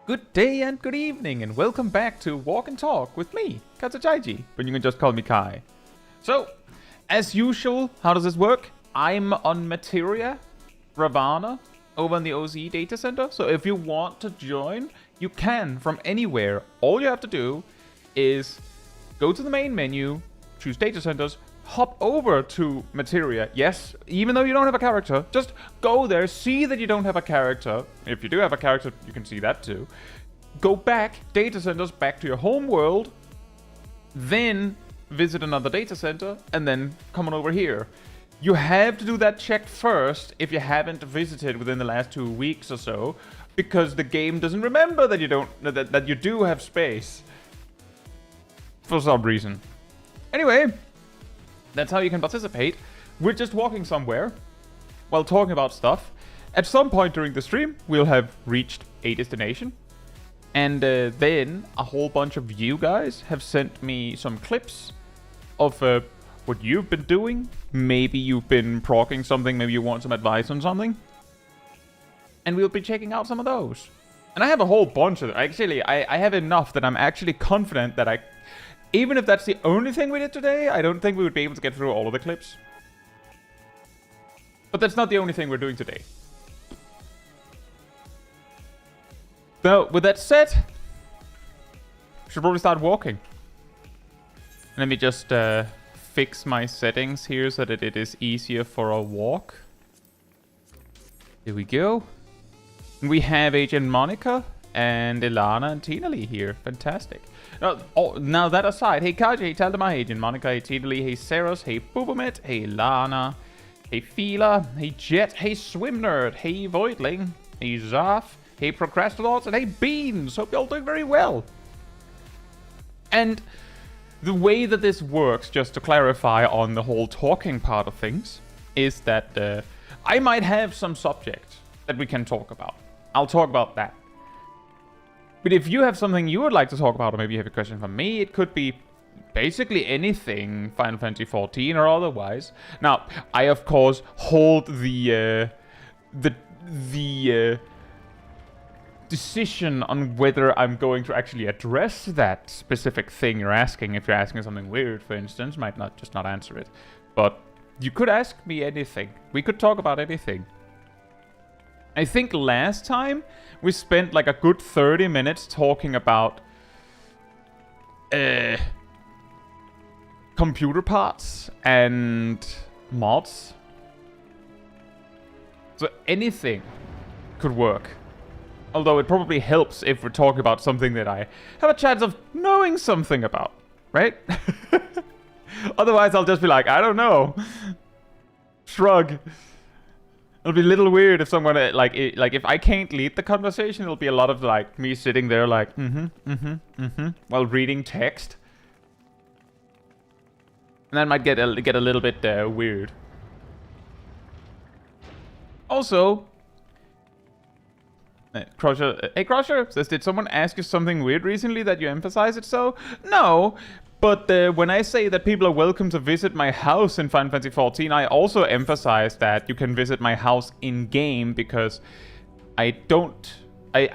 Good day and good evening, and welcome back to Walk and Talk with me, Caetsu Chaiji, but you can just call me Kai. So, as usual, how does this work? I'm on Materia, Ravana, over in the OZ data center, so if you want to join, you can from anywhere. All you have to do is go to the main menu, choose data centers, hop over to Materia. Yes, even though you don't have a character, just go there, see that you don't have a character. If you do have a character, you can see that too. Go back, data centers, back to your home world, then visit another data center, and then come on over here. You have to do that check first if you haven't visited within the last 2 weeks or so, because the game doesn't remember that you don't that you do have space for some reason. Anyway, that's how you can participate. We're just walking somewhere while talking about stuff. At some point during the stream, we'll have reached a destination. And then a whole bunch of you guys have sent me some clips of what you've been doing. Maybe you've been proccing something, maybe you want some advice on something. And we'll be checking out some of those. And I have a whole bunch of them. Actually, I have enough that I'm actually confident that even if that's the only thing we did today, I don't think we would be able to get through all of the clips. But that's not the only thing we're doing today. So, with that said, we should probably start walking. Let me just fix my settings here so that it is easier for a walk. Here we go. We have Agent Monica and Ilana and Tina Lee here. Fantastic. Now that aside, hey Kaji, hey Taldemar, hey Agent Monica, hey Tina Lee, hey Saros, hey Boobomet, hey Lana, hey Fila, hey Jet, hey Swim Nerd, hey Voidling, hey Zaf, hey Procrastinators, and hey Beans. Hope y'all doing very well. And the way that this works, just to clarify on the whole talking part of things, is that I might have some subject that we can talk about. I'll talk about that. But if you have something you would like to talk about, or maybe you have a question for me, it could be basically anything Final Fantasy XIV or otherwise. Now, I of course hold the decision on whether I'm going to actually address that specific thing you're asking. If you're asking something weird, for instance, might not just not answer it. But you could ask me anything. We could talk about anything. I think last time we spent like a good 30 minutes talking about computer parts and mods. So anything could work. Although it probably helps if we're talking about something that I have a chance of knowing something about, right? Otherwise I'll just be like, I don't know. Shrug. It'll be a little weird if someone, like if I can't lead the conversation, it'll be a lot of, like, me sitting there like, while reading text. And that might get a little bit weird. Also, Crusher, hey Crusher, says, did someone ask you something weird recently that you emphasize it so? No. But when I say that people are welcome to visit my house in Final Fantasy XIV, I also emphasize that you can visit my house in-game, because I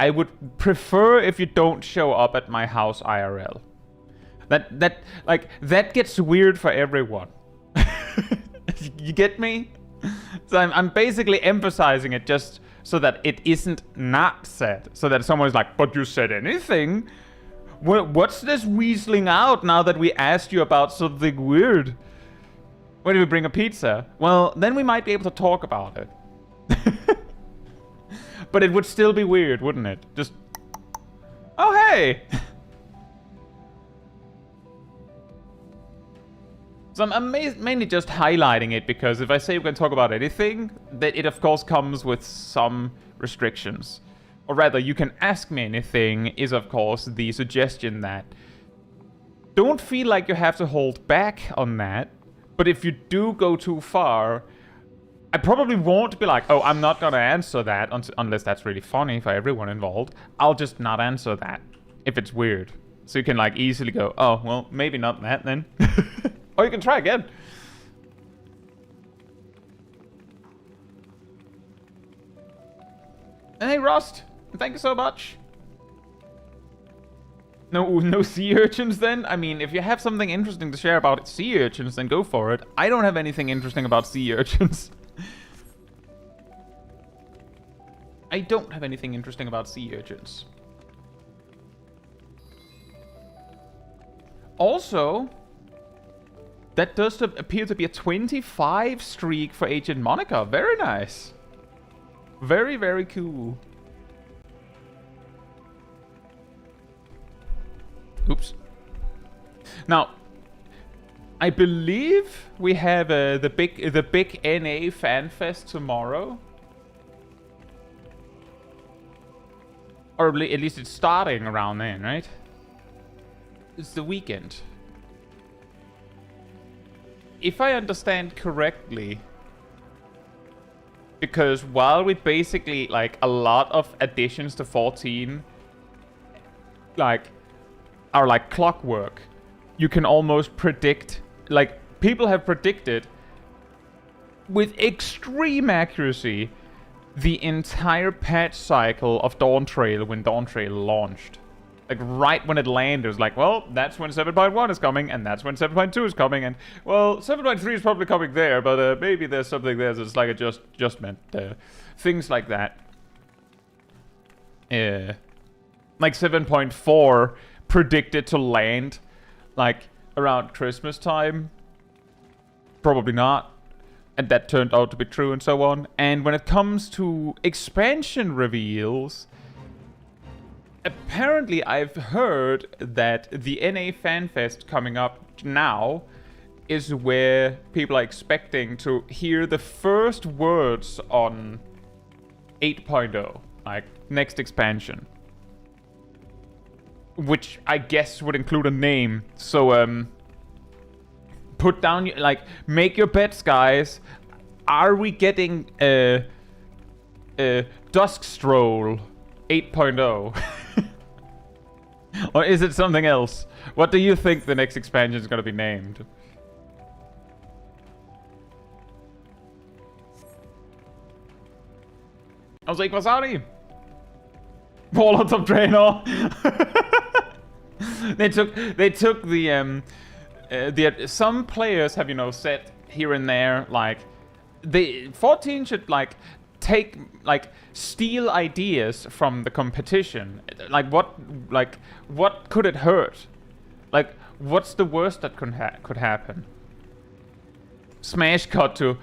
would prefer if you don't show up at my house IRL. That gets weird for everyone. You get me? So I'm basically emphasizing it just so that it isn't not said. So that someone's like, but you said anything? What's this weaseling out now that we asked you about something weird? When do we bring a pizza? Well, then we might be able to talk about it. But it would still be weird, wouldn't it? Just, oh hey! So I'm mainly just highlighting it, because if I say we can talk about anything, that it of course comes with some restrictions. Or rather, you can ask me anything is, of course, the suggestion that don't feel like you have to hold back on that. But if you do go too far, I probably won't be like, oh, I'm not going to answer that unless that's really funny for everyone involved. I'll just not answer that if it's weird. So you can like easily go, oh, well, maybe not that then. Or you can try again. And hey, Rust, thank you so much. No sea urchins then? I mean, if you have something interesting to share about sea urchins, then go for it. I don't have anything interesting about sea urchins. I don't have anything interesting about sea urchins. Also, that does appear to be a 25 streak for Agent Monica. Very nice. Very, very cool. Oops. Now, I believe we have the big NA fan fest tomorrow, or at least it's starting around then, right? It's the weekend. If I understand correctly, because while we basically like a lot of additions to 14, like, are like clockwork. You can almost predict, like, people have predicted with extreme accuracy the entire patch cycle of Dawntrail when Dawntrail launched. Like, right when it landed, it was like, well, that's when 7.1 is coming, and that's when 7.2 is coming, and, well, 7.3 is probably coming there, but maybe there's something there that's like a adjustment. Things like that. Like 7.4 predicted to land, like, around Christmas time. Probably not. And that turned out to be true and so on. And when it comes to expansion reveals, apparently I've heard that the NA FanFest coming up now is where people are expecting to hear the first words on 8.0, like, next expansion. Which I guess would include a name. So, put down, like, make your bets, guys. Are we getting Dusk Stroll 8.0? Or is it something else? What do you think the next expansion is going to be named? I was like, Vasari! Warlords of Draenor! They took the some players have, you know, said here and there, like, 14 should, like, take, like, steal ideas from the competition. Like, what could it hurt? Like, what's the worst that could happen? Smash cut to,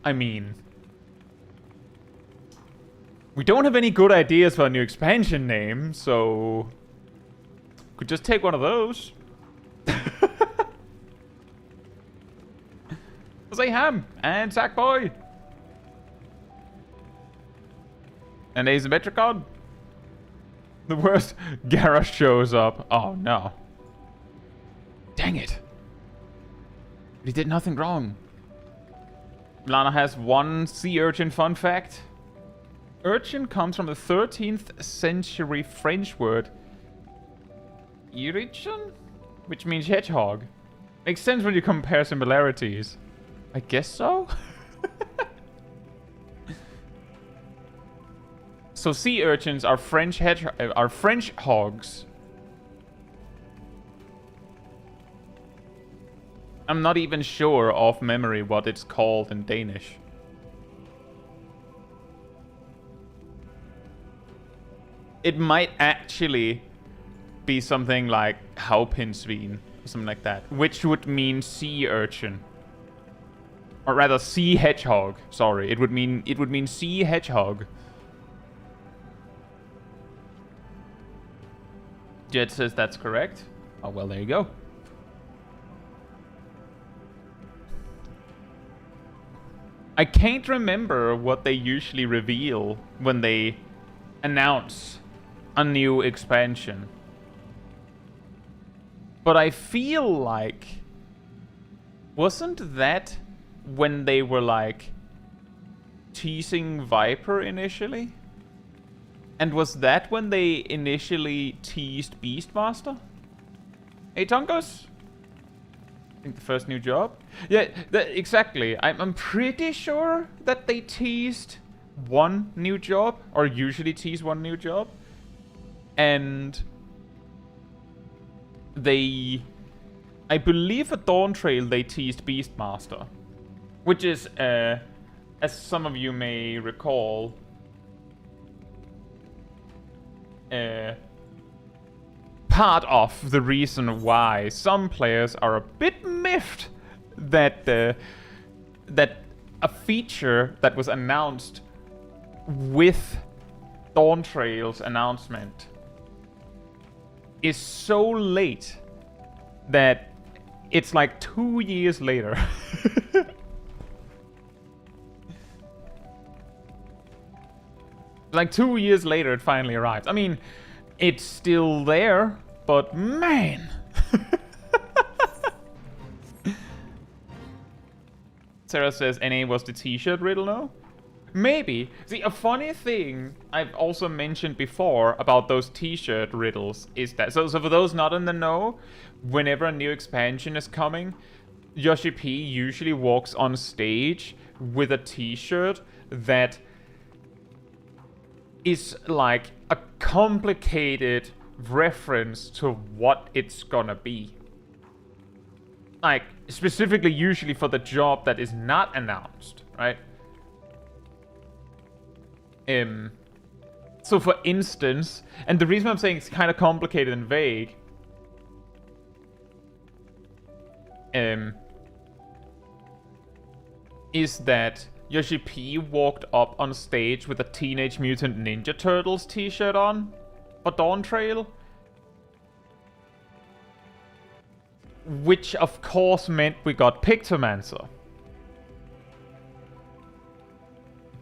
I mean, we don't have any good ideas for a new expansion name, so could just take one of those. Say Ham and Sackboy and Asymmetricon. The worst. Garrus shows up. Oh no. Dang it. But he did nothing wrong. Lana has one sea urchin fun fact. Urchin comes from the 13th century French word Irichen, which means hedgehog. Makes sense when you compare similarities. I guess so? So sea urchins are French hogs. I'm not even sure off memory what it's called in Danish. It might actually be something like Havpindsvin or something like that, which would mean sea urchin. Or rather, sea hedgehog. Sorry, it would mean sea hedgehog. Jet says that's correct. Oh well, there you go. I can't remember what they usually reveal when they announce a new expansion. But I feel like, wasn't that when they were, like, teasing Viper initially? And was that when they initially teased Beastmaster? Hey, Tonkos? I think the first new job? Yeah, exactly. I'm pretty sure that they teased one new job, or usually tease one new job. And I believe at Dawntrail they teased Beastmaster, which is, as some of you may recall, part of the reason why some players are a bit miffed that that a feature that was announced with Dawntrail's announcement is so late that it's like 2 years later. Like 2 years later it finally arrives. I mean, it's still there, but man. Sarah says NA was the t-shirt riddle, no? Maybe. See, a funny thing I've also mentioned before about those t-shirt riddles is that... So for those not in the know, whenever a new expansion is coming, Yoshi P usually walks on stage with a t-shirt that is like a complicated reference to what it's gonna be. Like, specifically usually for the job that is not announced, right? So for instance, and the reason I'm saying it's kind of complicated and vague, is that Yoshi P walked up on stage with a Teenage Mutant Ninja Turtles t-shirt on for Dawntrail, which of course meant we got Pictomancer.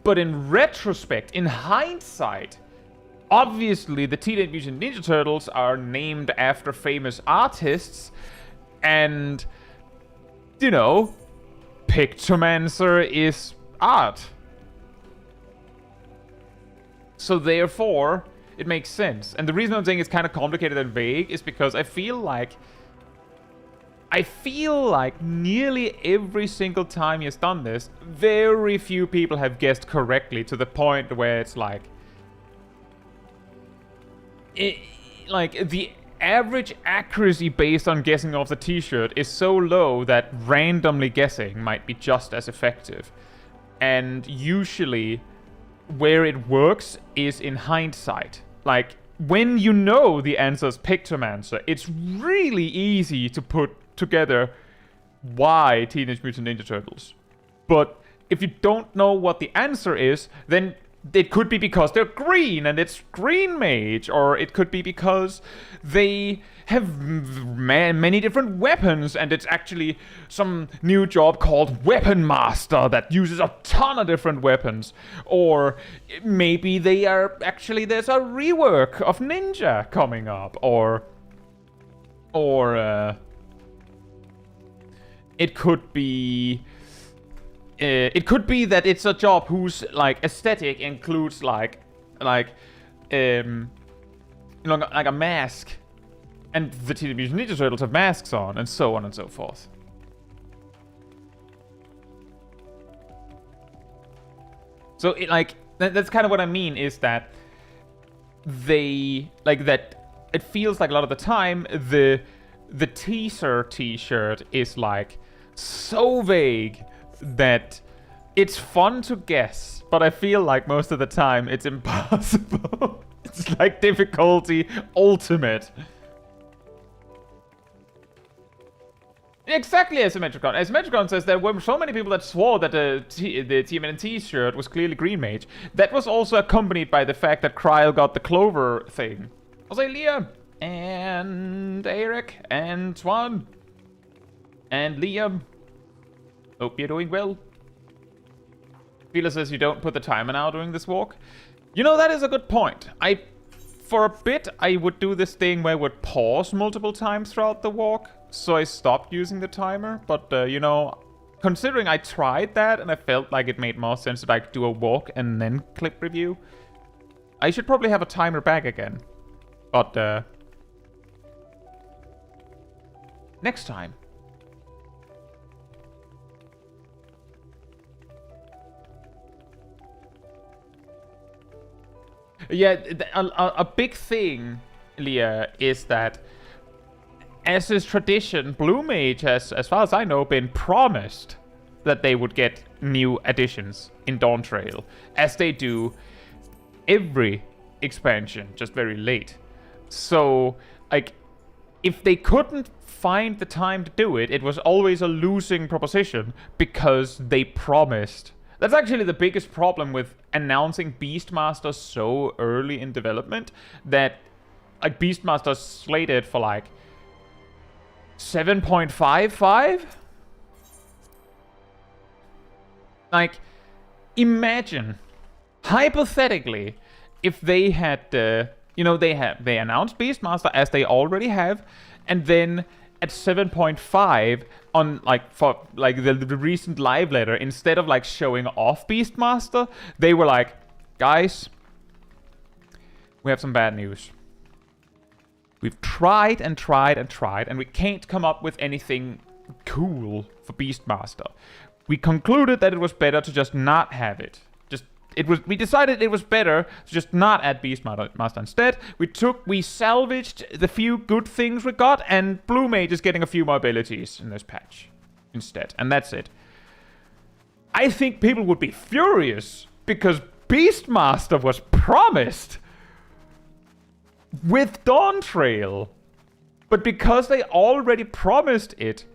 But in retrospect, in hindsight, obviously the Teenage Mutant Ninja Turtles are named after famous artists, and, you know, Pictomancer is art. So therefore, it makes sense. And the reason I'm saying it's kind of complicated and vague is because I feel like nearly every single time he has done this, very few people have guessed correctly to the point where it's like... the average accuracy based on guessing off the t-shirt is so low that randomly guessing might be just as effective. And usually, where it works is in hindsight. Like, when you know the answer is Pictomancer, it's really easy to put together why Teenage Mutant Ninja Turtles. But if you don't know what the answer is, then it could be because they're green and it's Green Mage, or it could be because they have many different weapons and it's actually some new job called Weapon Master that uses a ton of different weapons, or maybe they are actually, there's a rework of Ninja coming up, or it could be that it's a job whose like aesthetic includes like a mask, and the Teenage Mutant Ninja Turtles have masks on, and so on and so forth. So that's kind of what I mean, is that they that it feels like a lot of the time the teaser t-shirt is like so vague that it's fun to guess, but I feel like most of the time it's impossible. It's like difficulty ultimate. Exactly, Asymmetricon. Asymmetricon says there were so many people that swore that the TMNT shirt was clearly Green Mage. That was also accompanied by the fact that Kryl got the Clover thing. Liam, and Eric, and Swan, and Liam. Hope you're doing well. Fila says you don't put the timer now during this walk. You know, that is a good point. For a bit, I would do this thing where I would pause multiple times throughout the walk, so I stopped using the timer. But, you know, considering I tried that and I felt like it made more sense to like do a walk and then clip review, I should probably have a timer back again. But, next time. Yeah, a big thing, Leah, is that as is tradition, Blue Mage has, as far as I know, been promised that they would get new additions in Dawntrail, as they do every expansion, just very late. So, like, if they couldn't find the time to do it, it was always a losing proposition because they promised. That's actually the biggest problem with announcing Beastmaster so early in development, that like Beastmaster's slated for like 7.55. Like, imagine hypothetically if they had you know, they announced Beastmaster as they already have, and then at 7.5 on like for like the recent live letter, instead of like showing off Beastmaster, they were like, guys, we have some bad news. We've tried and tried and tried, and we can't come up with anything cool for Beastmaster. We concluded that it was better to just not have it. We decided it was better to just not add Beastmaster instead. We salvaged the few good things we got, and Blue Mage is getting a few more abilities in this patch instead. And that's it. I think people would be furious because Beastmaster was promised with Dawntrail. But because they already promised it,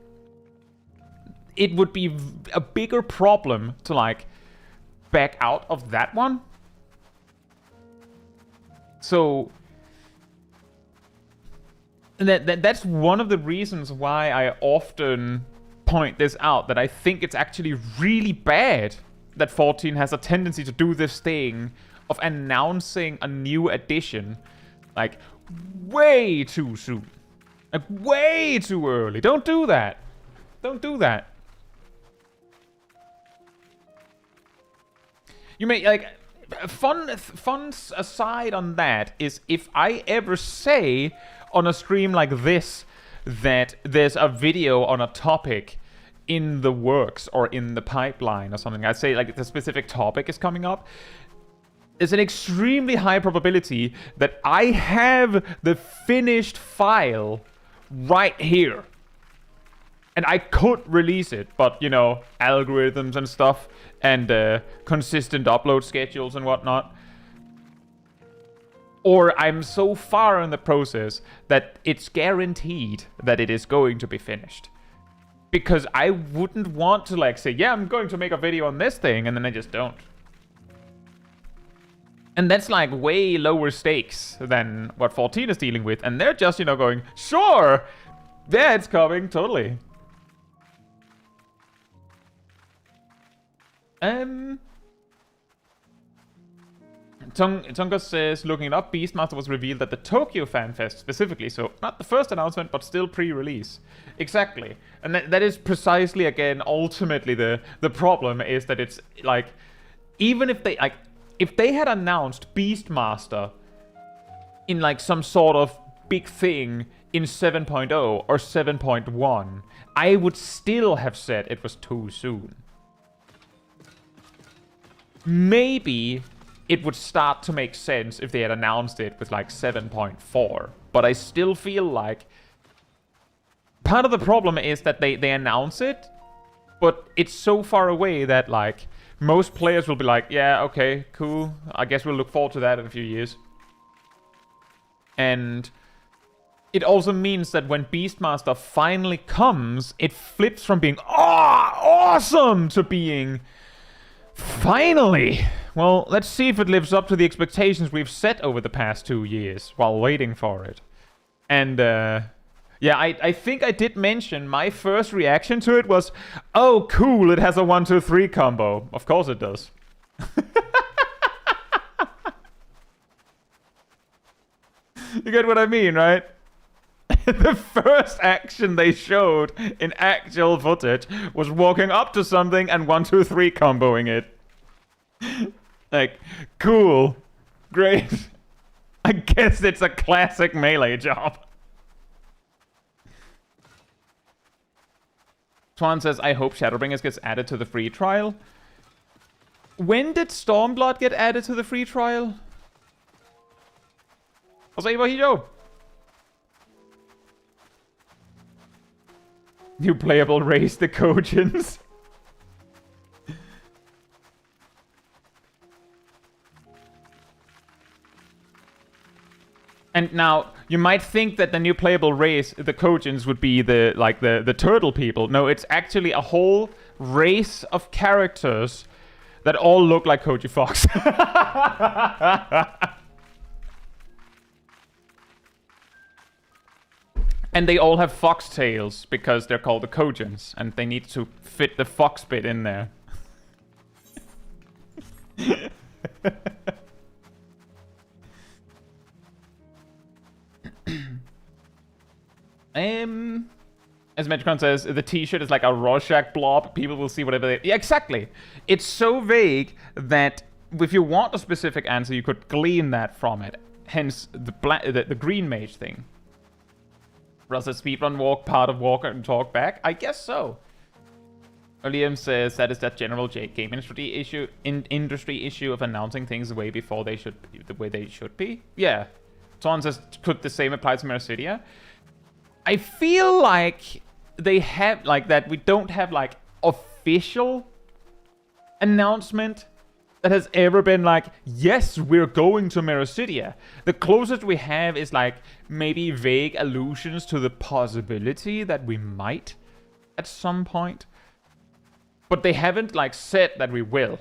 it would be a bigger problem to like back out of that one. So that's one of the reasons why I often point this out, that I think it's actually really bad that 14 has a tendency to do this thing of announcing a new edition like way too soon, like way too early. Don't do that. Don't do that. You may, like, fun aside on that is if I ever say on a stream like this that there's a video on a topic in the works or in the pipeline or something, I say like the specific topic is coming up, there's an extremely high probability that I have the finished file right here. And I could release it, but, you know, algorithms and stuff, and consistent upload schedules and whatnot. Or I'm so far in the process that it's guaranteed that it is going to be finished. Because I wouldn't want to, like, say, yeah, I'm going to make a video on this thing, and then I just don't. And that's, like, way lower stakes than what 14 is dealing with. And they're just, you know, going, sure, yeah, it's coming, totally. Tonga says, looking it up, Beastmaster was revealed at the Tokyo Fan Fest specifically, so not the first announcement, but still pre-release. Exactly. And that is precisely, again, ultimately the problem is that it's, like, even if they, like, if they had announced Beastmaster in, like, some sort of big thing in 7.0 or 7.1, I would still have said it was too soon. Maybe it would start to make sense if they had announced it with like 7.4. But I still feel like part of the problem is that they announce it, but it's so far away that like most players will be like, yeah, okay, cool. I guess we'll look forward to that in a few years. And it also means that when Beastmaster finally comes, it flips from being awesome to being finally. Well, let's see if it lives up to the expectations we've set over the past 2 years while waiting for it. And, yeah, I think I did mention my first reaction to it was, oh, cool, it has a 1-2-3 combo. Of course it does. You get what I mean, right? The first action they showed in actual footage was walking up to something and 1-2-3 comboing it. Like, cool. Great. I guess it's a classic melee job. Swan says, I hope Shadowbringers gets added to the free trial. When did Stormblood get added to the free trial? Vad säger vad Hijo? New playable race, the Kojins. And now, you might think that the new playable race, the Kojins, would be the turtle people. No, it's actually a whole race of characters that all look like Koji Fox. And they all have fox tails because they're called the Kojins, and they need to fit the fox bit in there. As Metricon says, the t-shirt is like a Rorschach blob. People will see whatever they... Yeah, exactly. It's so vague that if you want a specific answer, you could glean that from it. Hence, the green mage thing. Russell speedrun walk, part of walk and talk back? I guess so. Liam says that is that general game industry issue of announcing things the way before they should be, the way they should be. Yeah. Someone says, could the same apply to Mercidia? I feel like they have, like, that we don't have, like, official announcement that has ever been like, yes, we're going to Mercidia. The closest we have is, like, maybe vague allusions to the possibility that we might at some point. But they haven't, like, said that we will.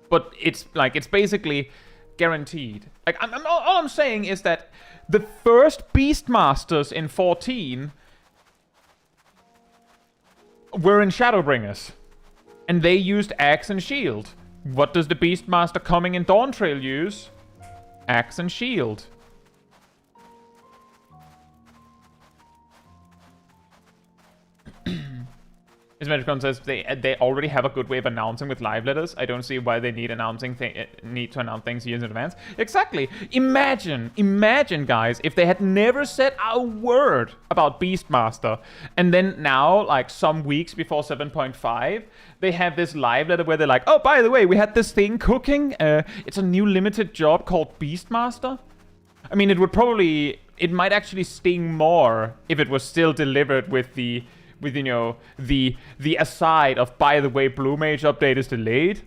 But it's, like, it's basically guaranteed. Like, all I'm saying is that the first Beastmasters in 14 were in Shadowbringers. And they used Axe and Shield. What does the Beastmaster coming in Dawntrail use? Axe and Shield. As Metricon says, they already have a good way of announcing with live letters. I don't see why they need to announce things years in advance. Exactly. Imagine, guys, if they had never said a word about Beastmaster, and then now, like some weeks before 7.5, they have this live letter where they're like, oh, by the way, we had this thing cooking. It's a new limited job called Beastmaster. I mean, it might actually sting more if it was still delivered with you know, the aside of, by the way, Blue Mage update is delayed.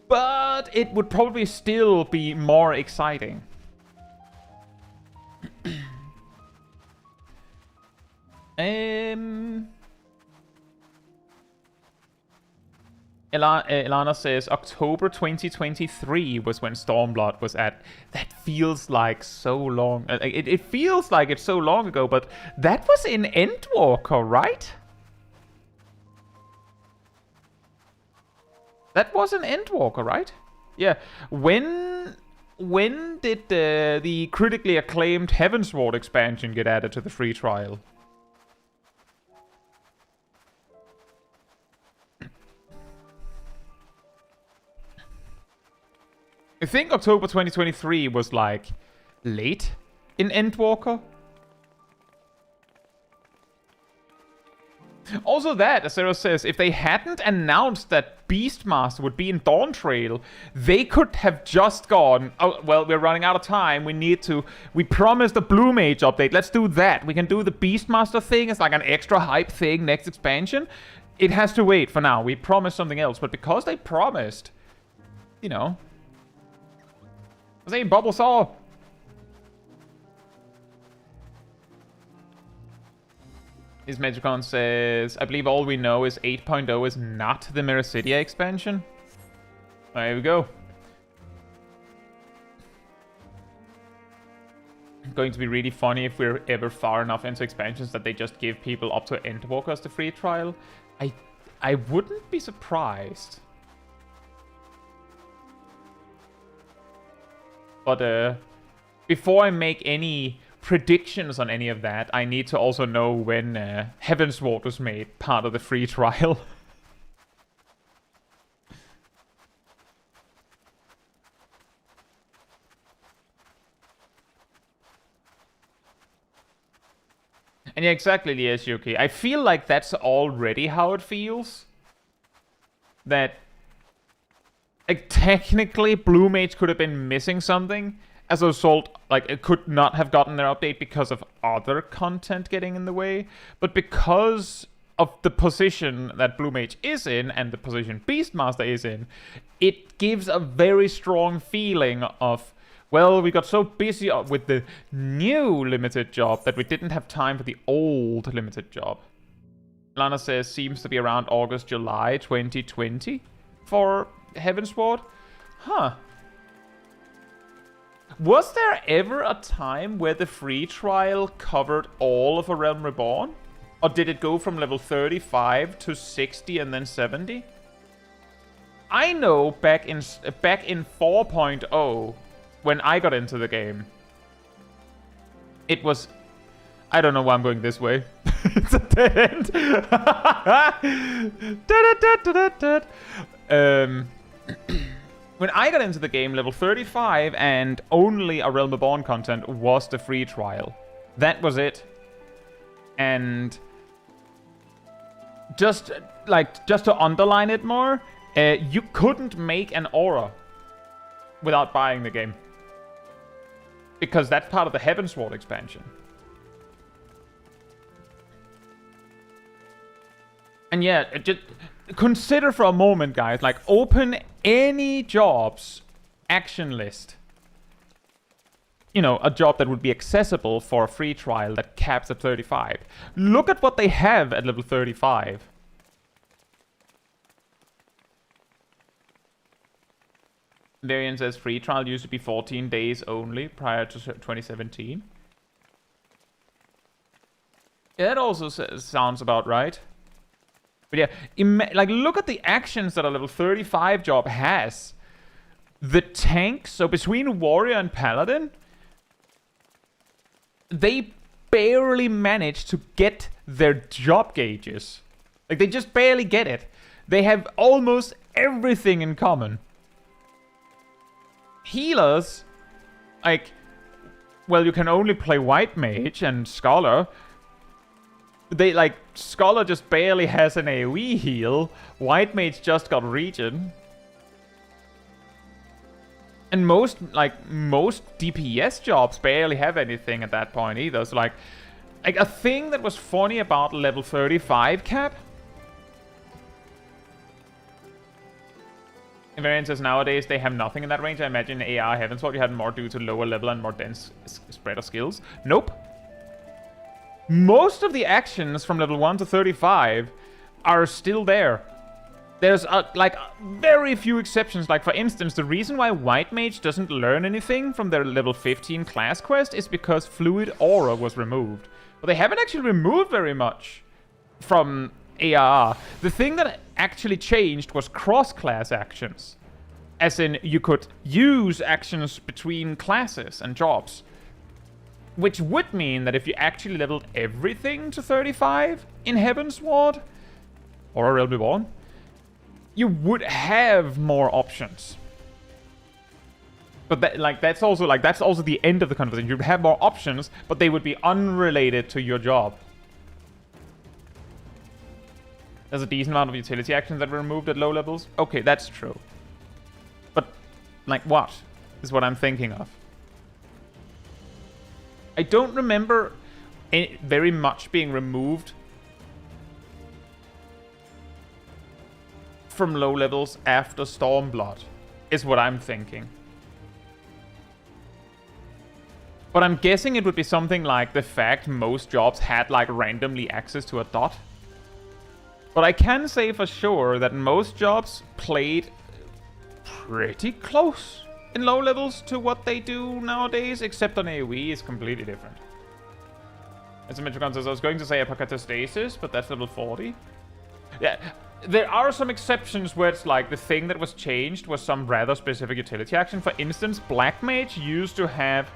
But it would probably still be more exciting. Ilana says October 2023 was when Stormblood was at. That feels like so long. It feels like it's so long ago, but that was in Endwalker, right? That was in Endwalker, right? Yeah. When did the critically acclaimed Heavensward expansion get added to the free trial? I think October 2023 was, like, late in Endwalker. Also that, as Sarah says, if they hadn't announced that Beastmaster would be in Dawntrail, they could have just gone, oh, well, we're running out of time, we promised a Blue Mage update, let's do that. We can do the Beastmaster thing as, like, an extra hype thing next expansion. It has to wait for now. We promised something else, but because they promised, you know... I say Bubble Saw. His Magicon says, I believe all we know is 8.0 is not the Mercidia expansion. There we go. Going to be really funny if we're ever far enough into expansions that they just give people up to Endwalkers the free trial. I wouldn't be surprised. But before I make any predictions on any of that, I need to also know when Heavensward was made part of the free trial. And yeah, exactly, yes, Yuki. I feel like that's already how it feels. That... like, technically, Blue Mage could have been missing something, as a result, like, it could not have gotten their update because of other content getting in the way, but because of the position that Blue Mage is in and the position Beastmaster is in, it gives a very strong feeling of, well, we got so busy with the new limited job that we didn't have time for the old limited job. Lana says seems to be around August, July 2020 for Heavensward. Huh. Was there ever a time where the free trial covered all of A Realm Reborn? Or did it go from level 35 to 60 and then 70? I know back in 4.0, when I got into the game, it was... I don't know why I'm going this way. It's a dead end. When I got into the game, level 35 and only A Realm Reborn content was the free trial. That was it. And just to underline it more, you couldn't make an aura without buying the game. Because that's part of the Heavensward expansion. And yeah, just consider for a moment, guys, like, open any job's action list. You know, a job that would be accessible for a free trial that caps at 35. Look at what they have at level 35. Varian says free trial used to be 14 days only prior to 2017. Yeah, that also sounds about right. But yeah, like, look at the actions that a level 35 job has. The tanks, so between Warrior and Paladin, they barely manage to get their job gauges. Like, they just barely get it. They have almost everything in common. Healers, like, well, you can only play White Mage and Scholar. They, like, Scholar just barely has an AoE heal. White Mage just got regen. And most DPS jobs barely have anything at that point either. So, like a thing that was funny about level 35 cap. Invariant says nowadays they have nothing in that range. I imagine AR Heavensward you had more due to lower level and more dense spread of skills. Nope. Most of the actions from level 1 to 35 are still there. There's like very few exceptions. Like, for instance, the reason why White Mage doesn't learn anything from their level 15 class quest is because Fluid Aura was removed. But they haven't actually removed very much from ARR. The thing that actually changed was cross-class actions. As in, you could use actions between classes and jobs. Which would mean that if you actually leveled everything to 35 in Heavensward, or A Realm Reborn, you would have more options. But that's also the end of the conversation. You'd have more options, but they would be unrelated to your job. There's a decent amount of utility actions that were removed at low levels. Okay, that's true. But, like, what is what I'm thinking of? I don't remember very much being removed from low levels after Stormblood, is what I'm thinking. But I'm guessing it would be something like the fact most jobs had, like, randomly access to a dot. But I can say for sure that most jobs played pretty close in low levels to what they do nowadays, except on AoE is completely different. As a Metrocon says, I was going to say Apocatastasis, but that's level 40. Yeah, there are some exceptions where it's like the thing that was changed was some rather specific utility action. For instance, Black Mage used to have,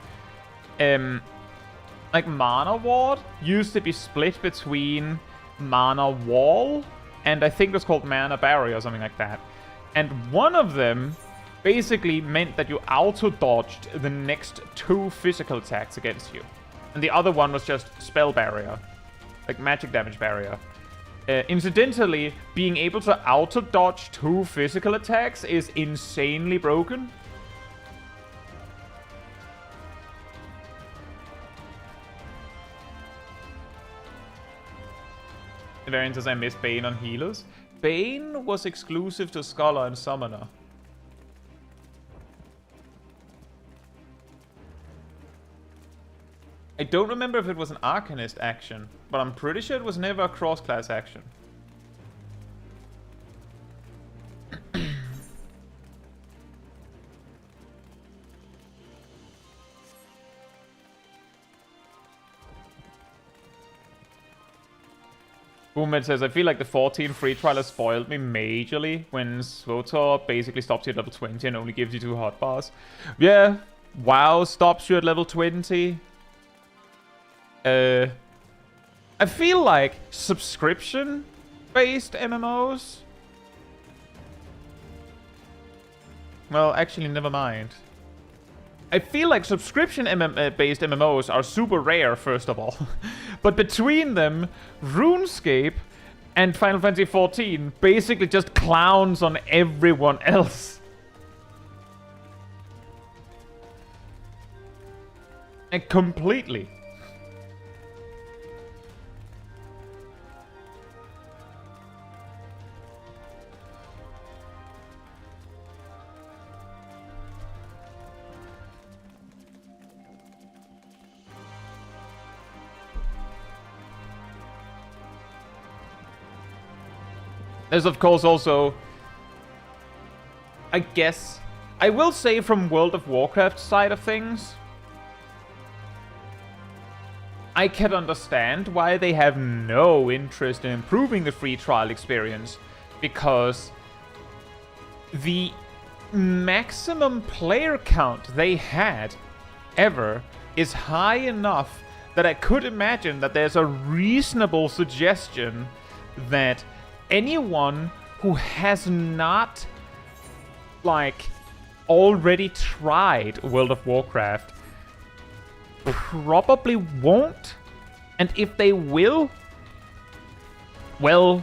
like, Mana Ward used to be split between Mana Wall and I think it was called Mana Barrier or something like that. And one of them basically meant that you auto-dodged the next 2 physical attacks against you. And the other one was just Spell Barrier, like Magic Damage Barrier. Incidentally, being able to auto-dodge 2 physical attacks is insanely broken. Variant says I miss Bane on healers. Bane was exclusive to Scholar and Summoner. I don't remember if it was an Arcanist action, but I'm pretty sure it was never a cross-class action. Boomhead says, I feel like the 14 free trial has spoiled me majorly when Swotor basically stops you at level 20 and only gives you 2 hotbars. Yeah, WoW stops you at level 20. I feel like subscription-based MMOs... Well, actually, never mind. I feel like subscription-based MMOs are super rare, first of all. But between them, RuneScape and Final Fantasy XIV basically just clowns on everyone else. And completely. There's of course also, I guess, I will say from World of Warcraft side of things, I can understand why they have no interest in improving the free trial experience, because the maximum player count they had ever is high enough that I could imagine that there's a reasonable suggestion that anyone who has not, like, already tried World of Warcraft probably won't. And if they will, well,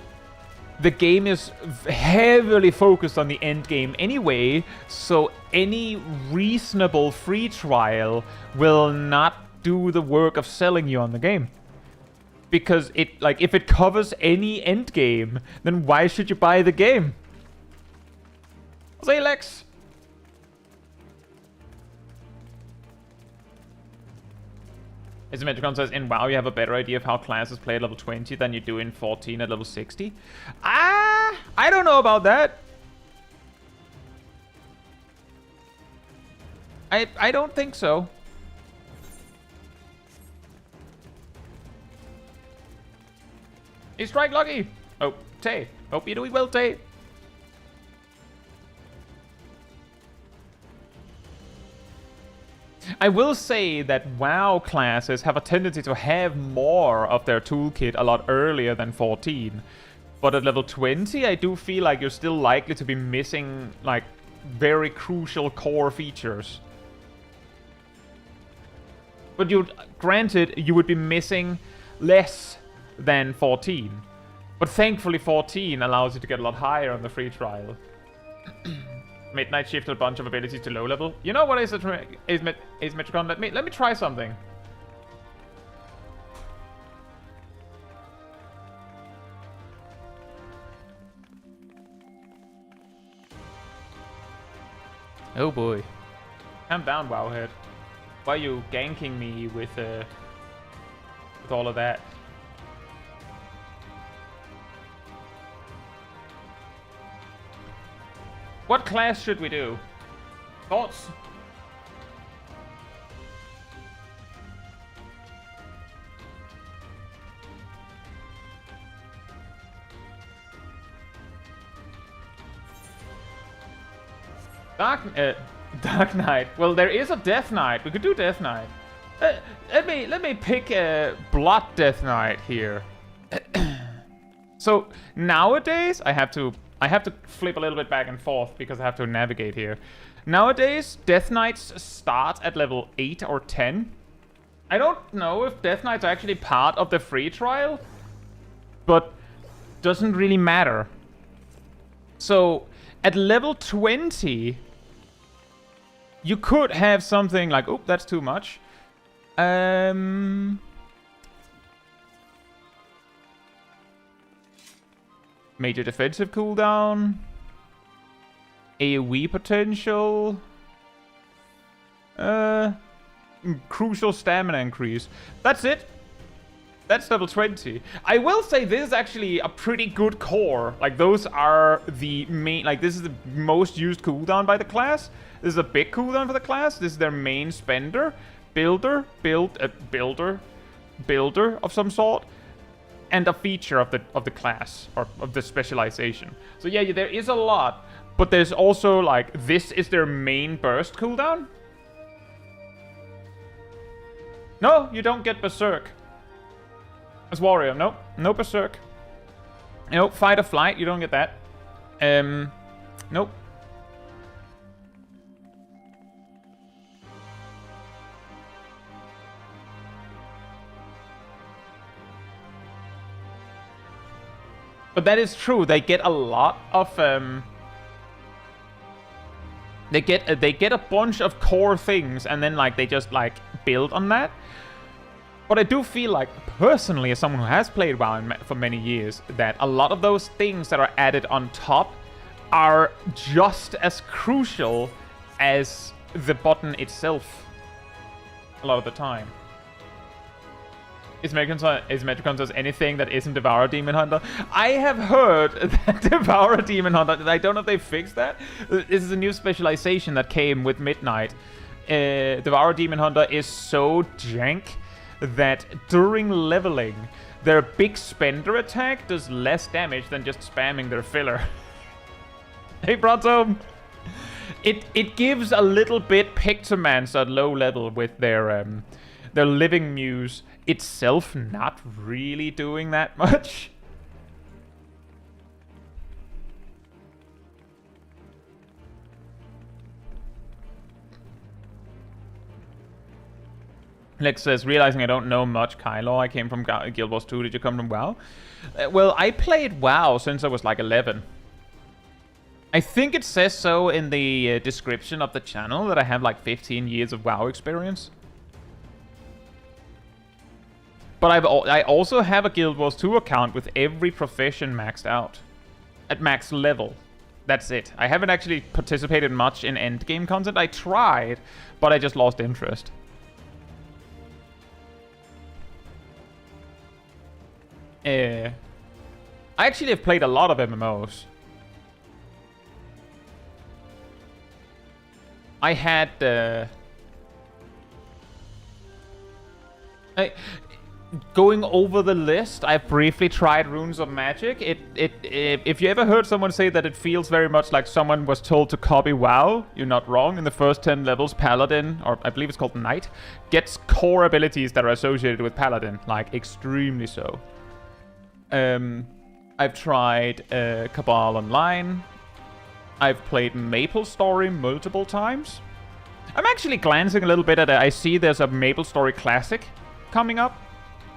the game is heavily focused on the end game anyway, so any reasonable free trial will not do the work of selling you on the game. Because it, like, if it covers any end game, then why should you buy the game? Say, Lex. Asymmetricon says, in WoW you have a better idea of how classes play at level 20 than you do in 14 at level 60. I don't know about that. I don't think so. Hey, Strike Lucky! Oh, Tay. Hope you're doing well, Tay. I will say that WoW classes have a tendency to have more of their toolkit a lot earlier than 14. But at level 20, I do feel like you're still likely to be missing, like, very crucial core features. But granted, you would be missing less than 14. But thankfully 14 allows you to get a lot higher on the free trial. Midnight shifted a bunch of abilities to low level. You know what is Metricon? Let me try something. Oh boy. Calm down, Wowhead. Why are you ganking me with all of that? What class should we do? Thoughts? Dark Knight. Well, there is a Death Knight. We could do Death Knight. Let me pick a Blood Death Knight here. So nowadays, I have to flip a little bit back and forth because I have to navigate here. Nowadays, Death Knights start at level 8 or 10. I don't know if Death Knights are actually part of the free trial, but doesn't really matter. So at level 20, you could have something like, oh, that's too much. Major defensive cooldown. AoE potential. Crucial stamina increase. That's it. That's level 20. I will say this is actually a pretty good core. Like, those are the main... Like, this is the most used cooldown by the class. This is a big cooldown for the class. This is their main spender. Builder of some sort. And a feature of the class. Or of the specialization. So yeah, there is a lot. But there's also, like, this is their main burst cooldown. No, you don't get Berserk. As warrior, nope. No Berserk. Nope, fight or flight, you don't get that. Nope. But that is true, they get a lot of, They get a bunch of core things, and then, like, they just, like, build on that. But I do feel like, personally, as someone who has played WoW for many years, that a lot of those things that are added on top are just as crucial as the button itself a lot of the time. Is Metricon anything that isn't Devour Demon Hunter? I have heard that Devour Demon Hunter, I don't know if they fixed that. This is a new specialization that came with Midnight. Devour Demon Hunter is so jank that during leveling, their big spender attack does less damage than just spamming their filler. Hey, Bronto! It gives a little bit Pictomancer at low level with their Living Muse itself not really doing that much. Lex says, realizing I don't know much Kylo, I came from Guild Wars 2. Did you come from WoW? Well, I played WoW since I was like 11. I think it says so in the description of the channel that I have like 15 years of WoW experience. But I also have a Guild Wars 2 account with every profession maxed out. At max level. That's it. I haven't actually participated much in endgame content. I tried, but I just lost interest. I actually have played a lot of MMOs. I had... Going over the list, I briefly tried Runes of Magic. If you ever heard someone say that it feels very much like someone was told to copy WoW, you're not wrong. In the first 10 levels, Paladin, or I believe it's called Knight, gets core abilities that are associated with Paladin, like extremely so. I've tried Cabal Online. I've played MapleStory multiple times. I'm actually glancing a little bit at it. I see there's a MapleStory Classic coming up.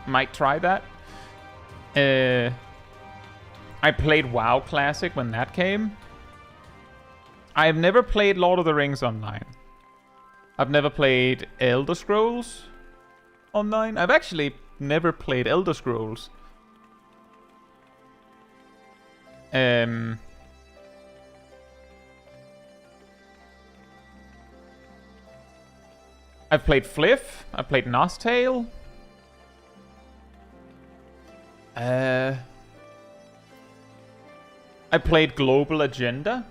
Might try that. I played WoW Classic when that came. I've never played Lord of the Rings Online. I've never played Elder Scrolls Online. I've actually never played Elder Scrolls. I've played Fliff. I've played Nostale. I played Global Agenda.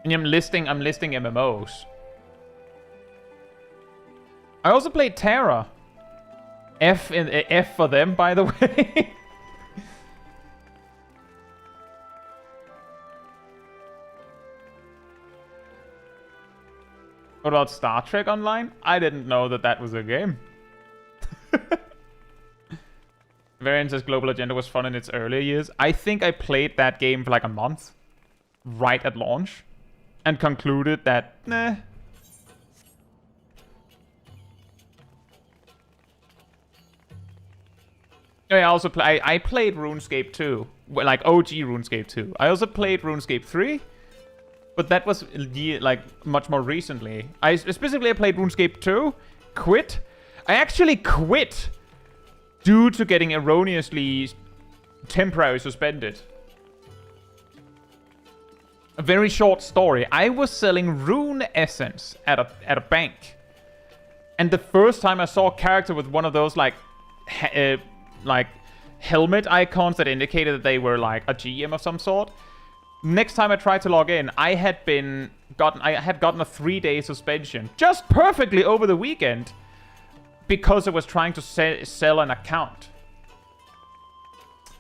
And I'm listing MMOs. I also played Terra. F for them, by the way. What about Star Trek Online? I didn't know that that was a game. Varian says Global Agenda was fun in its earlier years. I think I played that game for like a month. Right at launch. And concluded that, nah. Oh, yeah, I played RuneScape 2. Like OG RuneScape 2. I also played RuneScape 3. But that was like much more recently. I specifically played RuneScape 2, quit, I actually quit due to getting erroneously temporarily suspended. A very short story. I was selling rune essence at a bank. And the first time I saw a character with one of those like helmet icons that indicated that they were like a GM of some sort. Next time I tried to log in, I had gotten a 3-day suspension just perfectly over the weekend because I was trying to sell an account.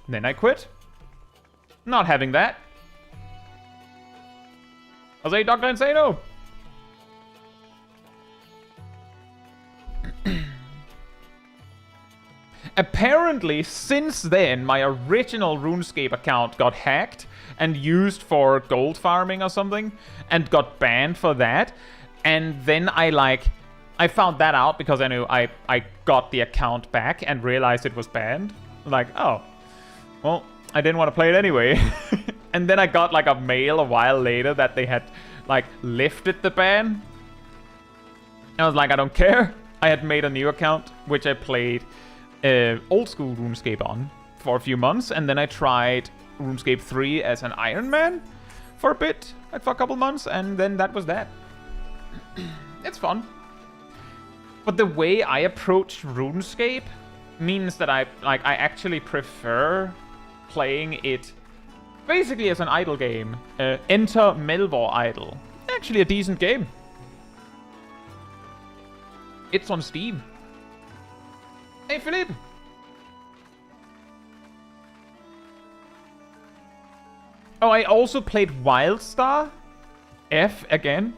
Then I quit. Not having that. I was a Dr. Insano. Apparently, since then, my original RuneScape account got hacked and used for gold farming or something, and got banned for that. And then I found that out because I knew I got the account back and realized it was banned. Like, oh, well, I didn't want to play it anyway. And then I got like a mail a while later that they had like lifted the ban. I was like, I don't care. I had made a new account, which I played old school RuneScape on for a few months, and then I tried RuneScape 3 as an Iron Man for a bit, like for a couple months, and then that was that. It's fun. But the way I approach RuneScape means that I actually prefer playing it basically as an idle game. Enter Melvor Idle. Actually a decent game. It's on Steam. Hey, Philippe! Oh, I also played Wildstar. F again.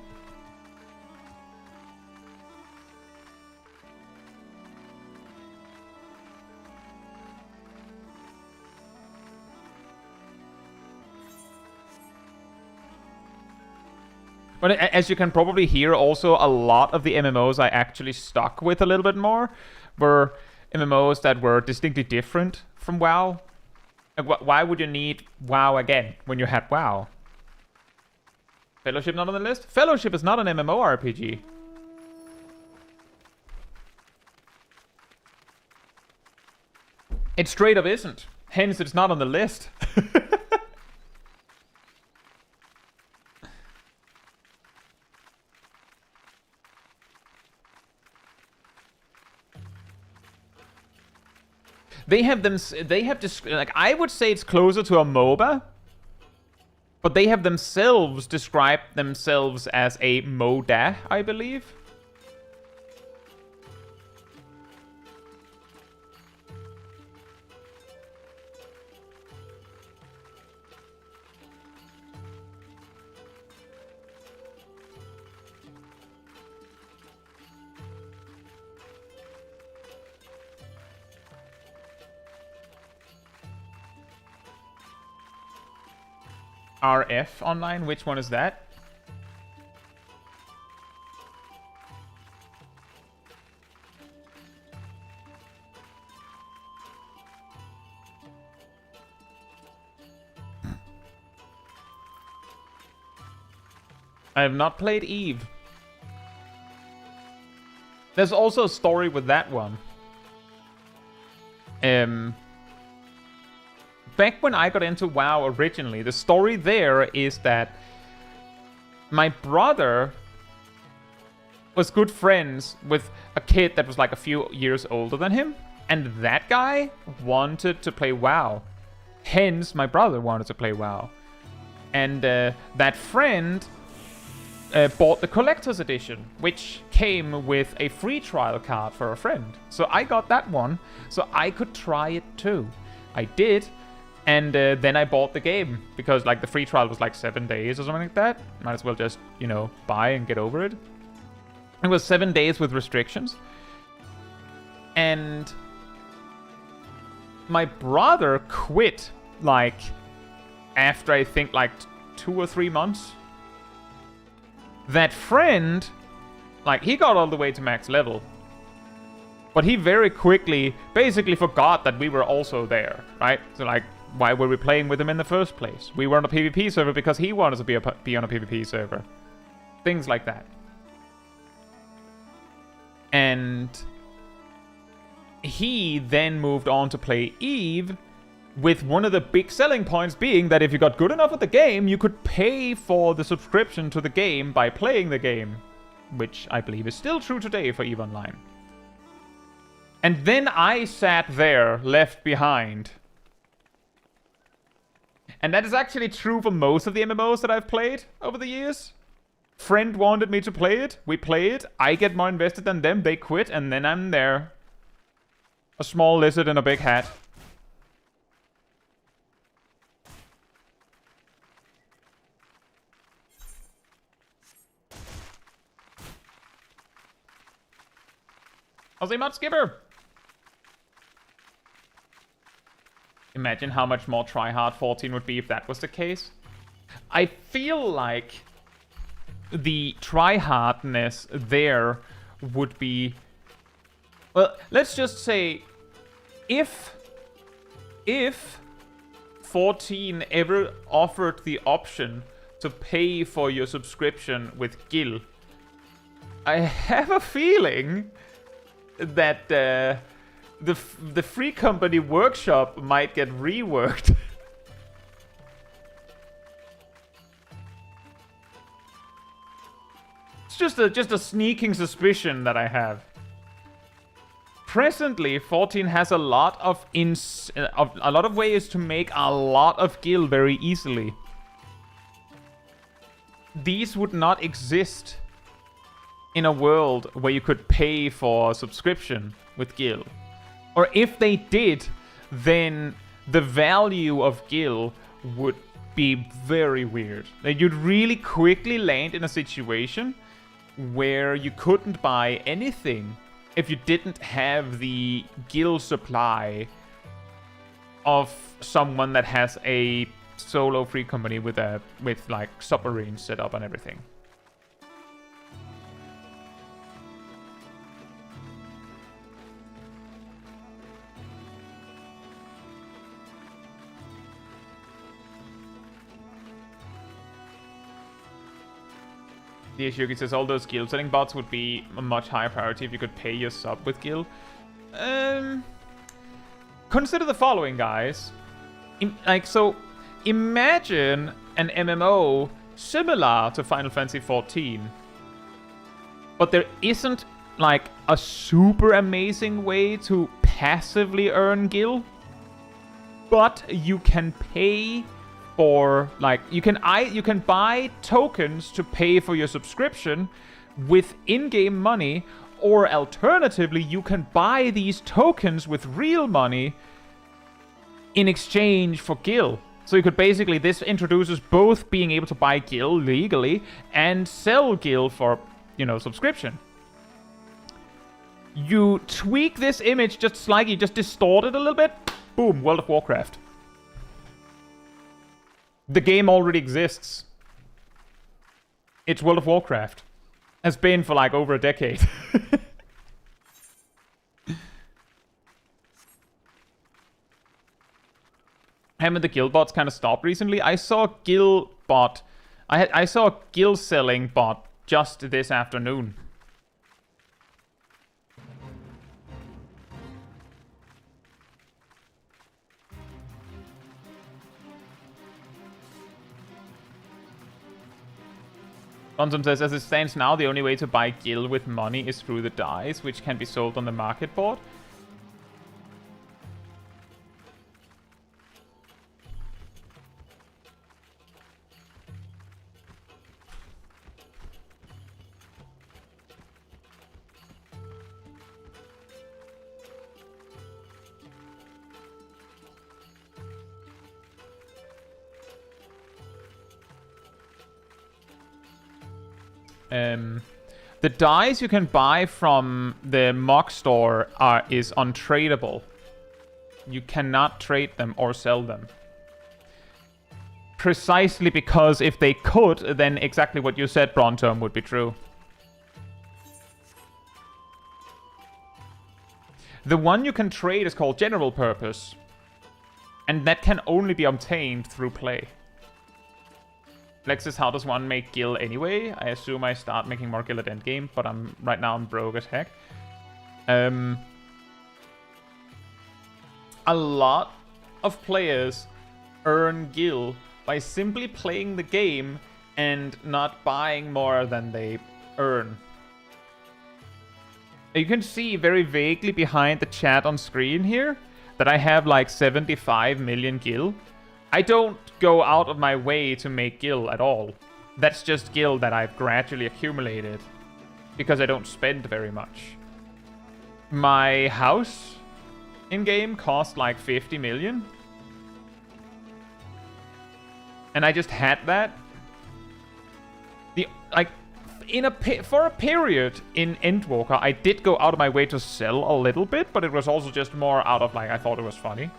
But as you can probably hear, also a lot of the MMOs I actually stuck with a little bit more were MMOs that were distinctly different from WoW. Like, why would you need WoW again when you had WoW? Fellowship not on the list? Fellowship is not an MMORPG. It straight up isn't. Hence, it's not on the list. They have like, I would say it's closer to a MOBA, but they have themselves described themselves as a MODA, I believe. RF online, which one is that? I have not played Eve. There's also a story with that one. Back when I got into WoW originally, the story there is that my brother was good friends with a kid that was like a few years older than him, and that guy wanted to play WoW. Hence, my brother wanted to play WoW. And that friend bought the collector's edition, which came with a free trial card for a friend. So I got that one, so I could try it too. I did. And then I bought the game, because like the free trial was like 7 days or something like that. Might as well just, you know, buy and get over it. It was 7 days with restrictions. And my brother quit, like, after I think like 2 or 3 months. That friend, like, he got all the way to max level. But he very quickly basically forgot that we were also there, right? So like, why were we playing with him in the first place? We were on a PvP server because he wanted to be on a PvP server. Things like that. And he then moved on to play Eve, with one of the big selling points being that if you got good enough at the game, you could pay for the subscription to the game by playing the game, which I believe is still true today for EVE Online. And then I sat there, left behind. And that is actually true for most of the MMOs that I've played over the years. Friend wanted me to play it, we play it, I get more invested than them, they quit, and then I'm there. A small lizard in a big hat. Aussie Mud Skipper! Imagine how much more tryhard 14 would be if that was the case. I feel like the tryhardness there would be... Well, let's just say if 14 ever offered the option to pay for your subscription with Gil, I have a feeling that the free company workshop might get reworked. It's just a sneaking suspicion that I have. Presently, 14 has a lot of ways to make a lot of Gil very easily. These would not exist in a world where you could pay for a subscription with Gil. Or if they did, then the value of Gil would be very weird. Like, you'd really quickly land in a situation where you couldn't buy anything if you didn't have the Gil supply of someone that has a solo free company with like submarines set up and everything. The Yugi says all those Gil selling bots would be a much higher priority if you could pay your sub with Gil. Consider the following, guys. Imagine an MMO similar to Final Fantasy XIV, but there isn't like a super amazing way to passively earn Gil, but you can pay for, like, you can buy tokens to pay for your subscription with in-game money, or alternatively, you can buy these tokens with real money in exchange for Gil. So you could basically, this introduces both being able to buy Gil legally and sell Gil for, you know, subscription. You tweak this image just slightly, just distort it a little bit, boom, World of Warcraft. The game already exists. It's World of Warcraft. Has been for like over a decade. Haven't the guild bots kind of stopped recently? I saw a guild bot. I saw a guild selling bot just this afternoon. Quantum says, as it stands now, the only way to buy Gil with money is through the dice, which can be sold on the market board. The dice you can buy from the mock store is untradeable. You cannot trade them or sell them. Precisely because if they could, then exactly what you said, Brontom, would be true. The one you can trade is called General Purpose. And that can only be obtained through play. Lexus, how does one make Gil anyway? I assume I start making more Gil at endgame, but right now I'm broke as heck. a lot of players earn gil by simply playing the game and not buying more than they earn. You can see very vaguely behind the chat on screen here that I have like 75 million gil. I don't go out of my way to make gil at all. That's just gil that I've gradually accumulated because I don't spend very much. My house in-game cost like 50 million. And I just had that. For a period in Endwalker, I did go out of my way to sell a little bit, but it was also just more out of like, I thought it was funny.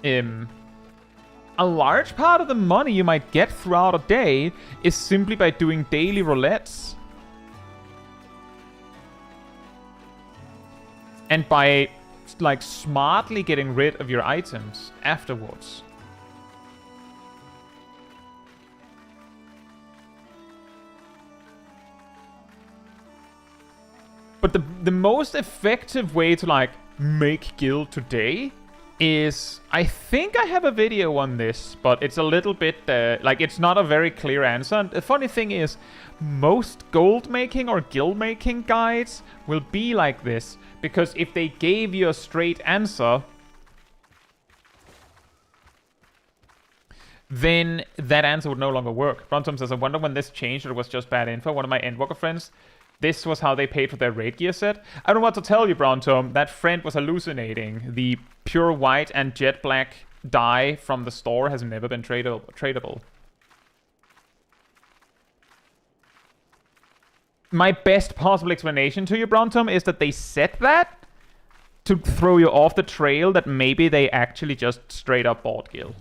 A large part of the money you might get throughout a day is simply by doing daily roulettes. And by, like, smartly getting rid of your items afterwards. But the most effective way to, like, make gil today is... I think I have a video on this, but it's a little bit... like, it's not a very clear answer. And the funny thing is, most gold making or gil making guides will be like this. Because if they gave you a straight answer, then that answer would no longer work. Brontom says, I wonder when this changed or it was just bad info. One of my Endwalker friends, this was how they paid for their raid gear set. I don't know what to tell you, Brontom. That friend was hallucinating. The pure white and jet black dye from the store has never been tradable. My best possible explanation to you, Brontom, is that they set that to throw you off the trail that maybe they actually just straight up bought gil.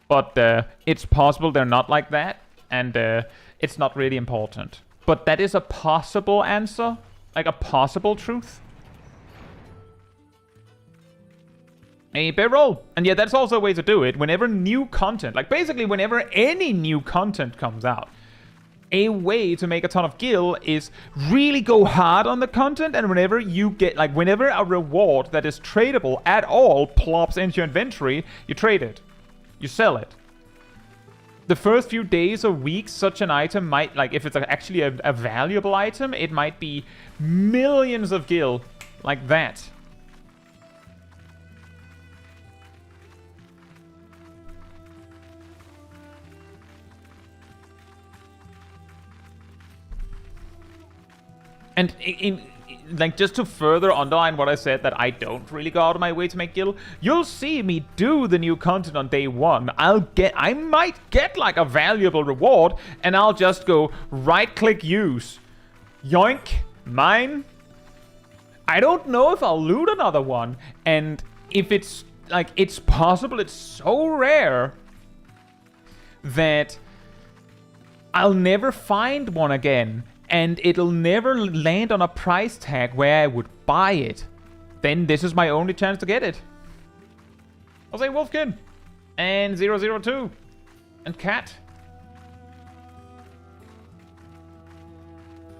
But it's possible they're not like that, and it's not really important. But that is a possible answer, like a possible truth. A barrel. And yeah, that's also a way to do it. Whenever new content, like basically whenever any new content comes out, a way to make a ton of gil is really go hard on the content, and whenever you get, like, whenever a reward that is tradable at all plops into your inventory, you trade it. You sell it. The first few days or weeks, such an item might, like, if it's actually a valuable item, it might be millions of gil, like that. And like, just to further underline what I said, that I don't really go out of my way to make gil, you'll see me do the new content on day one. I might get like a valuable reward, and I'll just go right-click use. Yoink, mine. I don't know if I'll loot another one, and if it's like, it's possible, it's so rare that I'll never find one again. And it'll never land on a price tag where I would buy it. Then this is my only chance to get it. I'll say Wolfkin. And 002. And Cat.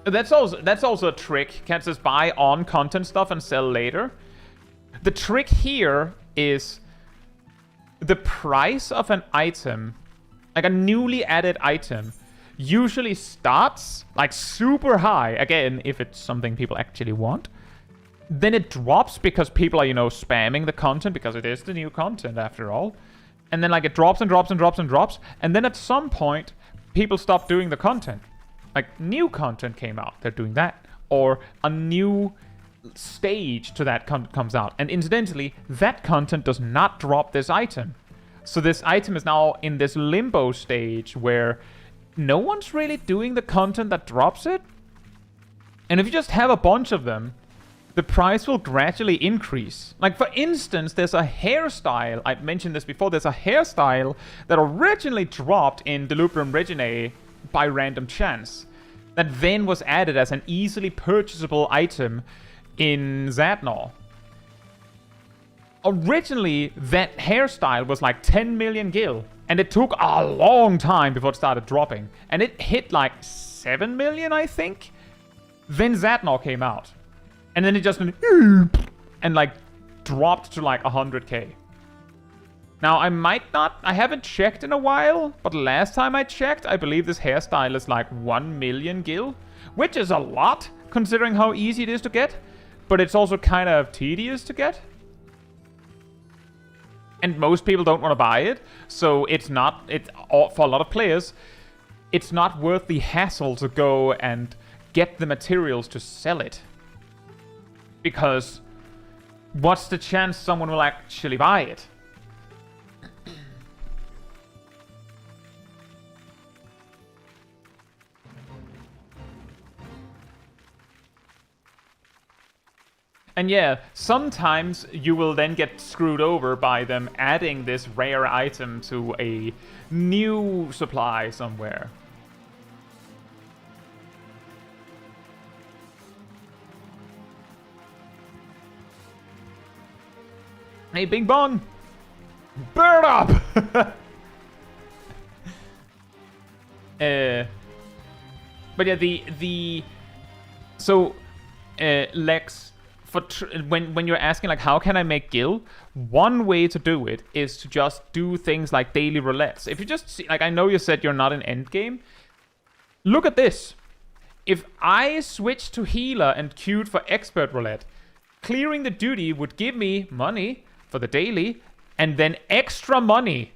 That's also a trick. Cat says buy on content stuff and sell later. The trick here is the price of an item, like a newly added item, usually starts like super high, again, if it's something people actually want. Then it drops because people are, you know, spamming the content, because it is the new content after all. And then like it drops and drops and drops and drops. And then at some point, people stop doing the content. Like new content came out, they're doing that. Or a new stage to that comes out. And incidentally, that content does not drop this item. So this item is now in this limbo stage where no one's really doing the content that drops it. And if you just have a bunch of them, the price will gradually increase. Like, for instance, there's a hairstyle, I mentioned this before, there's a hairstyle that originally dropped in Delubrum Reginae by random chance, that then was added as an easily purchasable item in Zadnor. Originally, that hairstyle was like 10 million gil. And it took a long time before it started dropping. And it hit like 7 million, I think. Then Zadnor came out. And then it just went, and like dropped to like 100k. Now, I haven't checked in a while, but last time I checked, I believe this hairstyle is like 1 million gil, which is a lot, considering how easy it is to get, but it's also kind of tedious to get. And most people don't want to buy it, so for a lot of players, it's not worth the hassle to go and get the materials to sell it. Because what's the chance someone will actually buy it? And yeah, sometimes you will then get screwed over by them adding this rare item to a new supply somewhere. Hey, Bing Bong! Burn up! But yeah, so Lex, when you're asking like how can I make gil, one way to do it is to just do things like daily roulettes. If you just see, like, I know you said you're not in endgame. Look at this. If I switch to healer and queued for expert roulette, clearing the duty would give me money for the daily and then extra money.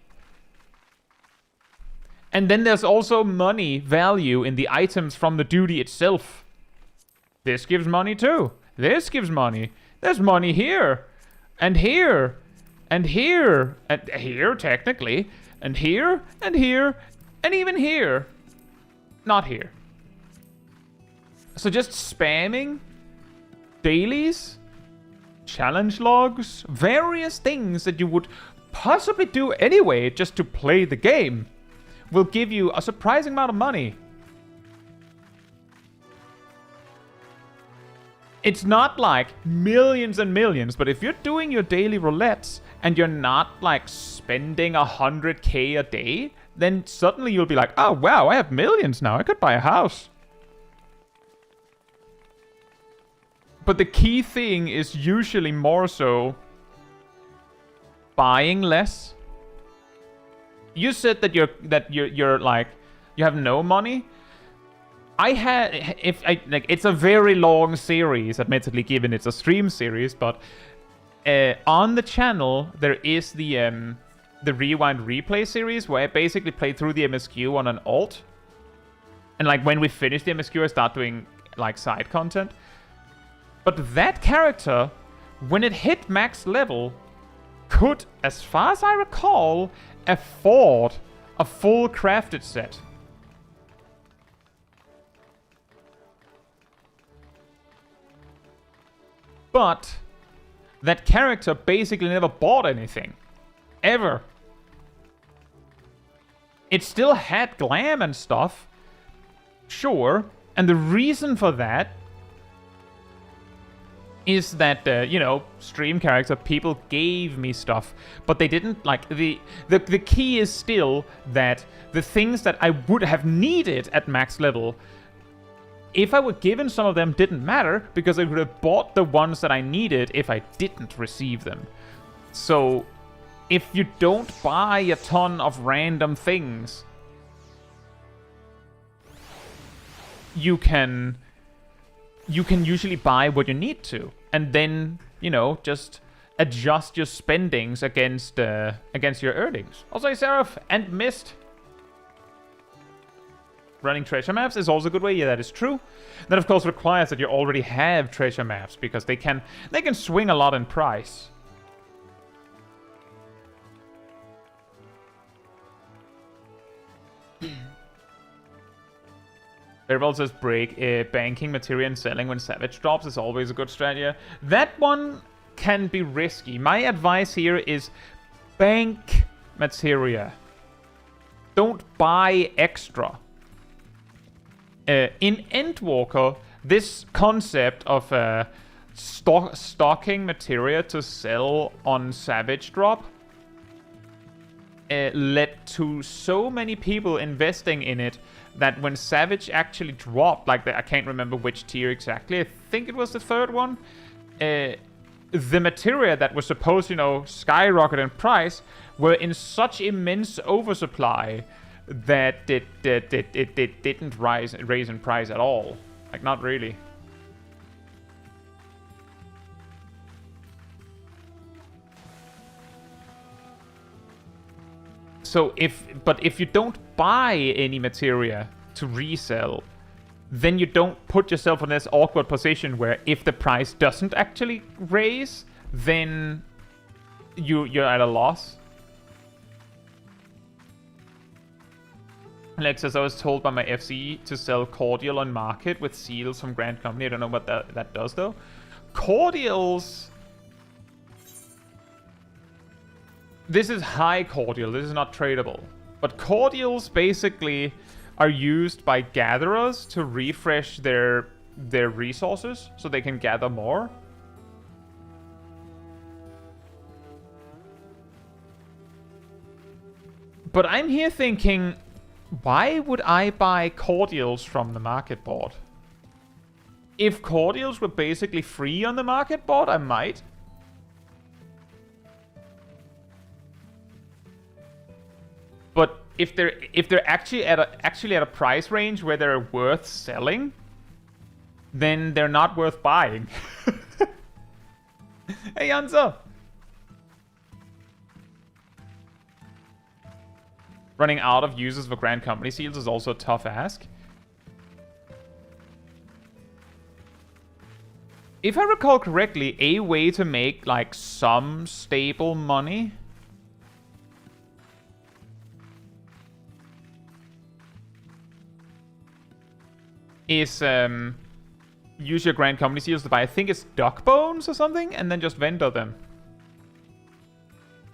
And then there's also money value in the items from the duty itself. This gives money too. This gives money. There's money here. And here. And here. And here, technically. And here. And here. And even here. Not here. So just spamming dailies, challenge logs, various things that you would possibly do anyway just to play the game will give you a surprising amount of money. It's not like millions and millions, but if you're doing your daily roulettes and you're not like spending 100k a day, then suddenly you'll be like, oh wow, I have millions now, I could buy a house. But the key thing is usually more so buying less. You said that you're like, you have no money. It's a very long series, admittedly, given it's a stream series, but on the channel there is the Rewind Replay series where I basically play through the MSQ on an alt. And like when we finish the MSQ, I start doing like side content. But that character, when it hit max level, could, as far as I recall, afford a full crafted set. But that character basically never bought anything. Ever. It still had glam and stuff. Sure. And the reason for that is that, stream character, people gave me stuff, but they didn't, like, the key is still that the things that I would have needed at max level, if I were given some of them, didn't matter, because I would have bought the ones that I needed if I didn't receive them. So, if you don't buy a ton of random things, you can usually buy what you need to, and then, just adjust your spendings against your earnings. Also, Seraph and Mist. Running treasure maps is also a good way. Yeah, that is true. That of course requires that you already have treasure maps, because they can swing a lot in price. Bearwell says banking materia and selling when Savage drops is always a good strategy. That one can be risky. My advice here is bank materia. Don't buy extra. In Endwalker, this concept of stocking materia to sell on Savage drop led to so many people investing in it that when Savage actually dropped, like I can't remember which tier exactly, I think it was the third one, the materia that was supposed to, you know, skyrocket in price were in such immense oversupply that it didn't raise in price at all. Like, not really. So if you don't buy any materia to resell, then you don't put yourself in this awkward position where if the price doesn't actually raise, then you're at a loss. Alex says, I was told by my FC to sell cordial on market with seals from Grand Company. I don't know what that does though. Cordials... This is high cordial, this is not tradable. But cordials basically are used by gatherers to refresh their resources so they can gather more. But I'm here thinking, why would I buy cordials from the market board? If cordials were basically free on the market board, I might. But if they're actually at a price range where they're worth selling, then they're not worth buying. Hey, Hansa! Running out of users for Grand Company seals is also a tough ask. If I recall correctly, a way to make like some stable money is use your Grand Company seals to buy, I think it's duck bones or something, and then just vendor them.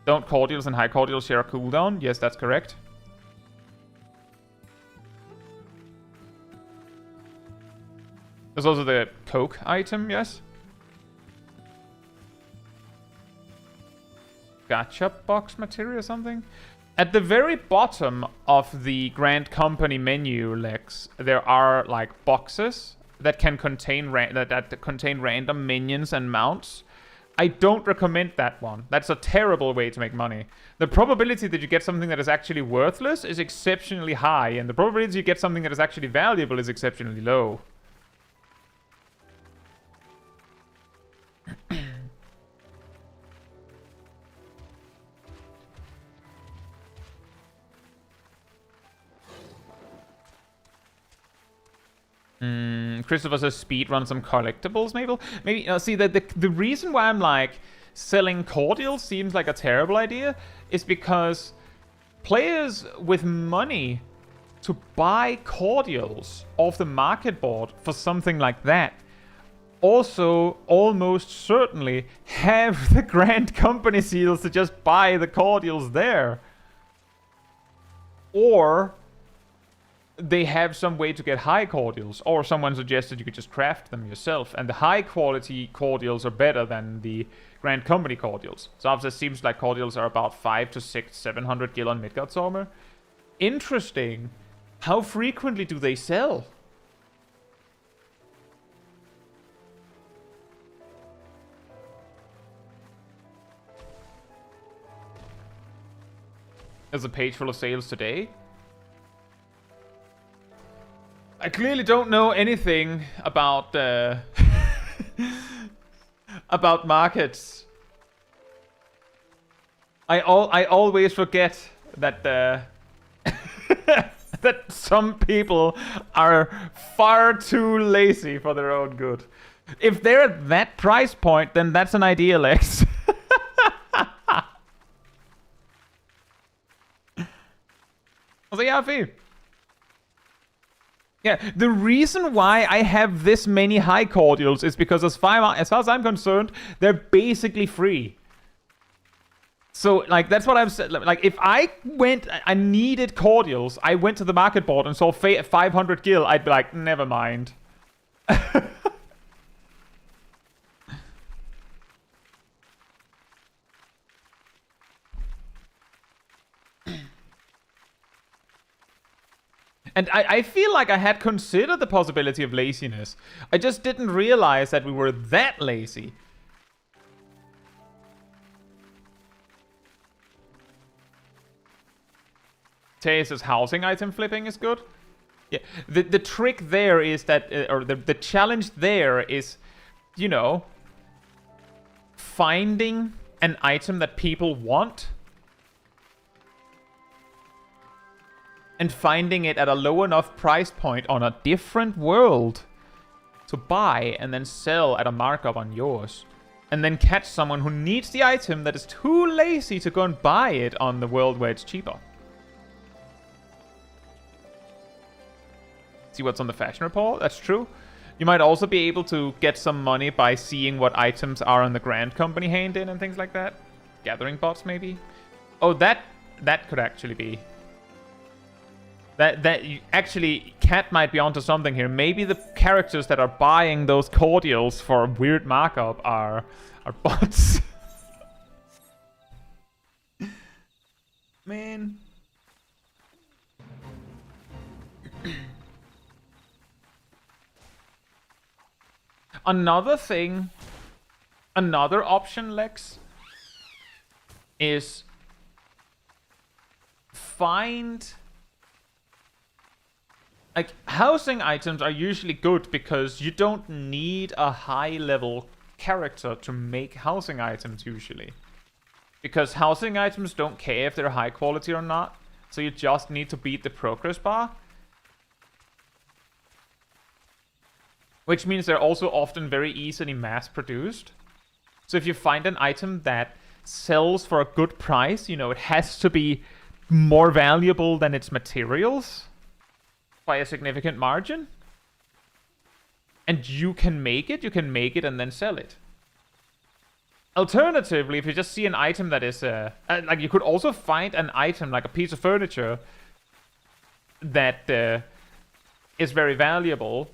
Don't cordials and high cordials share a cooldown? Yes, that's correct. There's also the Coke item, yes. Gacha box material or something? At the very bottom of the Grand Company menu, Lex, there are like boxes that can contain that contain random minions and mounts. I don't recommend that one. That's a terrible way to make money. The probability that you get something that is actually worthless is exceptionally high, and the probability you get something that is actually valuable is exceptionally low. Christopher says speed run some collectibles, maybe. See, the reason why I'm like selling cordials seems like a terrible idea is because players with money to buy cordials off the market board for something like that also almost certainly have the Grand Company seals to just buy the cordials there, or they have some way to get high cordials, or someone suggested you could just craft them yourself, and the high quality cordials are better than the Grand Company cordials. So obviously it seems like cordials are about 500 to 700 gil on Midgard's armor. Interesting. How frequently do they sell? There's a page full of sales today. I clearly don't know anything about about markets. I always forget that that some people are far too lazy for their own good. If they're at that price point, then that's an idea, Lex. Also, yeah, Fee. Yeah, the reason why I have this many high cordials is because as far as I'm concerned, they're basically free. So, like, that's what I've said. Like, if I needed cordials, I went to the market board and saw 500 gil, I'd be like, never mind. And I feel like I had considered the possibility of laziness. I just didn't realize that we were that lazy. Tay says housing item flipping is good. Yeah, the trick there is that, or the challenge there is, you know, finding an item that people want and finding it at a low enough price point on a different world to buy and then sell at a markup on yours. And then catch someone who needs the item that is too lazy to go and buy it on the world where it's cheaper. See what's on the fashion report? That's true. You might also be able to get some money by seeing what items are on the Grand Company hand in and things like that. Gathering bots, maybe? Oh, that could actually be. Actually, Cat might be onto something here. Maybe the characters that are buying those cordials for a weird markup are bots. Man. Another thing, another option, Lex, is find... Like, housing items are usually good because you don't need a high-level character to make housing items, usually. Because housing items don't care if they're high quality or not, so you just need to beat the progress bar. Which means they're also often very easily mass-produced. So if you find an item that sells for a good price, you know, it has to be more valuable than its materials by a significant margin. And you can make it and then sell it. Alternatively, if you just see an item that is... like, you could also find an item, like a piece of furniture, that is very valuable,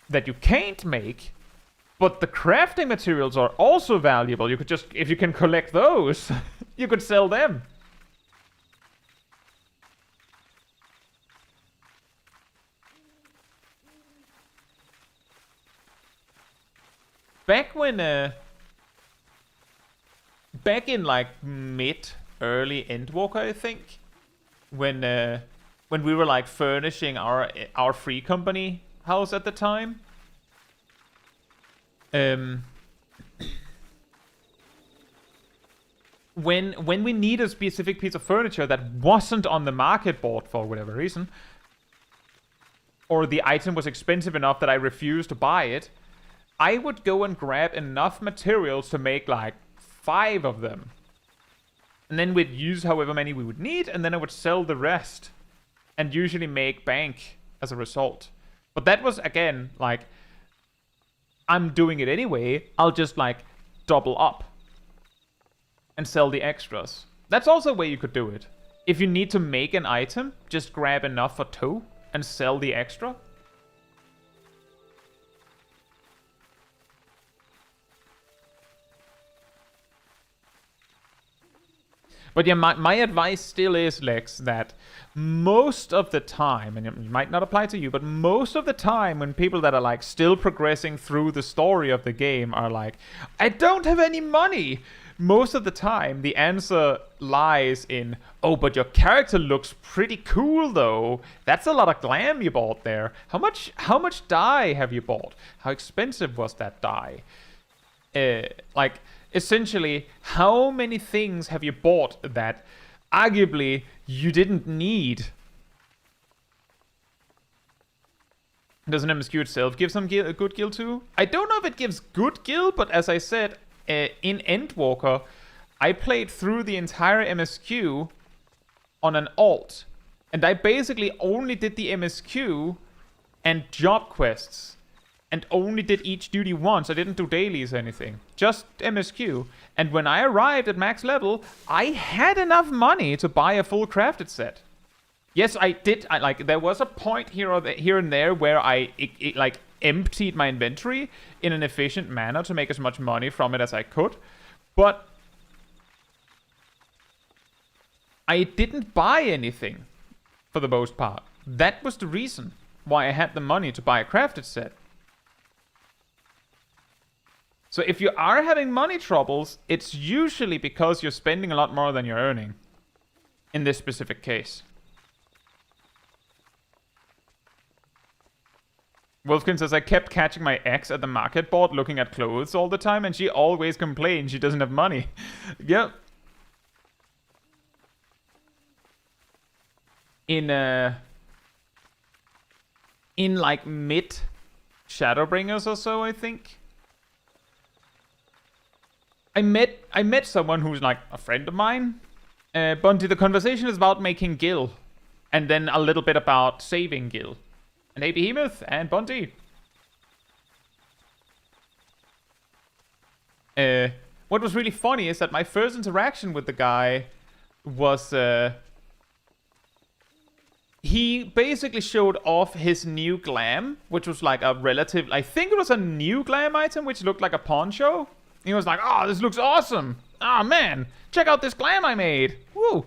that you can't make, but the crafting materials are also valuable. You could just, if you can collect those, you could sell them. Back when, back in like early Endwalker, I think, when we were like furnishing our free company house at the time. When we need a specific piece of furniture that wasn't on the market board for whatever reason, or the item was expensive enough that I refused to buy it, I would go and grab enough materials to make like 5 of them. And then we'd use however many we would need, and then I would sell the rest and usually make bank as a result. But that was, again, like, I'm doing it anyway. I'll just, like, double up and sell the extras. That's also a way you could do it. If you need to make an item, just grab enough for 2 and sell the extra. But yeah, my advice still is, Lex, that most of the time, and it might not apply to you, but most of the time when people that are like still progressing through the story of the game are like, I don't have any money. Most of the time, the answer lies in, oh, but your character looks pretty cool though. That's a lot of glam you bought there. How much dye have you bought? How expensive was that dye? Like, essentially, how many things have you bought that arguably you didn't need? Does an MSQ itself give some a good gil too? I don't know if it gives good gil, but as I said, in Endwalker, I played through the entire MSQ on an alt. And I basically only did the MSQ and job quests. And only did each duty once. I didn't do dailies or anything. Just MSQ. And when I arrived at max level, I had enough money to buy a full crafted set. Yes, I did. Like, there was a point here and there where I like emptied my inventory in an efficient manner to make as much money from it as I could. But I didn't buy anything for the most part. That was the reason why I had the money to buy a crafted set. So if you are having money troubles, it's usually because you're spending a lot more than you're earning. In this specific case. Wolfkin says, I kept catching my ex at the market board looking at clothes all the time, and she always complains she doesn't have money. Yep. In like mid Shadowbringers or so, I think. I met someone who's like a friend of mine. Bunty, the conversation is about making Gil. And then a little bit about saving Gil. And hey, Behemoth and Bunty. What was really funny is that my first interaction with the guy was... he basically showed off his new glam, which was like a relative... I think it was a new glam item, which looked like a poncho. He was like, oh, this looks awesome. Oh, man, check out this glam I made. Woo.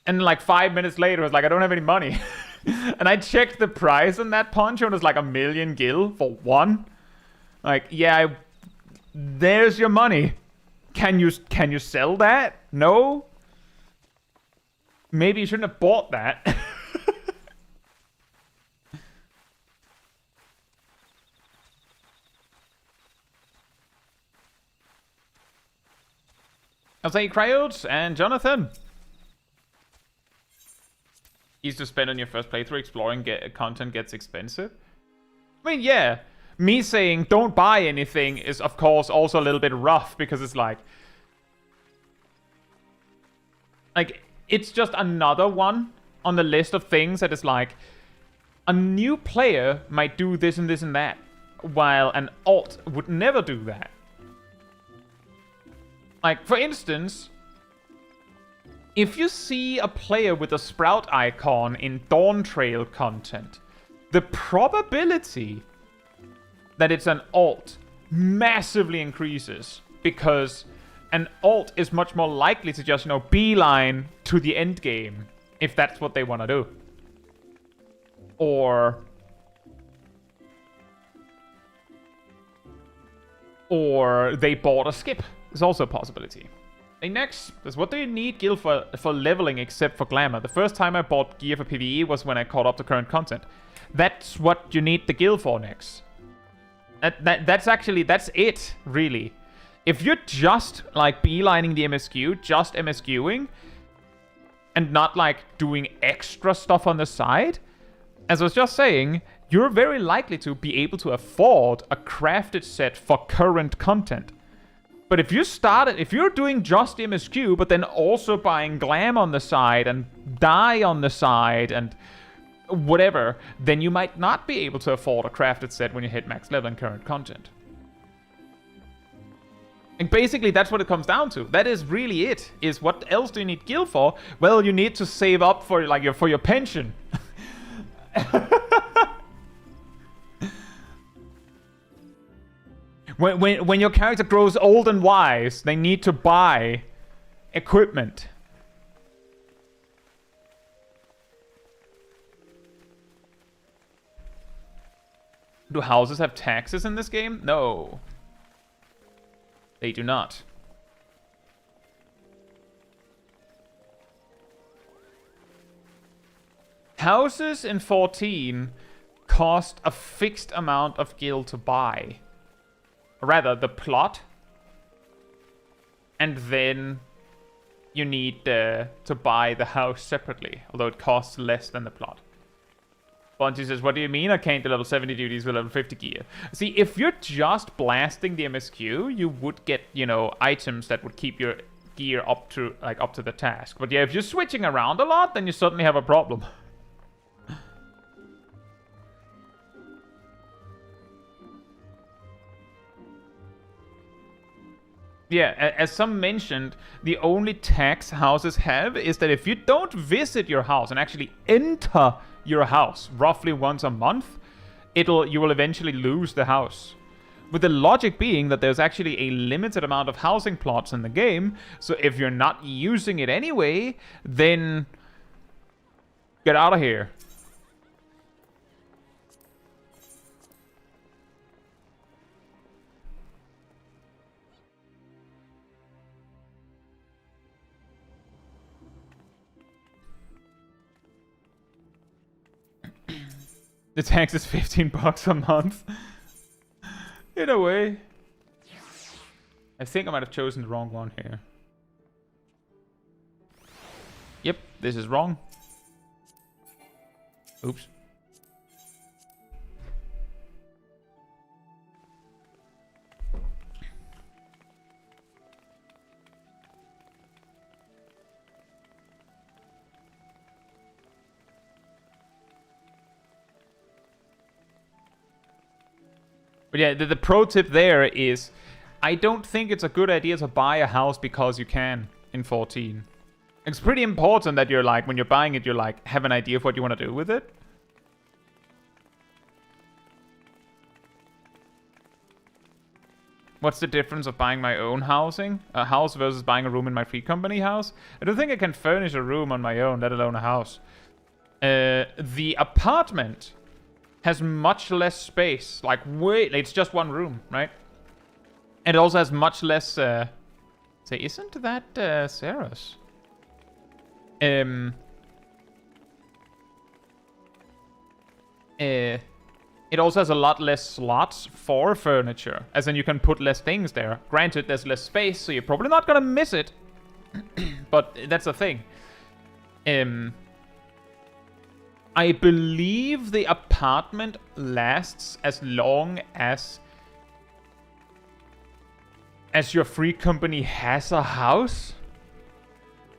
And like 5 minutes later, I was like, I don't have any money. And I checked the price on that poncho, and it was like 1 million gil for one. Like, yeah, there's your money. Can you sell that? No? Maybe you shouldn't have bought that. I'll say Cryodes and Jonathan. Easy to spend on your first playthrough. Exploring content gets expensive. I mean, yeah. Me saying don't buy anything is, of course, also a little bit rough because it's like... it's just another one on the list of things that is like... A new player might do this and this and that, while an alt would never do that. Like, for instance, if you see a player with a sprout icon in Dawntrail content, the probability that it's an alt massively increases, because an alt is much more likely to just, beeline to the end game, if that's what they want to do. Or they bought a skip. There's also a possibility. And next, what do you need gil for leveling except for glamour? The first time I bought gear for PvE was when I caught up to current content. That's what you need the gil for next. That's it, really. If you're just, like, beelining the MSQ, just MSQing, and not, like, doing extra stuff on the side, as I was just saying, you're very likely to be able to afford a crafted set for current content. But if you're doing just MSQ, but then also buying glam on the side and dye on the side and whatever, then you might not be able to afford a crafted set when you hit max level in current content. And basically, that's what it comes down to. That is really it. Is what else do you need gil for? Well, you need to save up for your pension. When your character grows old and wise, they need to buy equipment. Do houses have taxes in this game? No. They do not. Houses in 14 cost a fixed amount of gil to buy. Or rather, the plot. And then you need to buy the house separately, although it costs less than the plot. Bunty says, what do you mean I can't do level 70 duties with level 50 gear? See, if you're just blasting the MSQ, you would get, items that would keep your gear up to the task. But yeah, if you're switching around a lot, then you suddenly have a problem. Yeah, as some mentioned, the only tax houses have is that if you don't visit your house and actually enter your house roughly once a month, you will eventually lose the house. With the logic being that there's actually a limited amount of housing plots in the game, so if you're not using it anyway, then get out of here. The tax is $15 a month. In a way. I think I might have chosen the wrong one here. Yep, this is wrong. Oops. But yeah, the pro tip there is, I don't think it's a good idea to buy a house because you can in 14. It's pretty important that you're like, when you're buying it, you're like, have an idea of what you want to do with it. What's the difference of buying my own housing? A house versus buying a room in my free company house? I don't think I can furnish a room on my own, let alone a house. The apartment has much less space. Like, it's just one room, right? And it also has much less... say, isn't that Sarah's? It also has a lot less slots for furniture. As in, you can put less things there. Granted, there's less space, so you're probably not gonna miss it. But that's the thing. I believe the apartment lasts as long as your free company has a house.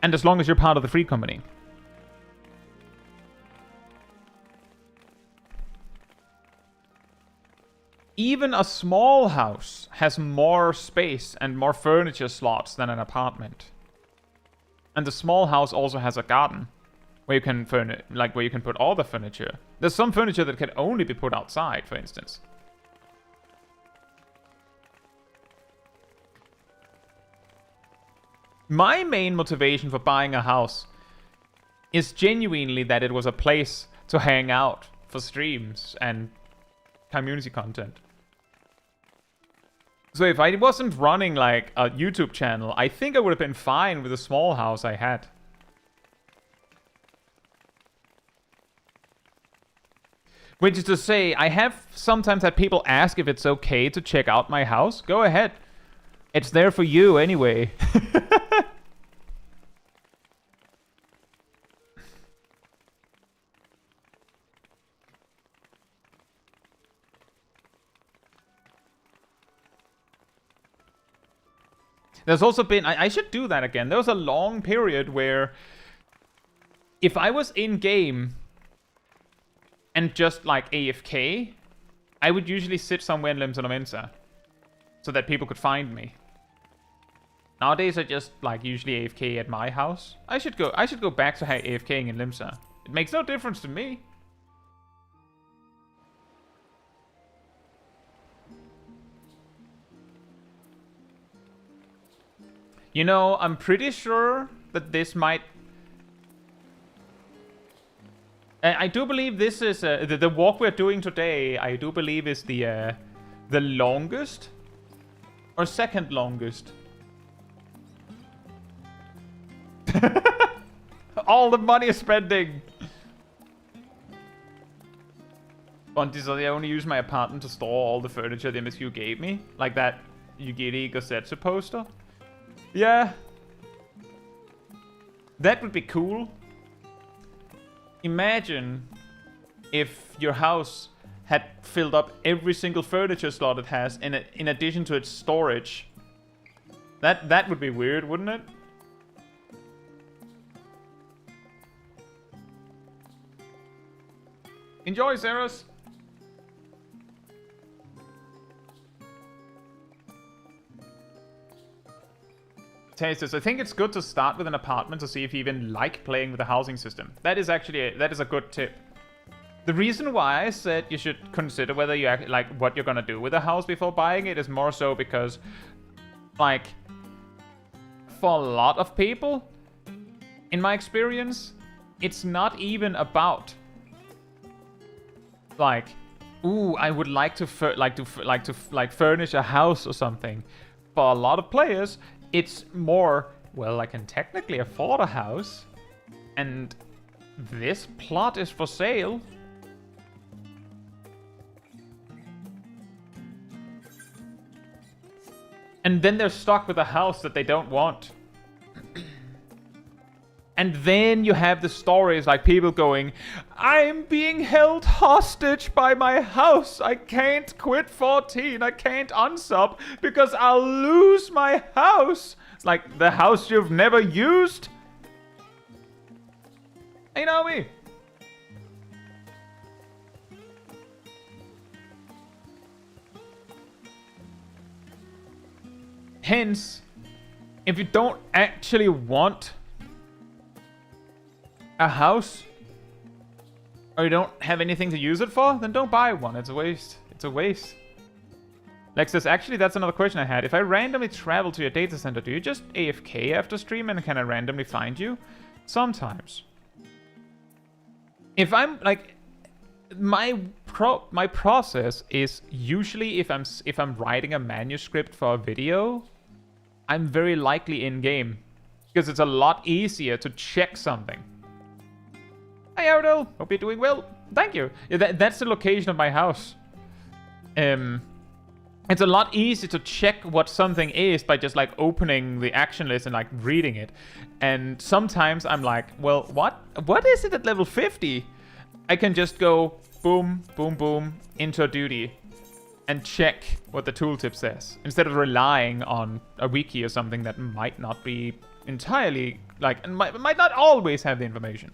And as long as you're part of the free company. Even a small house has more space and more furniture slots than an apartment. And the small house also has a garden where you can where you can put all the furniture. There's some furniture that can only be put outside, for instance. My main motivation for buying a house is genuinely that it was a place to hang out for streams and community content. So if I wasn't running like a YouTube channel, I think I would have been fine with the small house I had. Which is to say, I have sometimes had people ask if it's okay to check out my house. Go ahead. It's there for you anyway. There's also been... I should do that again. There was a long period where if I was in-game and just like AFK, I would usually sit somewhere in Limsa Lomensa so that people could find me. Nowadays I just like usually AFK at my house. I should go back to AFKing in Limsa. It makes no difference to me. You know, I'm pretty sure that this might... I do believe this is... the walk we're doing today, I do believe is the longest. Or second longest. All the money spending! Bunty, so they only use my apartment to store all the furniture the MSQ gave me? Like that Yugiri Gosetsu poster? Yeah. That would be cool. Imagine if your house had filled up every single furniture slot it has in addition to its storage. That would be weird, wouldn't it? Enjoy, Zeros! Tastes. I think it's good to start with an apartment to see if you even like playing with the housing system. That is actually that is a good tip. The reason why I said you should consider whether you like what you're gonna do with a house before buying it is more so because, like, for a lot of people, in my experience, it's not even about like, ooh, I would like to furnish a house or something. For a lot of players, it's more, well, I can technically afford a house, and this plot is for sale. And then they're stuck with a house that they don't want. And then you have the stories like people going, I'm being held hostage by my house. I can't quit 14. I can't unsub because I'll lose my house. It's like the house you've never used. You know me. Hence, if you don't actually want a house, or you don't have anything to use it for, then don't buy one. It's a waste. It's a waste. Lex says, actually, that's another question I had. If I randomly travel to your data center, do you just AFK after stream and can I randomly find you? Sometimes. If I'm like, my process is usually if I'm writing a manuscript for a video, I'm very likely in game because it's a lot easier to check something. Hi Ardell, hope you're doing well. Thank you. Yeah, that's the location of my house. It's a lot easier to check what something is by just like opening the action list and like reading it. And sometimes I'm like, well, what is it at level 50? I can just go boom, boom, boom, into a duty and check what the tooltip says instead of relying on a wiki or something that might not be entirely like, and might not always have the information.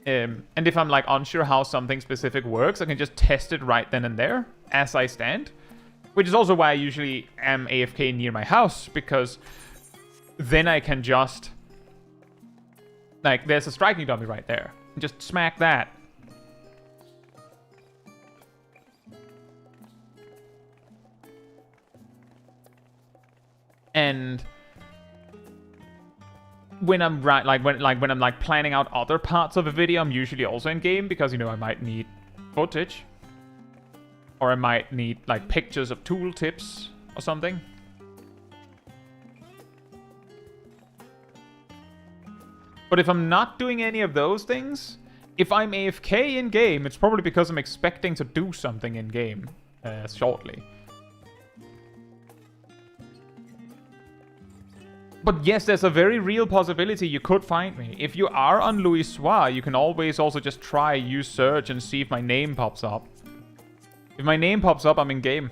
And if I'm like unsure how something specific works, I can just test it right then and there as I stand. Which is also why I usually am AFK near my house, because then I can just... Like, there's a striking dummy right there. Just smack that. And... when I'm when I'm planning out other parts of a video, I'm usually also in game because, you know, I might need footage. Or I might need, like, pictures of tooltips or something. But if I'm not doing any of those things, if I'm AFK in-game, it's probably because I'm expecting to do something in-game shortly. But yes, there's a very real possibility you could find me. If you are on Louis Soir, you can always also just try use search and see if my name pops up. If my name pops up, I'm in game.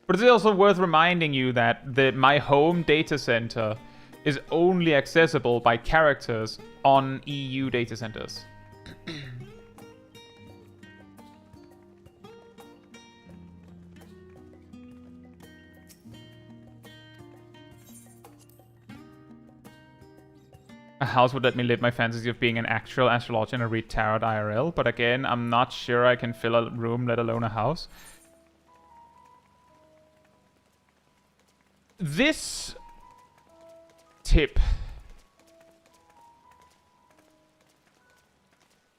But it's also worth reminding you that my home data center is only accessible by characters on EU data centers. A house would let me live my fantasy of being an actual astrologer and read tarot IRL, but again, I'm not sure I can fill a room, let alone a house. This tip,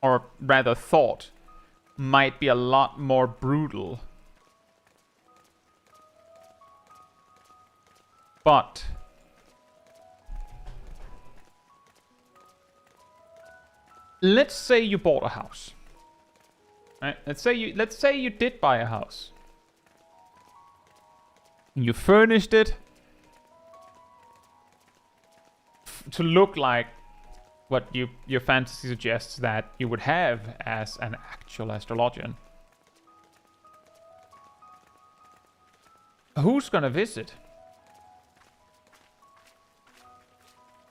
or rather thought, might be a lot more brutal. But let's say you bought a house. Right? Let's say you did buy a house. You furnished it to look like what your fantasy suggests that you would have as an actual astrologian. Who's gonna visit?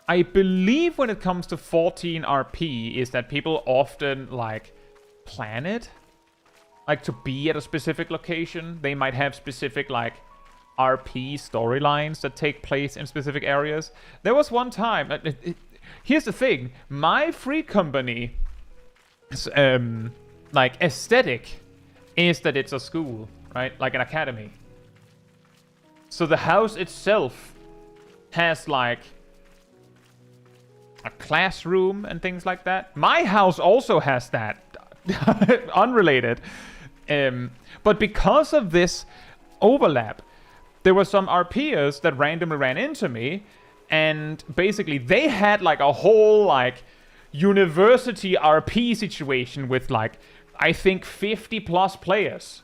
I believe when it comes to 14 RP is that people often like plan it, like to be at a specific location. They might have specific like RP storylines that take place in specific areas. There was one time, here's the thing, my free company like aesthetic is that it's a school, right? Like an academy. So the house itself has like a classroom and things like that. My house also has that. Unrelated. But because of this overlap, there were some RPers that randomly ran into me And basically, they had like a whole like university RP situation with like, I think 50 plus players.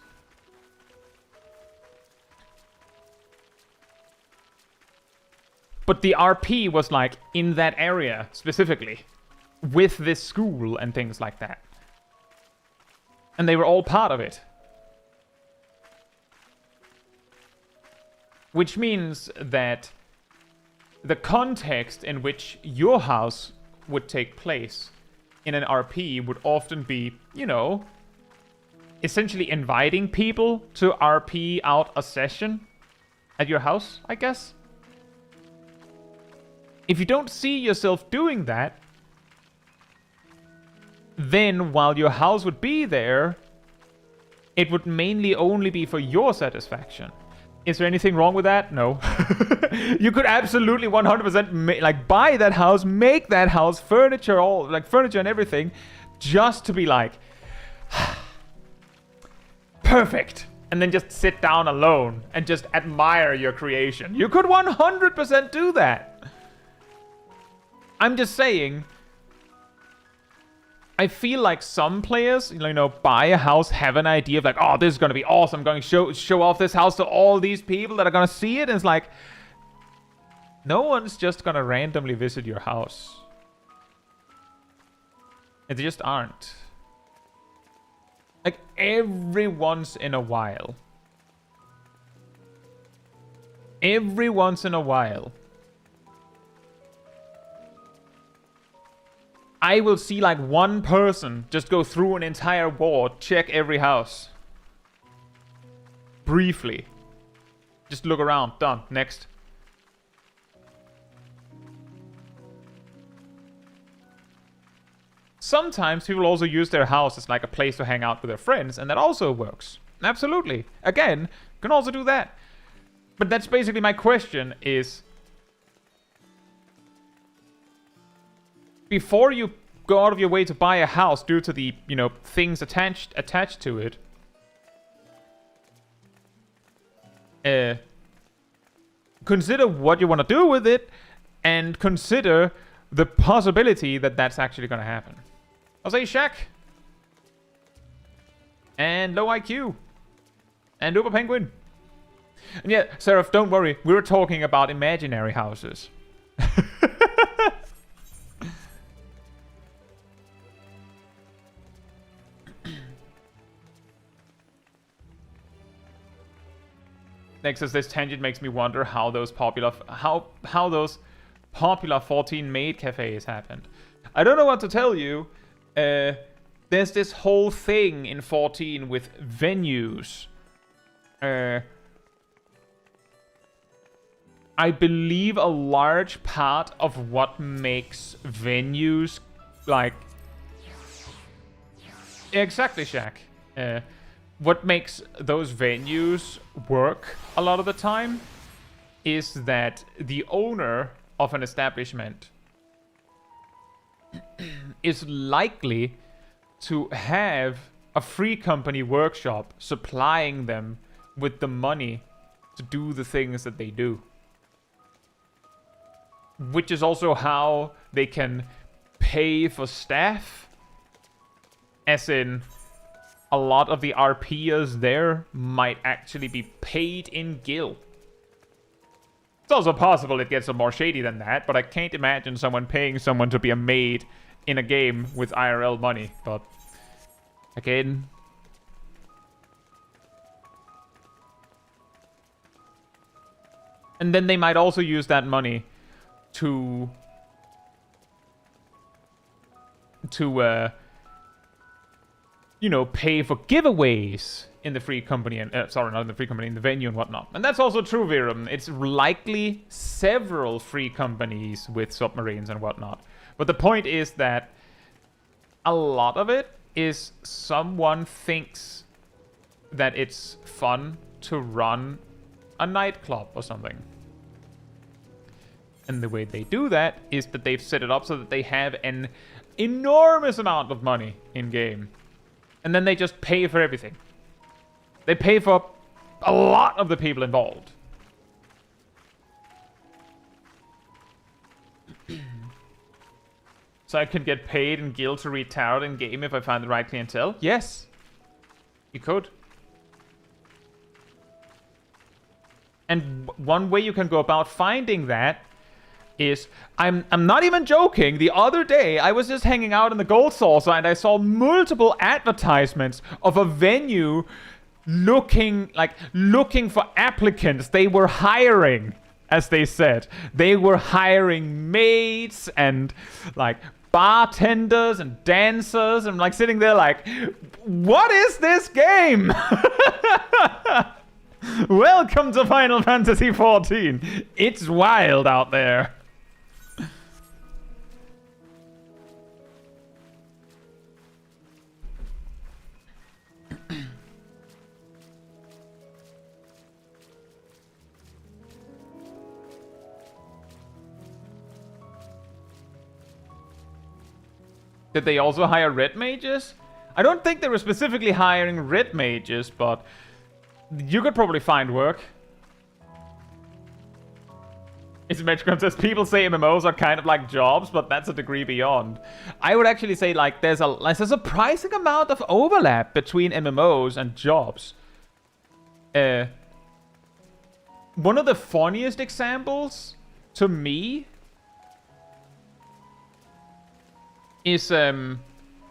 But the RP was like in that area specifically with this school and things like that. And they were all part of it. Which means that the context in which your house would take place in an RP would often be, you know, essentially inviting people to RP out a session at your house, I guess. If you don't see yourself doing that, then while your house would be there, it would mainly only be for your satisfaction. Is there anything wrong with that? No. You could absolutely 100% like buy that house, make that house, furniture, all like furniture and everything, just to be like, perfect. And then just sit down alone and just admire your creation. You could 100% do that. I'm just saying, I feel like some players, you know, buy a house, have an idea of like, oh, this is going to be awesome. I'm going to show off this house to all these people that are going to see it. And it's like, no one's just going to randomly visit your house. They just aren't. Like, every once in a while. Every once in a while. I will see like one person just go through an entire ward, check every house. Briefly. Just look around. Done. Next. Sometimes people also use their house as like a place to hang out with their friends, and that also works. Absolutely. Again, you can also do that. But that's basically my question is, before you go out of your way to buy a house due to the, you know, things attached to it, consider what you want to do with it, and consider the possibility that that's actually going to happen. I'll say Shaq. And low IQ. And Uber Penguin. And yeah, Seraph, don't worry. We were talking about imaginary houses. Next is this tangent makes me wonder how those popular 14 maid cafes happened. I don't know what to tell you. There's this whole thing in 14 with venues. I believe a large part of what makes venues like... Exactly, Shaq. What makes those venues work a lot of the time is that the owner of an establishment is likely to have a free company workshop supplying them with the money to do the things that they do. Which is also how they can pay for staff. As in, a lot of the RPers there might actually be paid in gil. It's also possible it gets a more shady than that, but I can't imagine someone paying someone to be a maid in a game with IRL money. But again, and then they might also use that money to you know, pay for giveaways in the free company, and sorry, not in the free company, in the venue and whatnot. And that's also true, Virum. It's likely several free companies with submarines and whatnot. But the point is that a lot of it is someone thinks that it's fun to run a nightclub or something. And the way they do that is that they've set it up so that they have an enormous amount of money in-game. And then they just pay for everything. They pay for a lot of the people involved. So I can get paid in guild to read tarot in game if I find the right clientele? Yes. You could. And one way you can go about finding that is, I'm not even joking, the other day I was just hanging out in the Gold Saucer and I saw multiple advertisements of a venue looking for applicants. They were hiring, as they said. They were hiring maids and like bartenders and dancers, and like sitting there like, what is this game? Welcome to Final Fantasy XIV. It's wild out there. Did they also hire red mages? I don't think they were specifically hiring red mages, but you could probably find work. It's Metricon says people say MMOs are kind of like jobs, but that's a degree beyond. I would actually say like there's a surprising amount of overlap between MMOs and jobs. One of the funniest examples to me is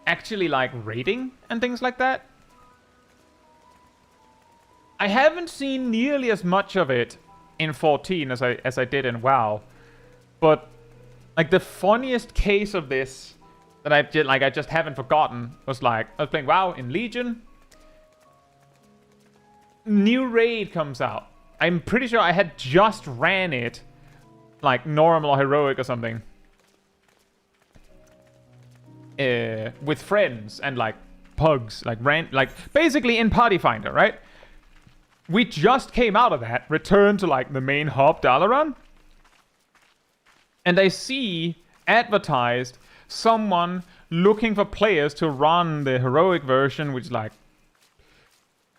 actually like raiding and things like that. I haven't seen nearly as much of it in 14 as I did in WoW, but like the funniest case of this that I just haven't forgotten was like I was playing WoW in Legion. New raid comes out. I'm pretty sure I had just ran it like normal or heroic or something. With friends and like pugs, like basically in Party Finder, right? We just came out of that, returned to like the main hub, Dalaran, and I see advertised someone looking for players to run the heroic version, which like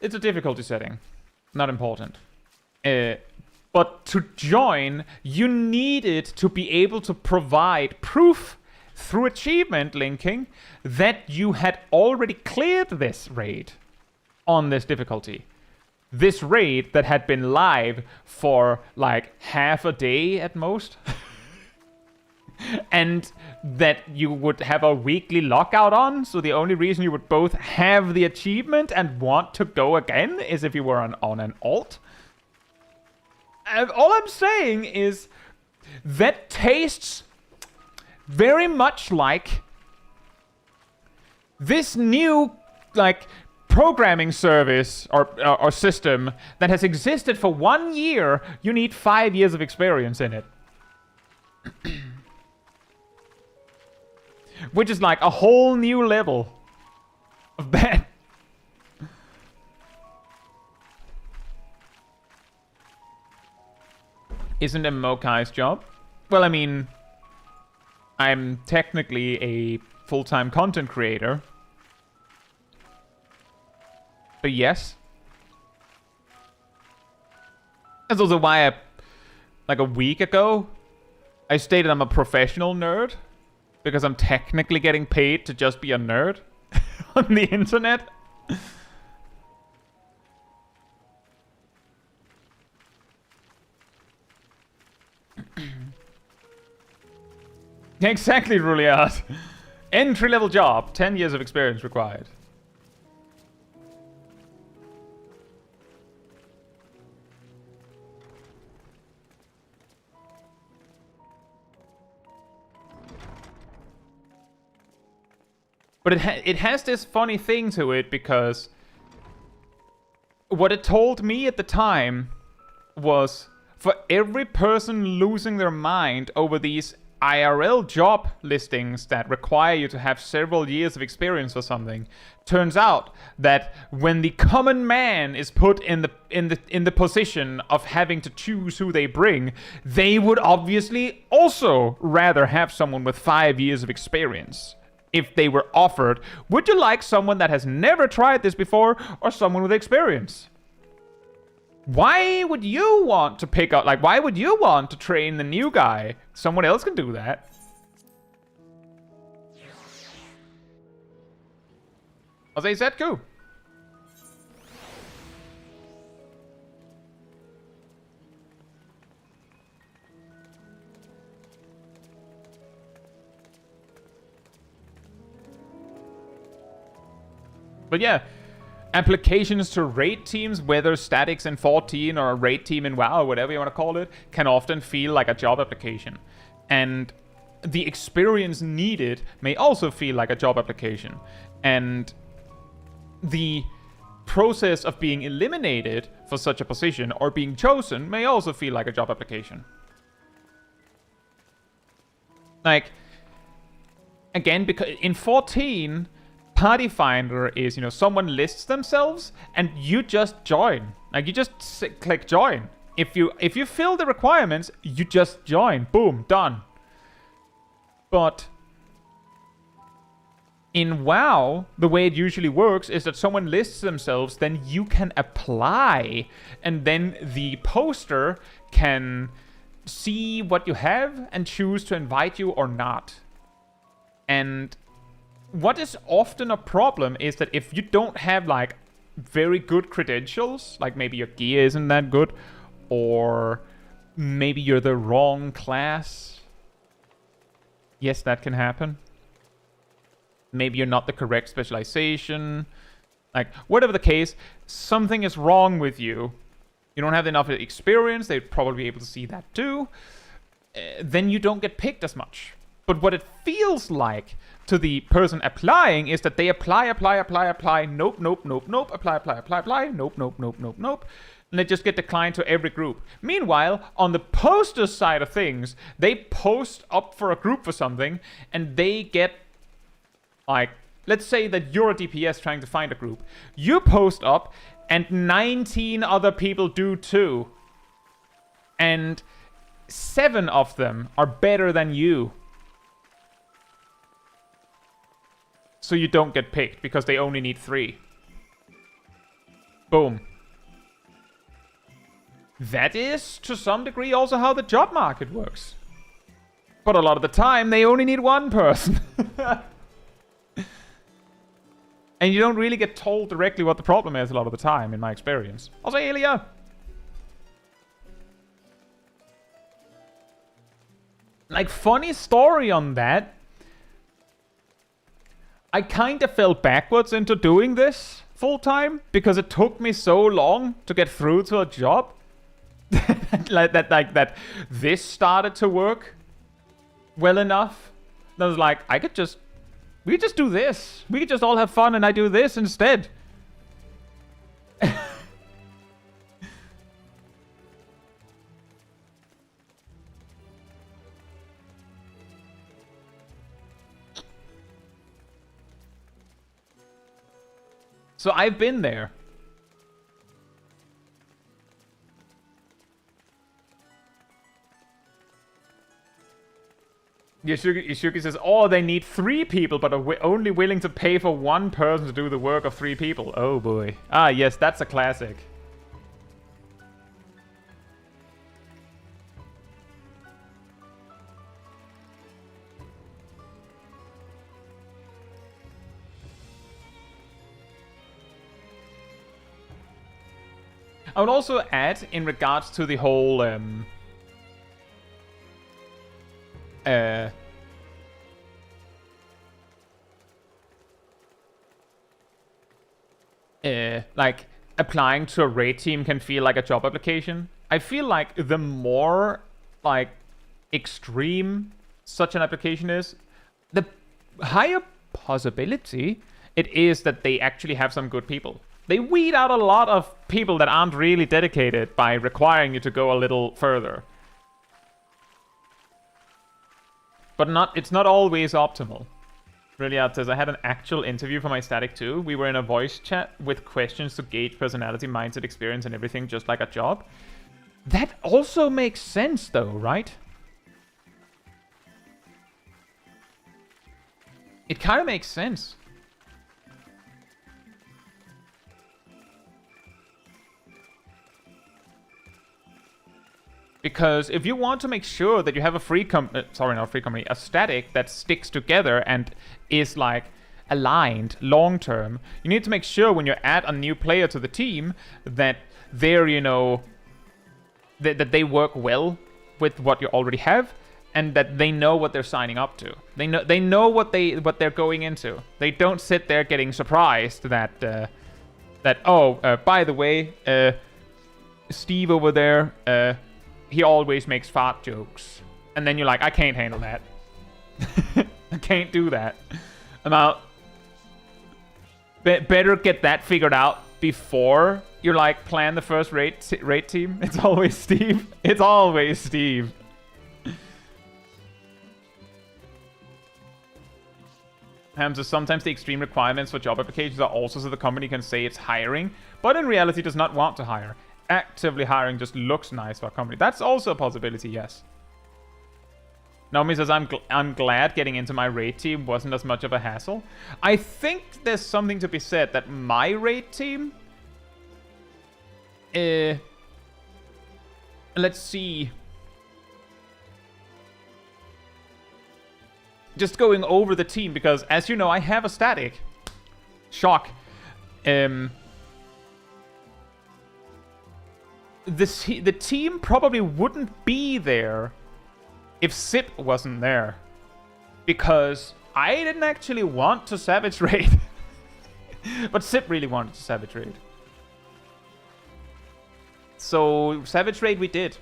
it's a difficulty setting, not important. But to join, you needed to be able to provide proof through achievement linking that you had already cleared this raid on this difficulty. This raid that had been live for like half a day at most. And that you would have a weekly lockout on, so the only reason you would both have the achievement and want to go again is if you were on an alt. And all I'm saying is that tastes very much like this new like programming service or system that has existed for 1 year. You need 5 years of experience in it. Which is like a whole new level of bad. Isn't it Mokai's job? Well, I mean, I'm technically a full-time content creator. But yes. That's also why like a week ago, I stated I'm a professional nerd. Because I'm technically getting paid to just be a nerd on the internet. Exactly, Ruliard. Entry-level job, 10 years of experience required. But it has this funny thing to it, because what it told me at the time was for every person losing their mind over these IRL job listings that require you to have several years of experience for something, turns out that when the common man is put in the position of having to choose who they bring, they would obviously also rather have someone with 5 years of experience. If they were offered, would you like someone that has never tried this before or someone with experience? Why would you want to pick up, like, why would you want to train the new guy? Someone else can do that. I'll say Zetku. But yeah, applications to raid teams, whether statics in 14 or a raid team in WoW or whatever you want to call it, can often feel like a job application. And the experience needed may also feel like a job application. And the process of being eliminated for such a position or being chosen may also feel like a job application. Like, again, because in 14... Party Finder is, someone lists themselves and you just join. Like, you just click join. If you fill the requirements, you just join. Boom, done. But in WoW, the way it usually works is that someone lists themselves, then you can apply, and then the poster can see what you have and choose to invite you or not. And what is often a problem is that if you don't have, like, very good credentials, like maybe your gear isn't that good, or maybe you're the wrong class. Yes, that can happen. Maybe you're not the correct specialization. Like, whatever the case, something is wrong with you. You don't have enough experience, they'd probably be able to see that too. Then you don't get picked as much. But what it feels like to the person applying is that they apply, nope, apply, nope. And they just get declined to every group. Meanwhile, on the poster side of things, they post up for a group for something, and they get, like, let's say that you're a DPS trying to find a group. You post up, and 19 other people do too. And 7 of them are better than you. So you don't get picked, because they only need 3. Boom. That is, to some degree, also how the job market works. But a lot of the time, they only need 1 person. And you don't really get told directly what the problem is a lot of the time, in my experience. Also, Ilya. Like, funny story on that. I kind of fell backwards into doing this full-time because it took me so long to get through to a job. like that this started to work well enough. And I was like, we could just do this. We could just all have fun and I do this instead. So I've been there. Yashuki says, oh, they need 3 people, but are only willing to pay for 1 person to do the work of 3 people. Oh boy. Ah, yes, that's a classic. I would also add, in regards to the whole, like, applying to a raid team can feel like a job application. I feel like the more, like, extreme such an application is, the higher possibility it is that they actually have some good people. They weed out a lot of people that aren't really dedicated by requiring you to go a little further. But it's not always optimal. Riliad says, I had an actual interview for my Static 2. We were in a voice chat with questions to gauge personality, mindset, experience, and everything, just like a job. That also makes sense, though, right? It kind of makes sense. Because if you want to make sure that you have a a static that sticks together and is like aligned long term. You need to make sure when you add a new player to the team that they're, you know, that they work well with what you already have, and that they know what they're signing up to. They know what they're going into. They don't sit there getting surprised that by the way, Steve over there, he always makes fart jokes, and then you're like, I can't handle that. I can't do that. I'm out. Better get that figured out before you're like plan the first raid team. It's always Steve. It's always Steve. Hamza, sometimes the extreme requirements for job applications are also so the company can say it's hiring, but in reality does not want to hire. Actively hiring just looks nice for a company. That's also a possibility, yes. Naomi says, I'm glad getting into my raid team wasn't as much of a hassle. I think there's something to be said that my raid team... let's see... Just going over the team, because as you know, I have a static. Shock. The team probably wouldn't be there if Sip wasn't there. Because I didn't actually want to Savage Raid. But Sip really wanted to Savage Raid. So, Savage Raid we did.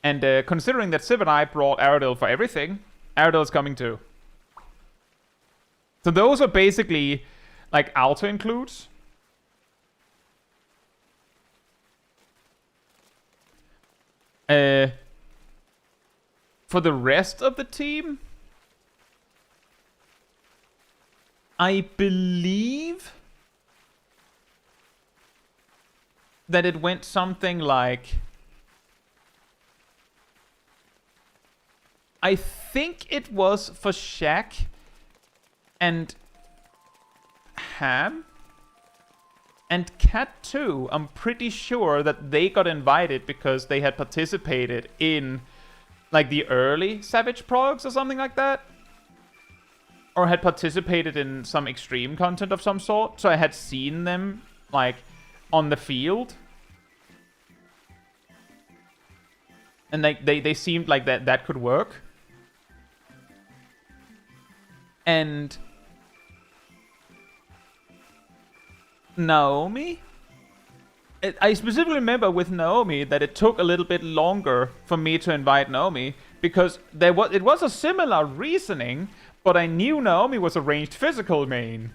And considering that Civ and I brought Aradil for everything, Aradil's coming too. So those are basically like auto includes. For the rest of the team, I believe that it went something like... I think it was for Shaq and Ham and Cat 2. I'm pretty sure that they got invited because they had participated in like the early Savage progs or something like that. Or had participated in some extreme content of some sort. So I had seen them like on the field. And they seemed like that could work. And Naomi? I specifically remember with Naomi that it took a little bit longer for me to invite Naomi because it was a similar reasoning, but I knew Naomi was a ranged physical main.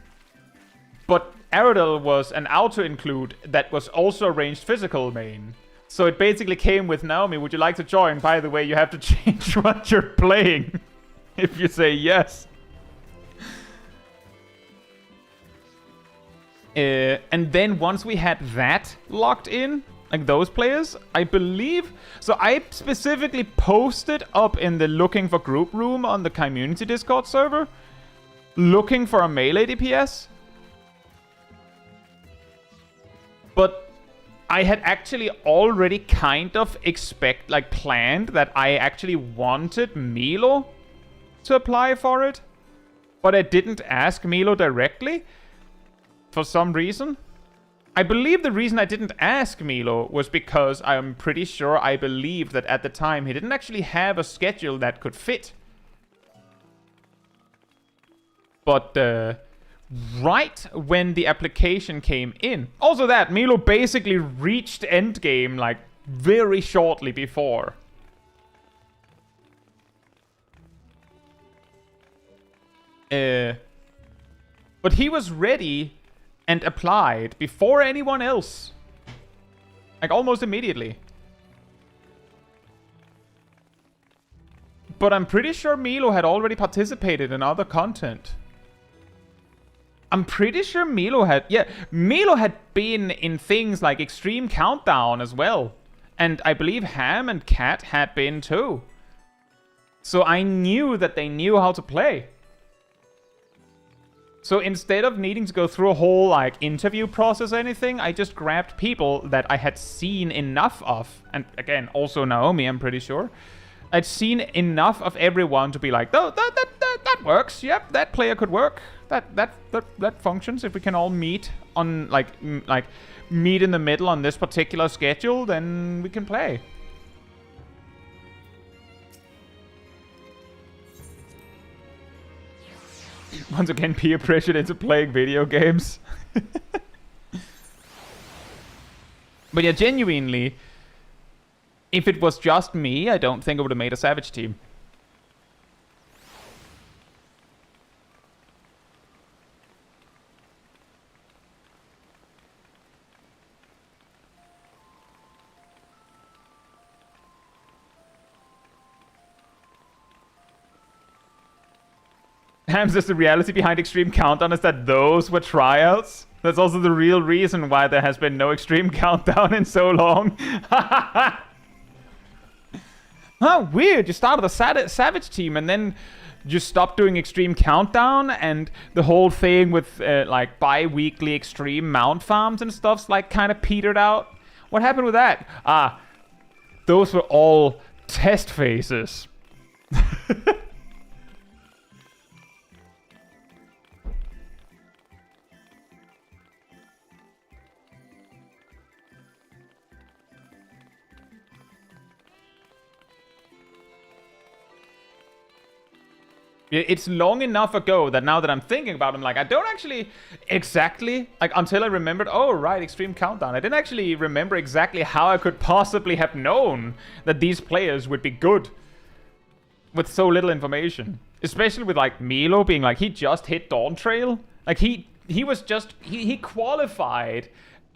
But Aradil was an auto-include that was also a ranged physical main. So it basically came with Naomi, would you like to join? By the way, you have to change what you're playing if you say yes. And then once we had that locked in, like those players, I believe... So I specifically posted up in the looking for group room on the community Discord server, looking for a melee DPS. But I had actually already kind of planned that I actually wanted Milo to apply for it. But I didn't ask Milo directly. For some reason. I believe the reason I didn't ask Milo was because I'm pretty sure I believed that at the time he didn't actually have a schedule that could fit. But right when the application came in, also that Milo basically reached endgame like very shortly before. But he was ready and applied before anyone else. Like, almost immediately. But I'm pretty sure Milo had already participated in other content. I'm pretty sure Milo had... Yeah, Milo had been in things like Extreme Countdown as well. And I believe Ham and Cat had been too. So I knew that they knew how to play. So instead of needing to go through a whole like interview process or anything, I just grabbed people that I had seen enough of. And again, also Naomi, I'm pretty sure. I'd seen enough of everyone to be like, oh, that works. Yep, that player could work. That functions. If we can all meet on like meet in the middle on this particular schedule, then we can play. Once again, peer pressured into playing video games. But yeah, genuinely, if it was just me, I don't think I would have made a Savage team. Ham says the reality behind Extreme Countdown is that those were tryouts. That's also the real reason why there has been no Extreme Countdown in so long. Oh, weird. You started a Savage team and then you stopped doing Extreme Countdown, and the whole thing with like bi-weekly Extreme Mount farms and stuff's like kind of petered out. What happened with that? Ah, those were all test phases. It's long enough ago that now that I'm thinking about it, I'm like, I don't actually exactly, like, until I remembered, oh, right, Extreme Countdown. I didn't actually remember exactly how I could possibly have known that these players would be good with so little information. Especially with, like, Milo being like, he just hit Dawntrail. Like, he was just, he qualified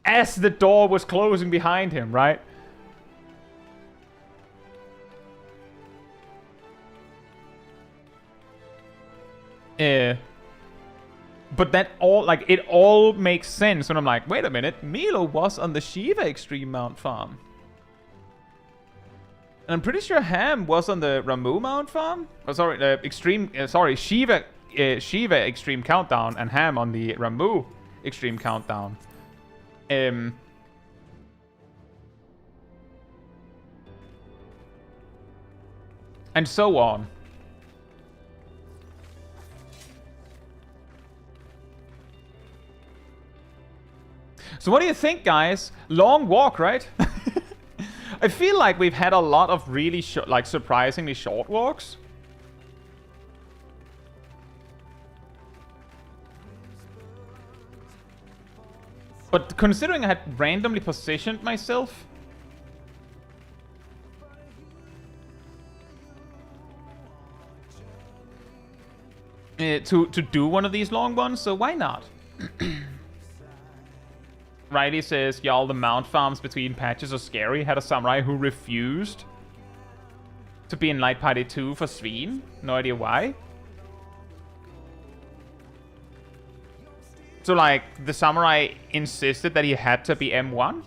as the door was closing behind him, right? But that all, like, it all makes sense when I'm like, wait a minute, Milo was on the Shiva Extreme Mount farm. And I'm pretty sure Ham was on the Ramu Mount farm. Oh, sorry, Shiva Extreme Countdown, and Ham on the Ramu Extreme Countdown. And so on. So what do you think, guys? Long walk, right? I feel like we've had a lot of really like surprisingly short walks. But considering I had randomly positioned myself, to do one of these long ones, so why not? Riley says, y'all, the mount farms between patches are scary. Had a samurai who refused to be in Light Party 2 for Sveen. No idea why. So, like, the samurai insisted that he had to be M1?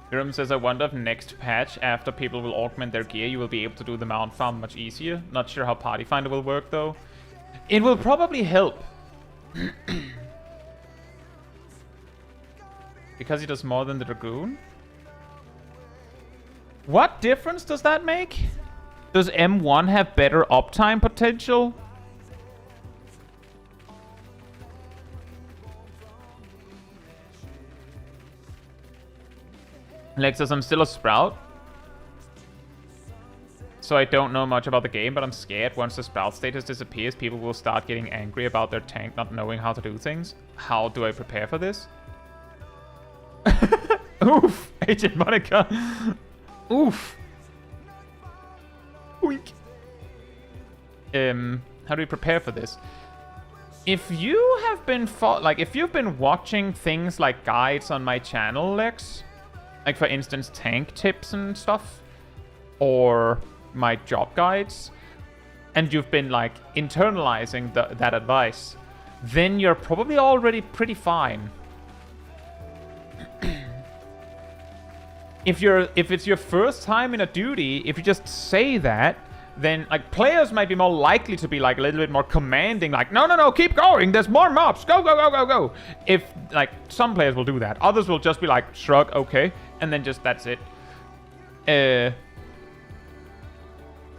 Hiram says, I wonder if next patch, after people will augment their gear, you will be able to do the mount farm much easier. Not sure how Party Finder will work, though. It will probably help. Because he does more than the Dragoon? What difference does that make? Does M1 have better uptime potential? Lex says, I'm still a Sprout. So I don't know much about the game, but I'm scared once the Sprout status disappears, people will start getting angry about their tank not knowing how to do things. How do I prepare for this? Oof! Agent Monica. Oof. Oink. How do we prepare for this? If you have been if you've been watching things like guides on my channel, Lex, like for instance tank tips and stuff, or my job guides, and you've been like internalizing that advice, then you're probably already pretty fine. If it's your first time in a duty, if you just say that, then like players might be more likely to be like a little bit more commanding, like no, keep going, there's more mobs, go. If like some players will do that, others will just be like shrug, okay, and then just that's it.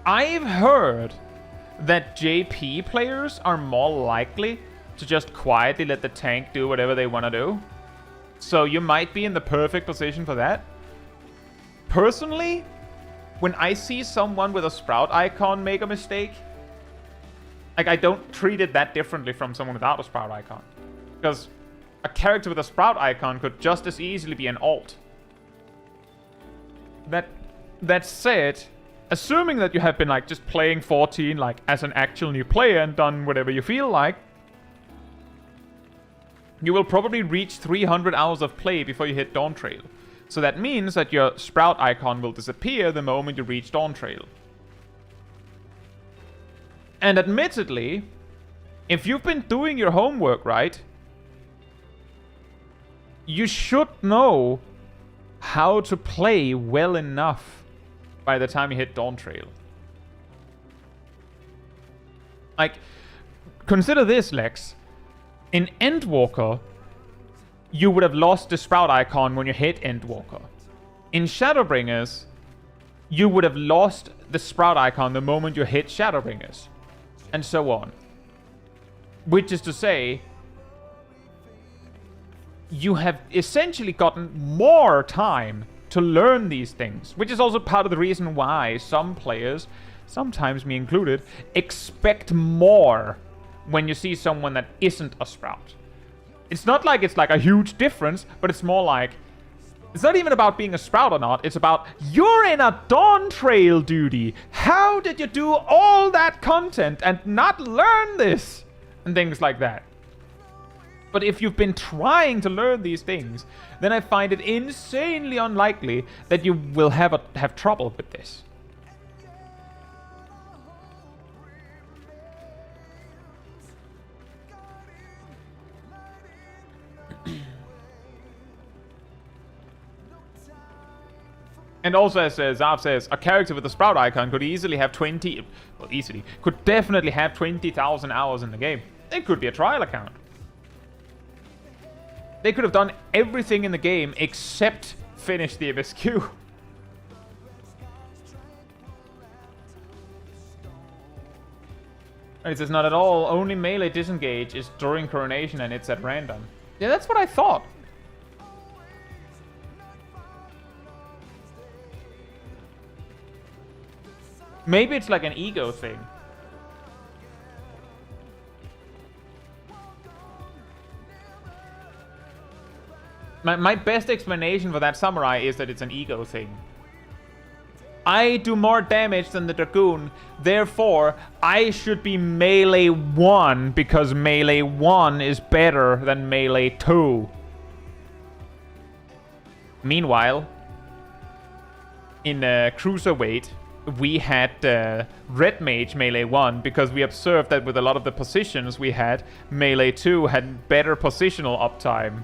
I've heard that JP players are more likely to just quietly let the tank do whatever they want to do. So you might be in the perfect position for that. Personally, when I see someone with a Sprout icon make a mistake, like I don't treat it that differently from someone without a Sprout icon. Because a character with a Sprout icon could just as easily be an alt. That said, assuming that you have been like just playing 14 like as an actual new player and done whatever you feel like, you will probably reach 300 hours of play before you hit Dawntrail. So that means that your Sprout icon will disappear the moment you reach Dawntrail. And admittedly, if you've been doing your homework right, you should know how to play well enough by the time you hit Dawntrail. Like, consider this, Lex. In Endwalker, you would have lost the Sprout icon when you hit Endwalker. In Shadowbringers, you would have lost the Sprout icon the moment you hit Shadowbringers. And so on. Which is to say, you have essentially gotten more time to learn these things. Which is also part of the reason why some players, sometimes me included, expect more when you see someone that isn't a Sprout. It's not like it's like a huge difference, but it's more like, it's not even about being a Sprout or not, it's about, you're in a Dawntrail duty. How did you do all that content and not learn this? And things like that. But if you've been trying to learn these things, then I find it insanely unlikely that you will have trouble with this. And also, as Zav says, a character with a Sprout icon could easily have could definitely have 20,000 hours in the game. It could be a trial account. They could have done everything in the game except finish the MSQ. And it says not at all, only melee disengage is during coronation and it's at random. Yeah, that's what I thought. Maybe it's like an ego thing. My best explanation for that samurai is that it's an ego thing. I do more damage than the Dragoon, therefore I should be melee 1 because melee 1 is better than melee 2. Meanwhile, in Cruiserweight, we had Red Mage melee 1 because we observed that with a lot of the positions we had, melee 2 had better positional uptime.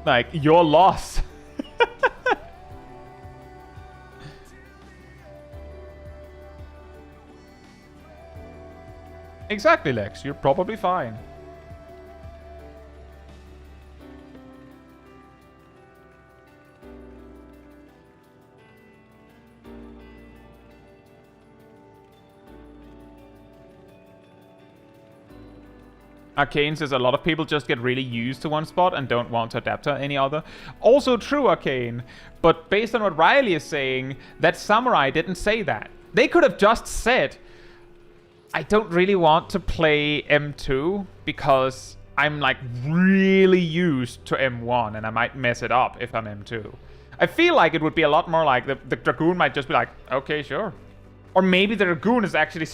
Like, your loss. Exactly, Lex. You're probably fine. Arcane says a lot of people just get really used to one spot and don't want to adapt to any other. Also true, Arcane. But based on what Riley is saying, that samurai didn't say that. They could have just said, I don't really want to play M2 because I'm like really used to M1 and I might mess it up if I'm M2. I feel like it would be a lot more like the Dragoon might just be like, okay, sure. Or maybe the Dragoon is actually...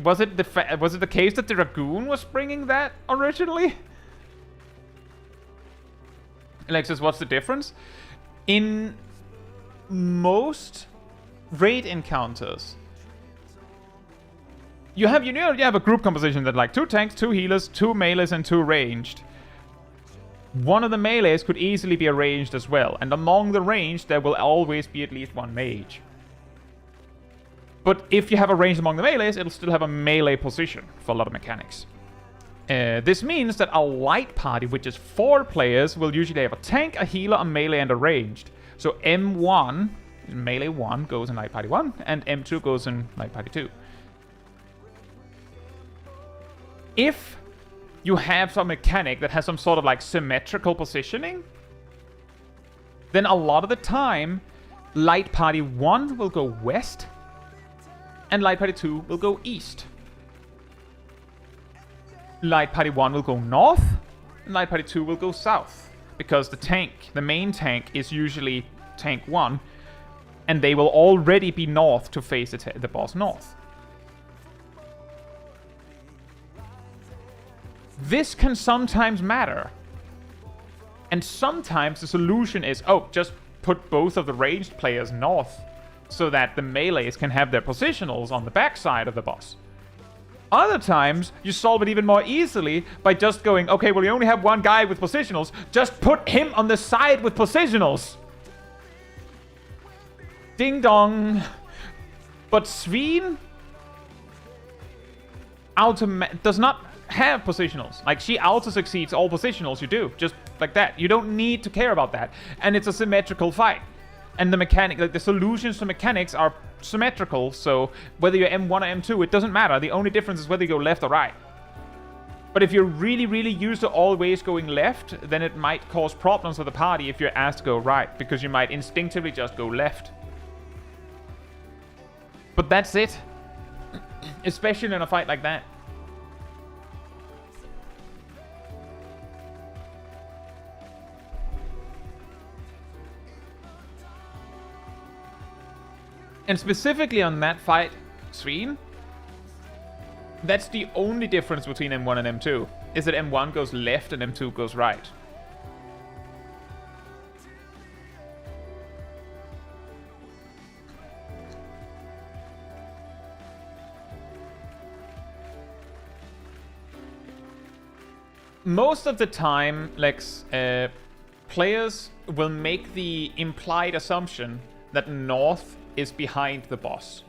Was it the case that the Dragoon was bringing that originally? Alexis, what's the difference? In most raid encounters, you have a group composition that like 2 tanks, 2 healers, 2 melees, and 2 ranged. one of the melees could easily be arranged as well. And along the range, there will always be at least one mage. But if you have a range among the melees, it'll still have a melee position for a lot of mechanics. This means that a light party, which is 4 players, will usually have a tank, a healer, a melee, and a ranged. So M1, melee 1, goes in light party 1, and M2 goes in light party 2. If you have some mechanic that has some sort of like symmetrical positioning, then a lot of the time, light party 1 will go west, and light party 2 will go east. Light party 1 will go north, and light party 2 will go south. Because the main tank is usually tank 1, and they will already be north to face the boss north. This can sometimes matter. And sometimes the solution is, oh, just put both of the ranged players north, so that the melees can have their positionals on the backside of the boss. Other times, you solve it even more easily by just going, okay, well, you only have one guy with positionals, just put him on the side with positionals. Ding dong. But Sveen does not have positionals. Like, she auto-succeeds all positionals you do, just like that. You don't need to care about that. And it's a symmetrical fight. And the mechanic, like the solutions to mechanics are symmetrical, so whether you're M1 or M2, it doesn't matter. The only difference is whether you go left or right. But if you're really, really used to always going left, then it might cause problems for the party if you're asked to go right, because you might instinctively just go left. But that's it. Especially in a fight like that. And specifically on that fight, Sveen, that's the only difference between M1 and M2, is that M1 goes left and M2 goes right. Most of the time, Lex, players will make the implied assumption that north is behind the boss.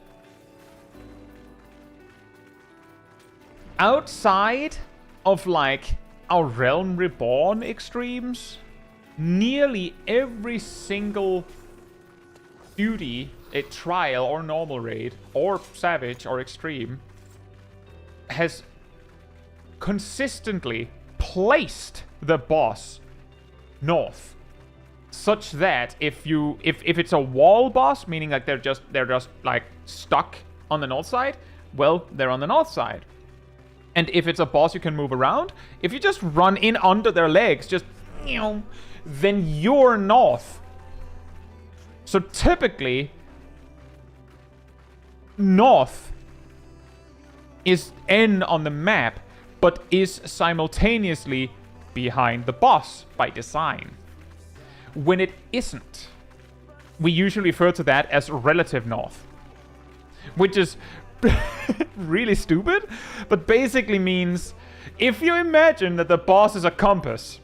Outside of like our Realm Reborn extremes, nearly every single duty, a trial or normal raid, or savage or extreme, has consistently placed the boss north. Such that if it's a wall boss, meaning like they're just like stuck on the north side, well, they're on the north side. And if it's a boss you can move around, if you just run in under their legs, just then you're north. So typically, north is N on the map, but is simultaneously behind the boss by design. When it isn't, we usually refer to that as relative north, which is really stupid, but basically means if you imagine that the boss is a compass,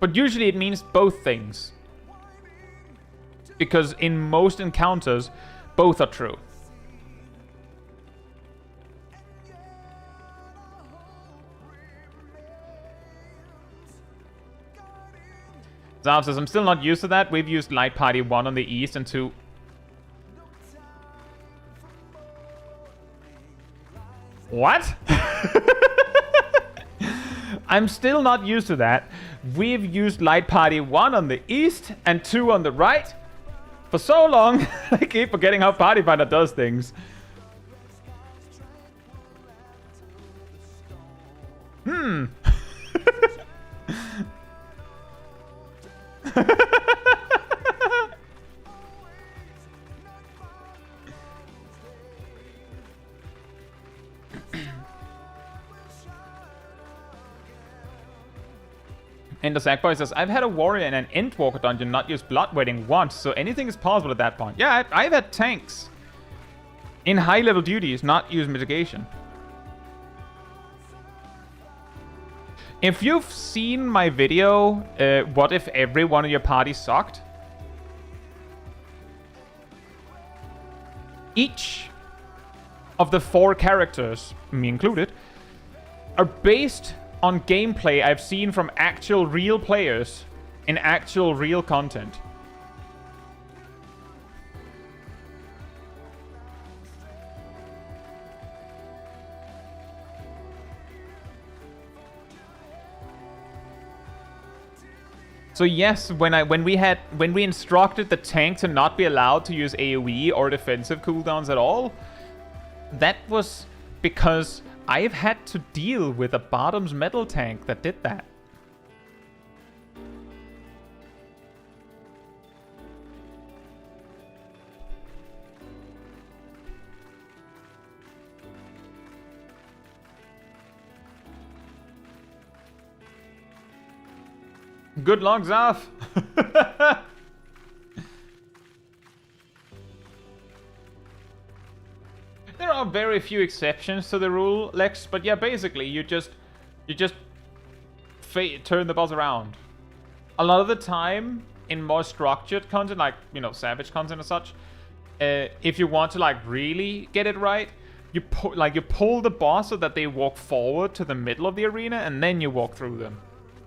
but usually it means both things. Because in most encounters, both are true. Zav says, I'm still not used to that. We've used Light Party 1 on the east and 2... What? I'm still not used to that. We've used Light Party 1 on the east and 2 on the right. For so long, I keep forgetting how Party Finder does things. And the Sackboy says, I've had a warrior in an Endwalker dungeon not use Bloodwetting once, so anything is possible at that point. Yeah, I've had tanks in high-level duties not use mitigation. If you've seen my video, what if every one of your party sucked? Each of the 4 characters, me included, are based on gameplay I've seen from actual real players in actual real content. So yes, when we instructed the tank to not be allowed to use AoE or defensive cooldowns at all, that was because I've had to deal with a bottoms metal tank that did that. Good luck, Zaf! There are very few exceptions to the rule, Lex, but yeah, basically you just turn the boss around. A lot of the time, in more structured content, like, you know, Savage content and such, if you want to, like, really get it right, you pull the boss so that they walk forward to the middle of the arena, and then you walk through them.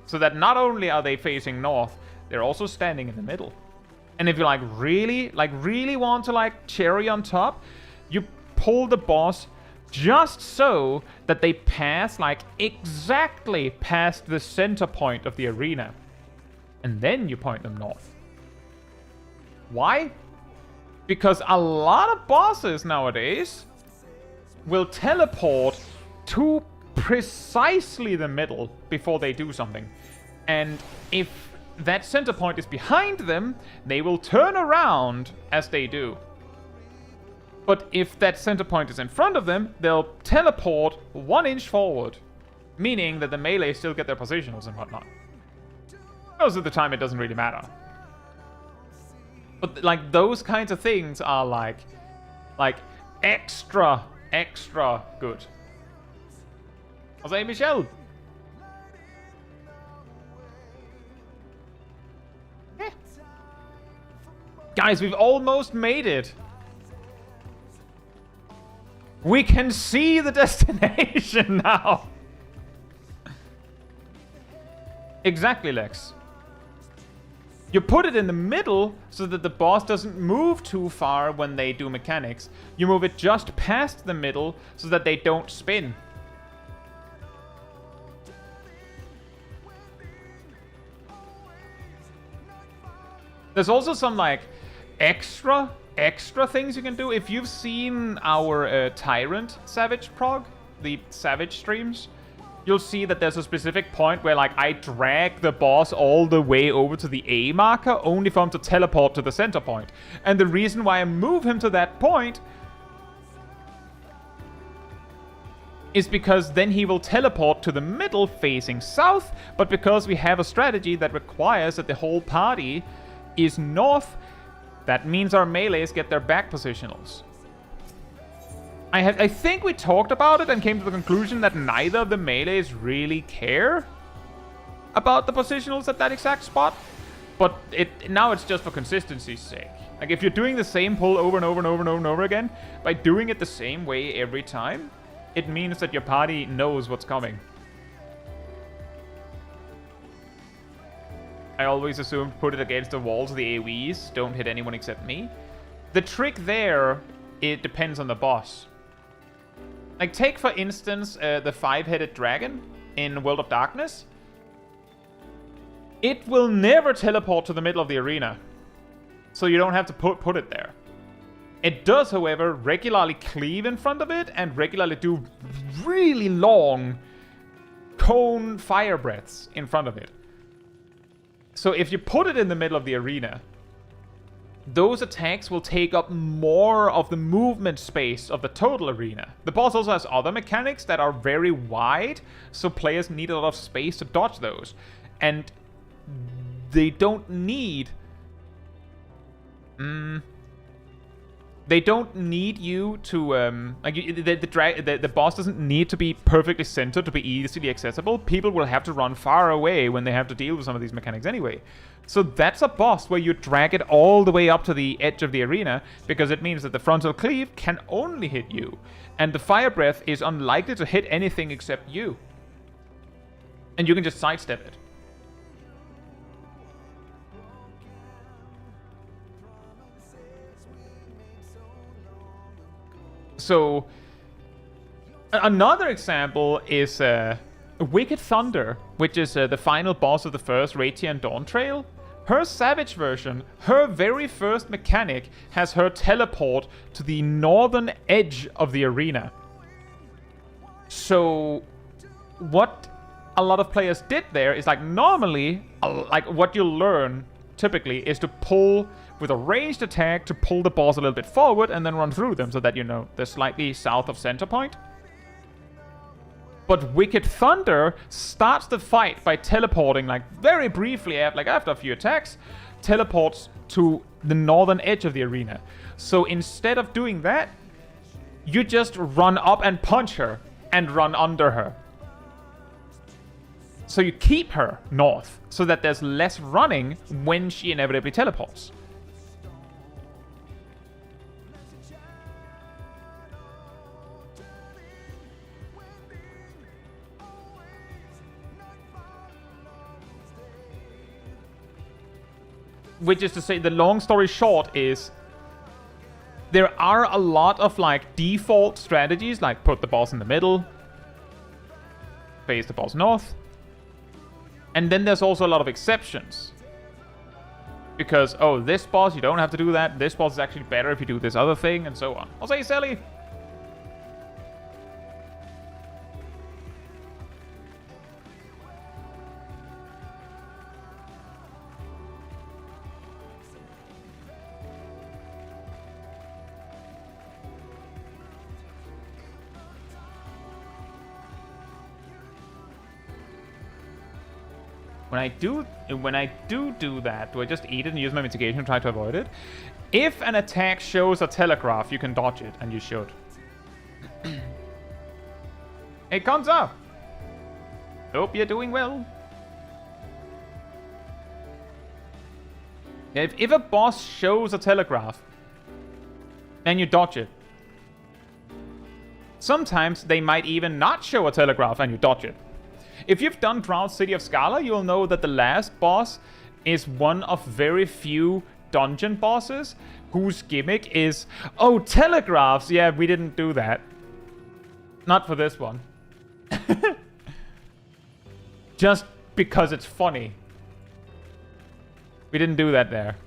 So that not only are they facing north, they're also standing in the middle. And if you really want to, like, cherry on top, you pull the boss just so that they pass, like, exactly past the center point of the arena. And then you point them north. Why? Because a lot of bosses nowadays will teleport to precisely the middle before they do something. And if that center point is behind them, they will turn around as they do. But if that center point is in front of them, they'll teleport 1 inch forward, meaning that the melee still get their positionals and whatnot. Most of the time it doesn't really matter. But like those kinds of things are like extra good. Jose Michel. Yeah. Guys, we've almost made it. We can see the destination now. Exactly, Lex. You put it in the middle so that the boss doesn't move too far when they do mechanics. You move it just past the middle so that they don't spin. There's also some, like, extra things you can do. If you've seen our Tyrant Savage prog, the Savage streams, you'll see that there's a specific point where, like, I drag the boss all the way over to the A marker only for him to teleport to the center point. And the reason why I move him to that point is because then he will teleport to the middle facing south, but because we have a strategy that requires that the whole party is north, that means our melees get their back positionals. I think we talked about it and came to the conclusion that neither of the melees really care about the positionals at that exact spot. But now it's just for consistency's sake. Like, if you're doing the same pull over and over and over and over and over again, by doing it the same way every time, it means that your party knows what's coming. I always assumed put it against the walls of the AoEs, don't hit anyone except me. The trick there, it depends on the boss. Like, take for instance the 5-headed dragon in World of Darkness. It will never teleport to the middle of the arena, so you don't have to put it there. It does, however, regularly cleave in front of it and regularly do really long cone fire breaths in front of it. So if you put it in the middle of the arena, those attacks will take up more of the movement space of the total arena. The boss also has other mechanics that are very wide, so players need a lot of space to dodge those. And they don't need... They don't need you to the boss doesn't need to be perfectly centered to be easily accessible. People will have to run far away when they have to deal with some of these mechanics anyway. So that's a boss where you drag it all the way up to the edge of the arena, because it means that the frontal cleave can only hit you, and the fire breath is unlikely to hit anything except you. And you can just sidestep it. So, another example is Wicked Thunder, which is the final boss of the first Radiant Dawntrail. Her Savage version, her very first mechanic, has her teleport to the northern edge of the arena. So, what a lot of players did there is, like, normally, like, what you'll learn typically is to pull with a ranged attack to pull the boss a little bit forward and then run through them so that, you know, they're slightly south of center point. But Wicked Thunder starts the fight by teleporting, like, very briefly, after a few attacks, teleports to the northern edge of the arena. So instead of doing that, you just run up and punch her and run under her. So you keep her north so that there's less running when she inevitably teleports. Which is to say, the long story short is, there are a lot of, like, default strategies, like put the boss in the middle, face the boss north, and then there's also a lot of exceptions. Because, oh, this boss, you don't have to do that, this boss is actually better if you do this other thing, and so on. I'll say, Sally. When I do that, do I just eat it and use my mitigation to try to avoid it? If an attack shows a telegraph, you can dodge it, and you should. It comes up. Hope you're doing well. If a boss shows a telegraph, then you dodge it. Sometimes they might even not show a telegraph, and you dodge it. If you've done Drowned City of Scala, you'll know that the last boss is one of very few dungeon bosses whose gimmick is, oh, telegraphs! Yeah, we didn't do that. Not for this one. Just because it's funny. We didn't do that there.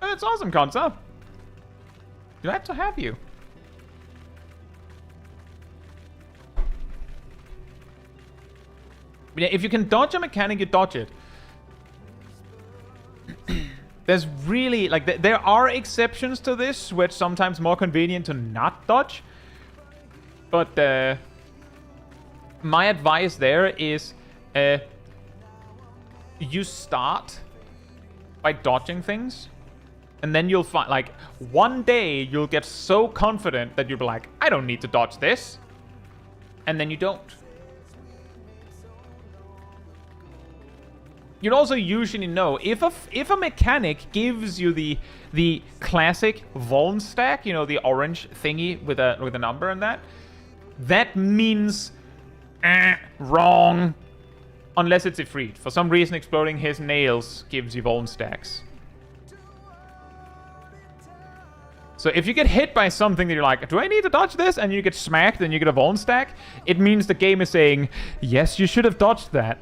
It's awesome, Consa. Glad to have you. Yeah, if you can dodge a mechanic, you dodge it. There's really, like, there are exceptions to this, where it's sometimes more convenient to not dodge. But my advice there is, you start by dodging things, and then you'll find, like, one day you'll get so confident that you'll be like, I don't need to dodge this, and then you don't. You'd also usually know if a mechanic gives you the classic Vuln stack, you know, the orange thingy with a number in that, that means wrong, unless it's Ifrit. For some reason, exploding his nails gives you Vuln stacks. So if you get hit by something that you're like, do I need to dodge this? And you get smacked and you get a Vuln stack, it means the game is saying, yes, you should have dodged that.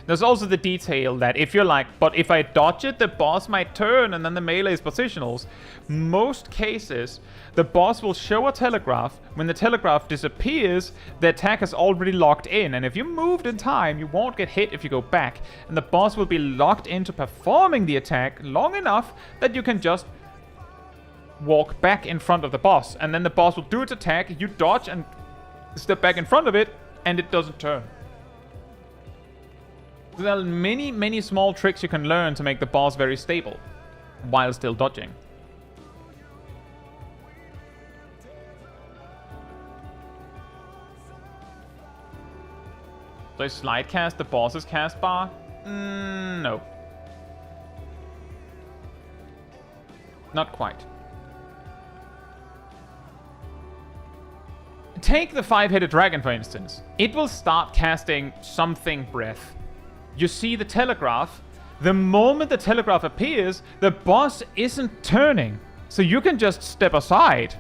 There's also the detail that if you're like, but if I dodge it, the boss might turn and then the melee is positionals. Most cases, the boss will show a telegraph. When the telegraph disappears, the attack is already locked in. And if you moved in time, you won't get hit if you go back. And the boss will be locked into performing the attack long enough that you can just walk back in front of the boss. And then the boss will do its attack, you dodge and step back in front of it, and it doesn't turn. There are many, many small tricks you can learn to make the boss very stable while still dodging. Do I slide cast the boss's cast bar? No. Not quite. Take the 5-headed dragon, for instance. It will start casting something breath. You see the telegraph. The moment the telegraph appears, the boss isn't turning. So you can just step aside.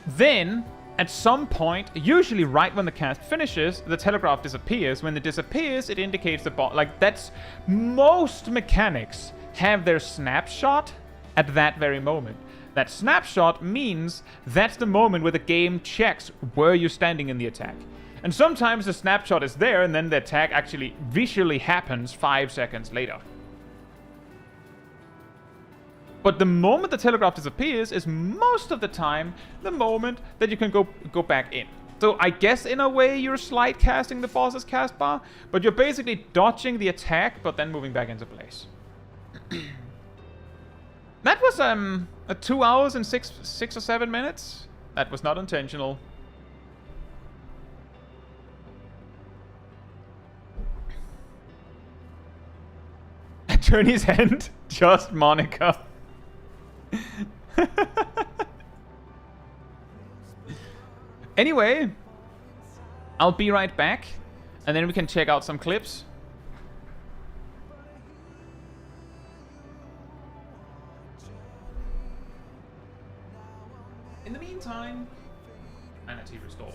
Then, at some point, usually right when the cast finishes, the telegraph disappears. When it disappears, it indicates the boss. Like, that's... Most mechanics have their snapshot at that very moment. That snapshot means that's the moment where the game checks where you're standing in the attack. And sometimes the snapshot is there, and then the attack actually visually happens 5 seconds later. But the moment the telegraph disappears is most of the time the moment that you can go back in. So I guess in a way you're slide casting the boss's cast bar, but you're basically dodging the attack, but then moving back into place. That was a 2 hours and 6 or 7 minutes. That was not intentional. Attorney's end, just Monica. Anyway, I'll be right back, and then we can check out some clips. In the meantime, sanity restored.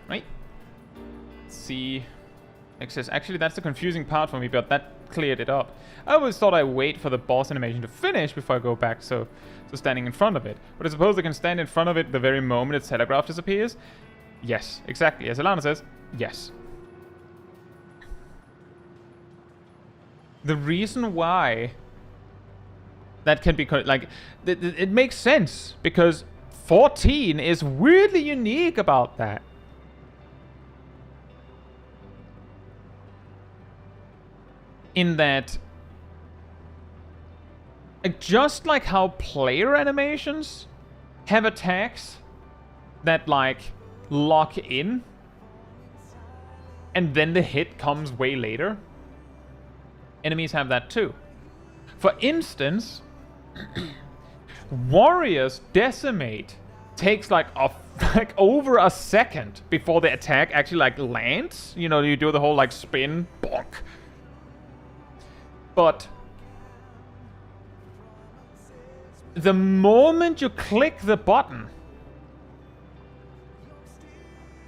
Right. Let's see. Actually, that's the confusing part for me, but that cleared it up. I always thought I'd wait for the boss animation to finish before I go back to standing in front of it. But I suppose I can stand in front of it the very moment its telegraph disappears? Yes, exactly. As Alana says, yes. The reason why that can be... like, it makes sense, because 14 is weirdly unique about that. In that, just like how player animations have attacks that, like, lock in, and then the hit comes way later, enemies have that too. For instance, Warriors Decimate takes like over a second before the attack actually like lands. You know, you do the whole like spin, bonk. But the moment you click the button,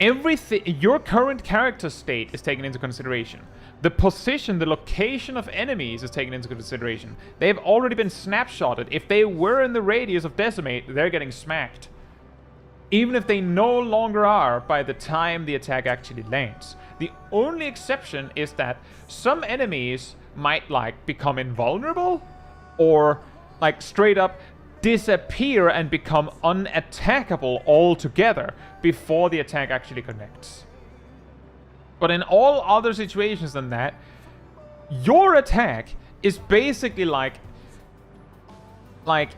everything, your current character state is taken into consideration. The position, the location of enemies is taken into consideration. They've already been snapshotted. If they were in the radius of Decimate, they're getting smacked. Even if they no longer are by the time the attack actually lands. The only exception is that some enemies might like become invulnerable or like straight up disappear and become unattackable altogether before the attack actually connects. But in all other situations than that, your attack is basically like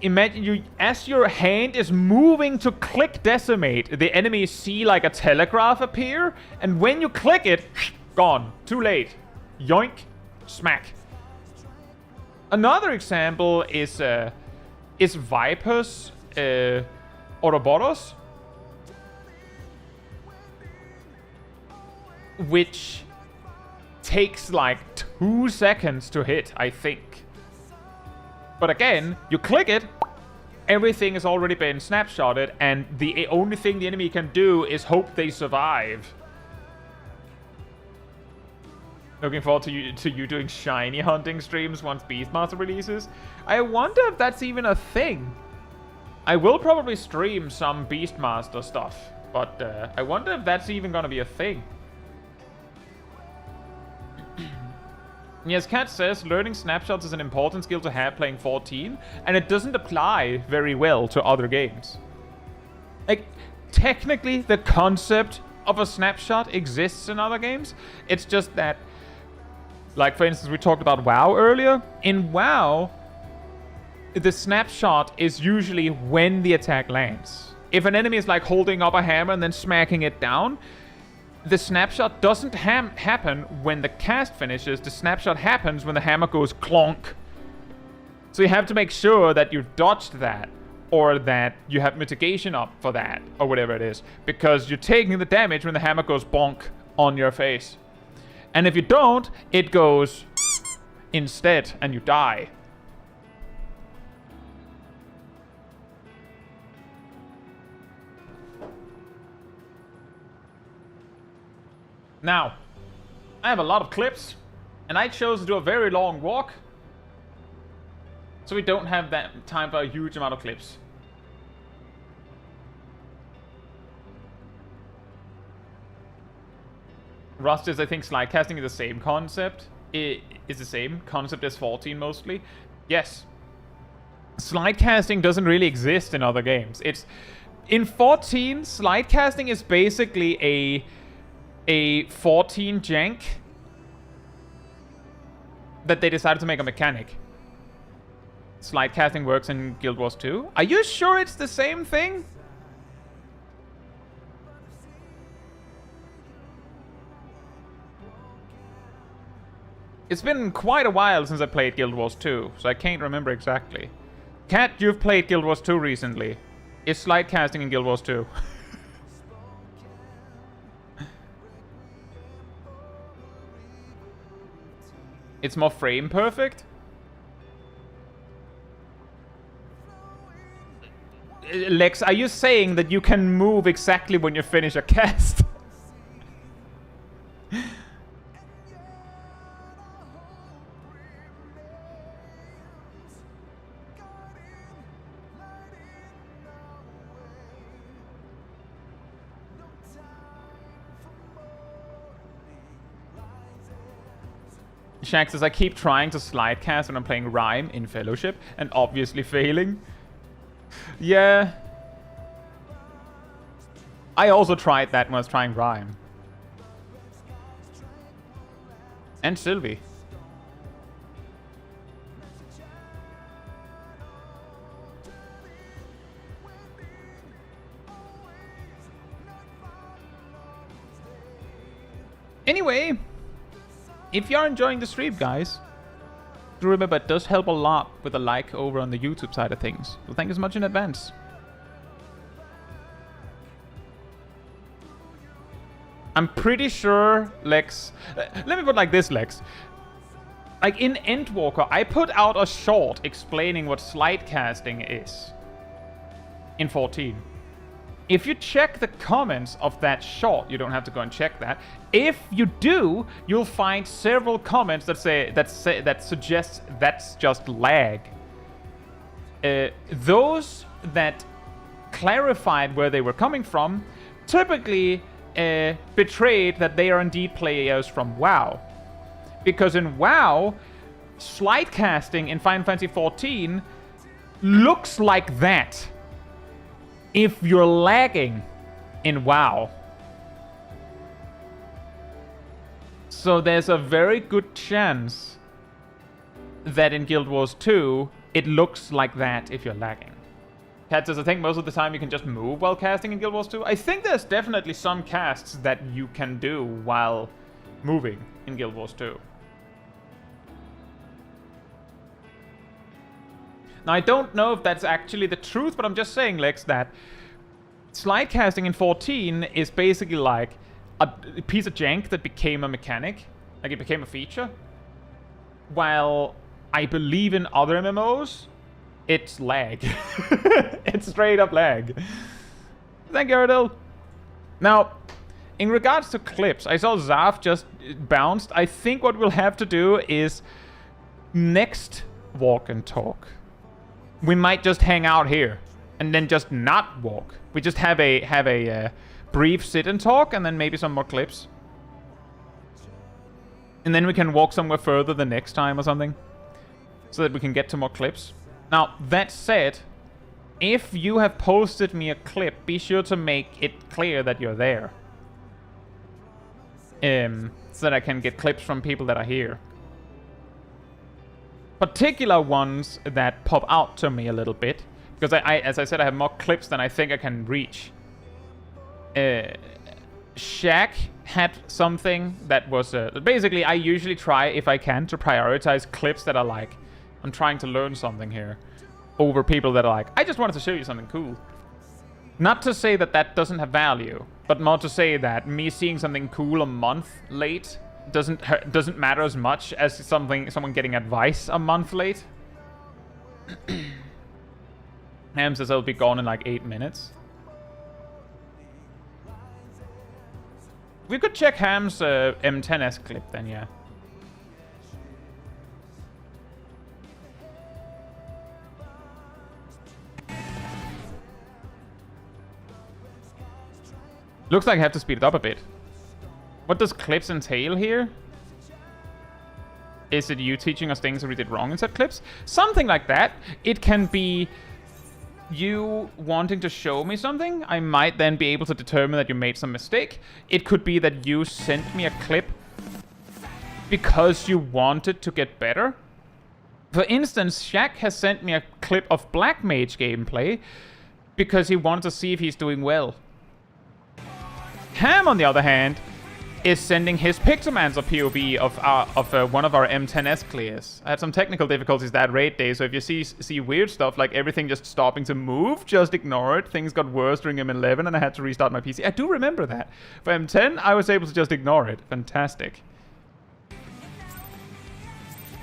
imagine you, as your hand is moving to click Decimate, the enemies see like a telegraph appear, and when you click it, gone. Too late. Yoink. Smack. Another example is Viper's Ouroboros, which takes like 2 seconds to hit, I think. But again, you click it, everything has already been snapshotted, and the only thing the enemy can do is hope they survive. Looking forward to you doing shiny hunting streams once Beastmaster releases. I wonder if that's even a thing. I will probably stream some Beastmaster stuff, but I wonder if that's even gonna be a thing. Yes, Kat says, learning snapshots is an important skill to have playing 14, and it doesn't apply very well to other games. Like, technically, the concept of a snapshot exists in other games. It's just that, like, for instance, we talked about WoW earlier. In WoW, the snapshot is usually when the attack lands. If an enemy is, like, holding up a hammer and then smacking it down, the snapshot doesn't happen when the cast finishes. The snapshot happens when the hammer goes clonk. So you have to make sure that you've dodged that, or that you have mitigation up for that, or whatever it is. Because you're taking the damage when the hammer goes bonk on your face. And if you don't, it goes instead, and you die. Now, I have a lot of clips, and I chose to do a very long walk, so we don't have that time for a huge amount of clips. Rust is, I think, slide casting is the same concept. It is the same concept as 14 mostly. Yes. Slide casting doesn't really exist in other games. It's in 14, slide casting is basically a 14 jank that they decided to make a mechanic. Slide casting works in Guild Wars 2. Are you sure it's the same thing? It's been quite a while since I played Guild Wars 2, so I can't remember exactly. Kat, you've played Guild Wars 2 recently. Is slide casting in Guild Wars 2? It's more frame perfect? Lex, are you saying that you can move exactly when you finish a cast? Shax says, I keep trying to slide cast when I'm playing Rhyme in Fellowship, and obviously failing. Yeah. I also tried that when I was trying Rhyme. And Sylvie. Anyway, if you're enjoying the stream, guys, do remember it does help a lot with a like over on the YouTube side of things. So thank you so much in advance. I'm pretty sure, Lex... let me put it like this, Lex. Like, in Endwalker, I put out a short explaining what slide casting is. In 14. If you check the comments of that short, you don't have to go and check that. If you do, you'll find several comments that suggest that's just lag. Those that clarified where they were coming from typically betrayed that they are indeed players from WoW. Because in WoW, slide casting in Final Fantasy XIV looks like that. If you're lagging in WoW. So there's a very good chance that in Guild Wars 2, it looks like that if you're lagging. Cat says, I think most of the time you can just move while casting in Guild Wars 2. I think there's definitely some casts that you can do while moving in Guild Wars 2. Now, I don't know if that's actually the truth, but I'm just saying, Lex, that slide casting in 14 is basically like a piece of jank that became a mechanic. Like, it became a feature. While I believe in other MMOs, it's lag. It's straight up lag. Thank you, Ardell. Now, in regards to clips, I saw Zaf just bounced. I think what we'll have to do is next walk and talk, we might just hang out here and then just not walk. We just have a brief sit and talk, and then maybe some more clips. And then we can walk somewhere further the next time or something, so that we can get to more clips. Now, that said, if you have posted me a clip, be sure to make it clear that you're there. So that I can get clips from people that are here. Particular ones that pop out to me a little bit, because as I said, I have more clips than I think I can reach. Shaq had something that was basically, I usually try, if I can, to prioritize clips that are like, I'm trying to learn something here, over people that are like, I just wanted to show you something cool. Not to say that that doesn't have value, but more to say that me seeing something cool a month late doesn't matter as much as someone getting advice a month late. Ham says I'll be gone in like 8 minutes. We could check Ham's M10S clip then, yeah. Looks like I have to speed it up a bit. What does clips entail here? Is it you teaching us things that we did wrong in said clips? Something like that. It can be you wanting to show me something. I might then be able to determine that you made some mistake. It could be that you sent me a clip because you wanted to get better. For instance, Shaq has sent me a clip of Black Mage gameplay because he wanted to see if he's doing well. Ham, on the other hand, is sending his Pixelmancer POV of one of our M10S clears. I had some technical difficulties that raid day, so if you see weird stuff like everything just stopping to move, just ignore it. Things got worse during M11 and I had to restart my PC. I do remember that. For M10, I was able to just ignore it. Fantastic.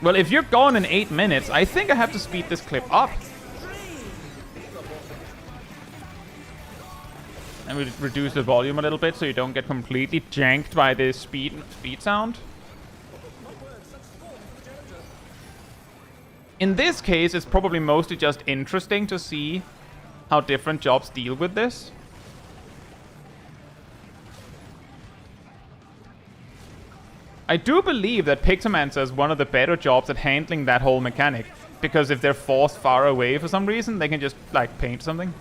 Well, if you're gone in 8 minutes, I think I have to speed this clip up. And we reduce the volume a little bit so you don't get completely janked by the speed sound. In this case, it's probably mostly just interesting to see how different jobs deal with this. I do believe that Pictomancer is one of the better jobs at handling that whole mechanic. Because if they're forced far away for some reason, they can just, like, paint something.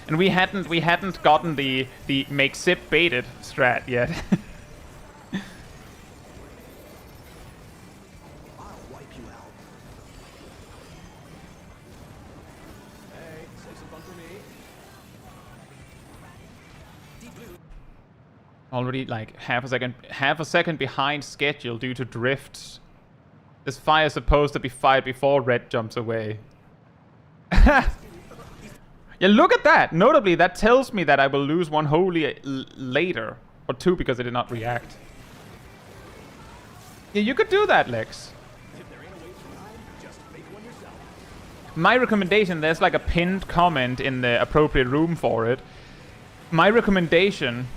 And we hadn't gotten the make sip baited strat yet. Already like half a second behind schedule due to drifts. This fire is supposed to be fired before red jumps away. Yeah, look at that! Notably, that tells me that I will lose one holy later. Or two because I did not react. Yeah, you could do that, Lex. My recommendation, there's like a pinned comment in the appropriate room for it. My recommendation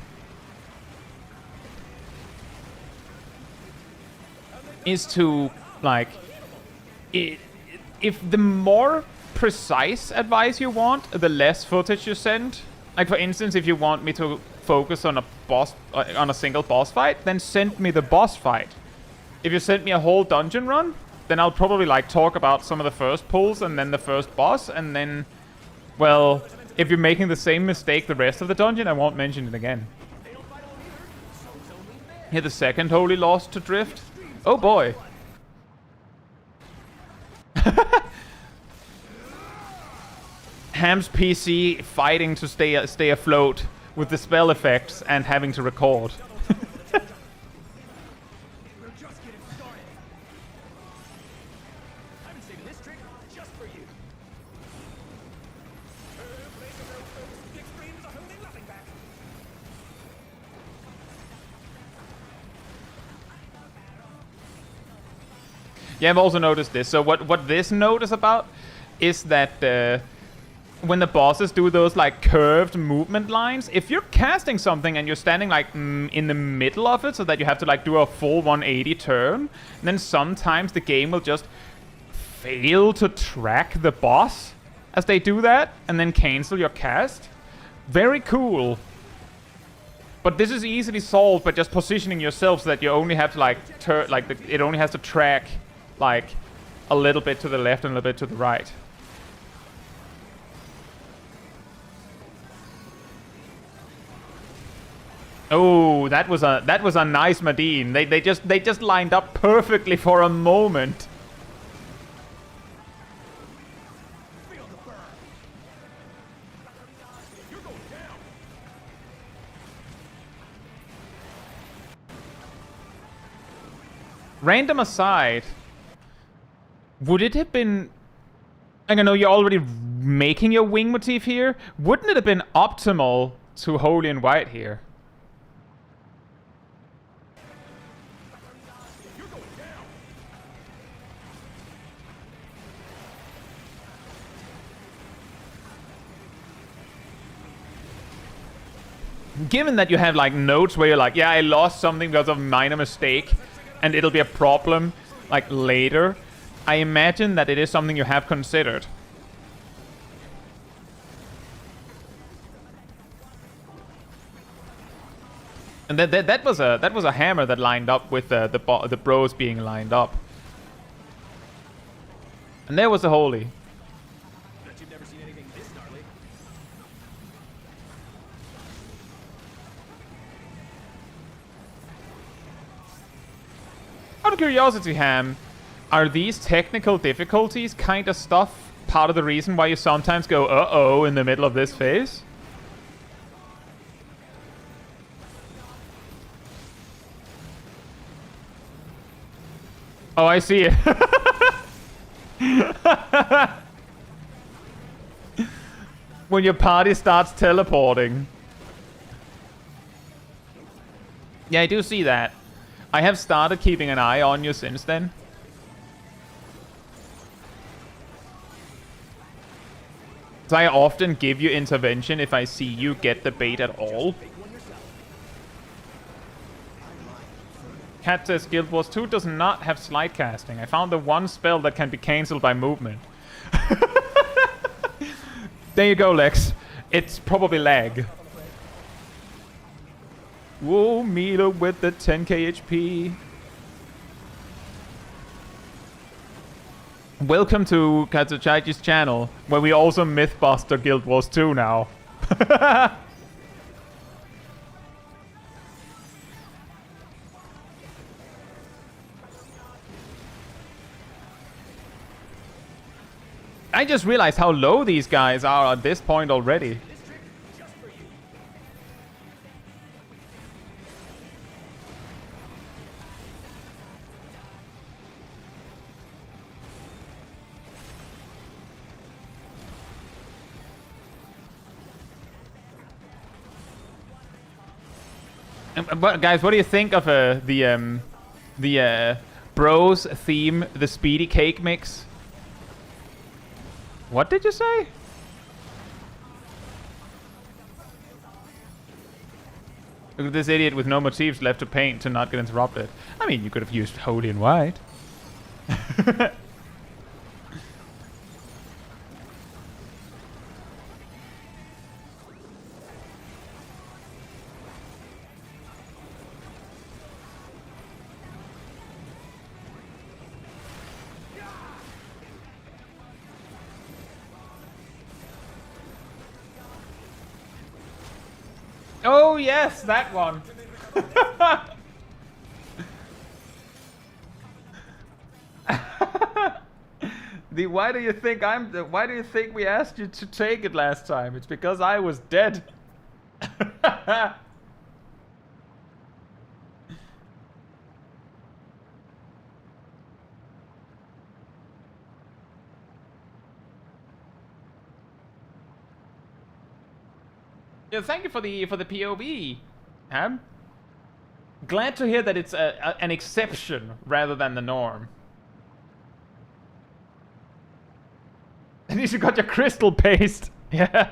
is to, like, if the more precise advice you want, the less footage you send. Like, for instance, if you want me to focus on a single boss fight, then send me the boss fight. If you send me a whole dungeon run, then I'll probably, like, talk about some of the first pulls and then the first boss, and then, well, if you're making the same mistake the rest of the dungeon, I won't mention it again. Here, the second holy lost to drift. Oh boy. Ham's PC fighting to stay afloat with the spell effects and having to record. Yeah, I've also noticed this. So what this note is about is that when the bosses do those like curved movement lines, if you're casting something and you're standing like in the middle of it so that you have to like do a full 180 turn, then sometimes the game will just fail to track the boss as they do that and then cancel your cast. Very cool. But this is easily solved by just positioning yourself so that you only have to like turn, like it only has to track like a little bit to the left and a little bit to the right. Oh, that was a nice Madine. They just lined up perfectly for a moment. Random aside, would it have been... I know you're already making your wing motif here. Wouldn't it have been optimal to Holy and White here? Given that you have like notes where you're like, yeah, I lost something because of a minor mistake, and it'll be a problem like later, I imagine that it is something you have considered. And that was a hammer that lined up with the bros being lined up. And there was the holy. Bet you've never seen anything this gnarly. Out of curiosity, Ham, are these technical difficulties kind of stuff part of the reason why you sometimes go uh-oh in the middle of this phase? Oh, I see it. When your party starts teleporting. Yeah, I do see that. I have started keeping an eye on you since then. So I often give you intervention if I see you get the bait at all. Cat says Guild Wars 2 does not have slide casting. I found the one spell that can be cancelled by movement. There you go, Lex. It's probably lag. Whoa, Mila with the 10k HP. Welcome to Caetsu Chaiji's channel, where we also Mythbuster Guild Wars 2 now. I just realized how low these guys are at this point already. Guys, what do you think of the bros theme, the speedy cake mix? What did you say? Look at this idiot with no motifs left to paint to not get interrupted. I mean, you could have used holy and white. Oh yes, that one. Why do you think we asked you to take it last time? It's because I was dead. Yeah, thank you for the POV, Ham. Glad to hear that it's an exception rather than the norm. At least you got your crystal paste. Yeah.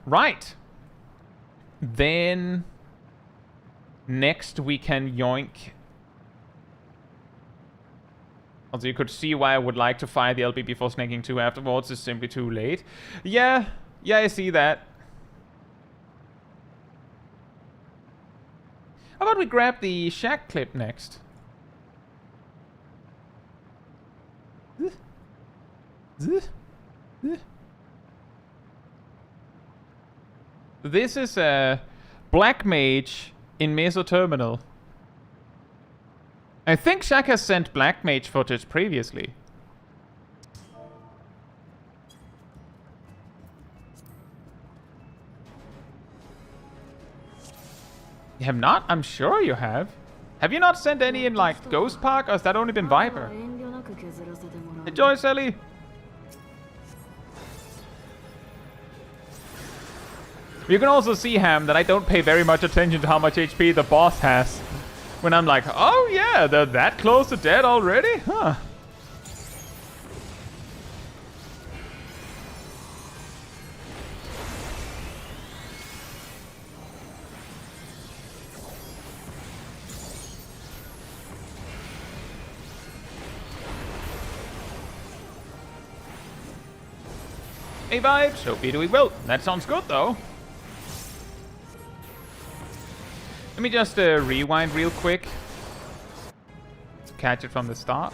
Right. Then next we can yoink. Also, you could see why I would like to fire the LB before snaking 2 afterwards. It's simply too late. Yeah, I see that. How about we grab the Shack clip next? This is a Black Mage in Meso Terminal. I think Shack has sent Black Mage footage previously. You have not? I'm sure you have. Have you not sent any in, like, Ghost Park, or has that only been Viper? Enjoy, Sally! You can also see, Ham, that I don't pay very much attention to how much HP the boss has. When I'm like, oh yeah, they're that close to dead already? Huh. Hey vibes, hope you're doing well. That sounds good though. Let me just rewind real quick to catch it from the start.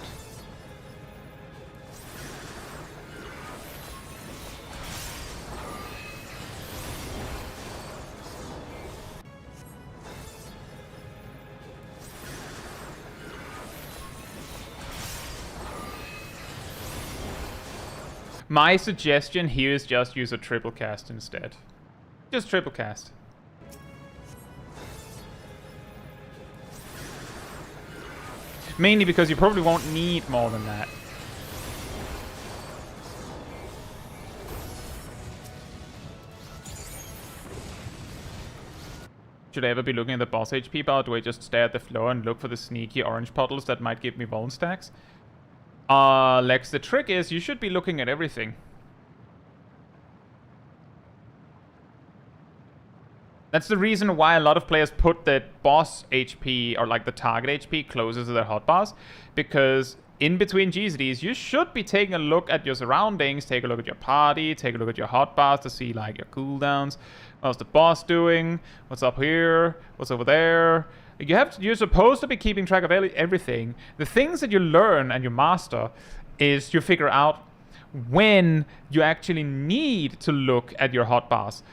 My suggestion here is just use a triple cast instead. Just triple cast. Mainly because you probably won't need more than that. Should I ever be looking at the boss HP bar, or do I just stare at the floor and look for the sneaky orange puddles that might give me vuln stacks? Lex, the trick is you should be looking at everything. That's the reason why a lot of players put the boss HP or like the target HP closer to their hotbars, because in between GZDs, you should be taking a look at your surroundings, take a look at your party, take a look at your hotbars to see like your cooldowns. What's the boss doing? What's up here? What's over there? You're supposed to be keeping track of everything. The things that you learn and you master is you figure out when you actually need to look at your hotbars.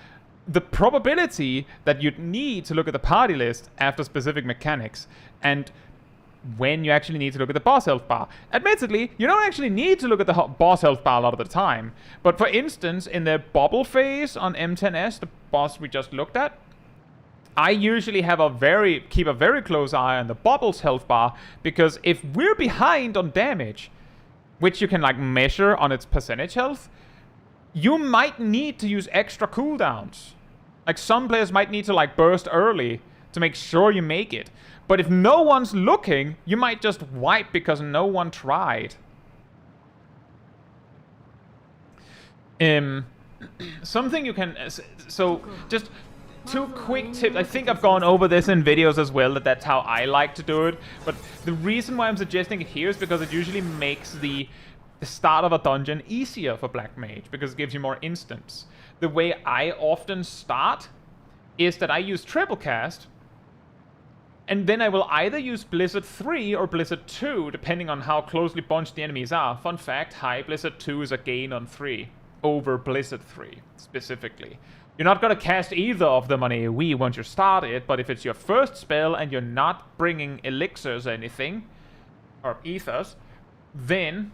The probability that you'd need to look at the party list after specific mechanics, and when you actually need to look at the boss health bar. Admittedly, you don't actually need to look at the boss health bar a lot of the time. But for instance, in the bubble phase on M10S, the boss we just looked at, I usually have keep a very close eye on the bubble's health bar, because if we're behind on damage, which you can like measure on its percentage health, you might need to use extra cooldowns. Like some players might need to like burst early to make sure you make it. But if no one's looking, you might just wipe because no one tried. Something you can... So, just 2 quick tips. I think I've gone over this in videos as well, that's how I like to do it. But the reason why I'm suggesting it here is because it usually makes the start of a dungeon easier for Black Mage, because it gives you more instants. The way I often start is that I use triple cast, and then I will either use Blizzard 3 or Blizzard 2, depending on how closely bunched the enemies are. Fun fact, high Blizzard 2 is a gain on 3 over Blizzard 3, specifically. You're not going to cast either of them on AoE once you start it, but if it's your first spell and you're not bringing elixirs or anything, or ethers, then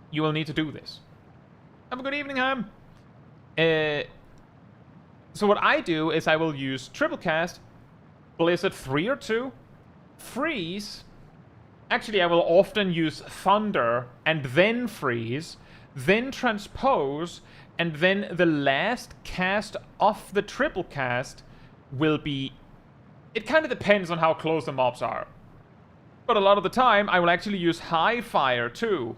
you will need to do this. Have a good evening, Ham. So what I do is I will use triple cast, Blizzard 3 or 2, freeze. Actually, I will often use thunder and then freeze, then transpose, and then the last cast of the triple cast will be... It kind of depends on how close the mobs are. But a lot of the time, I will actually use high fire too.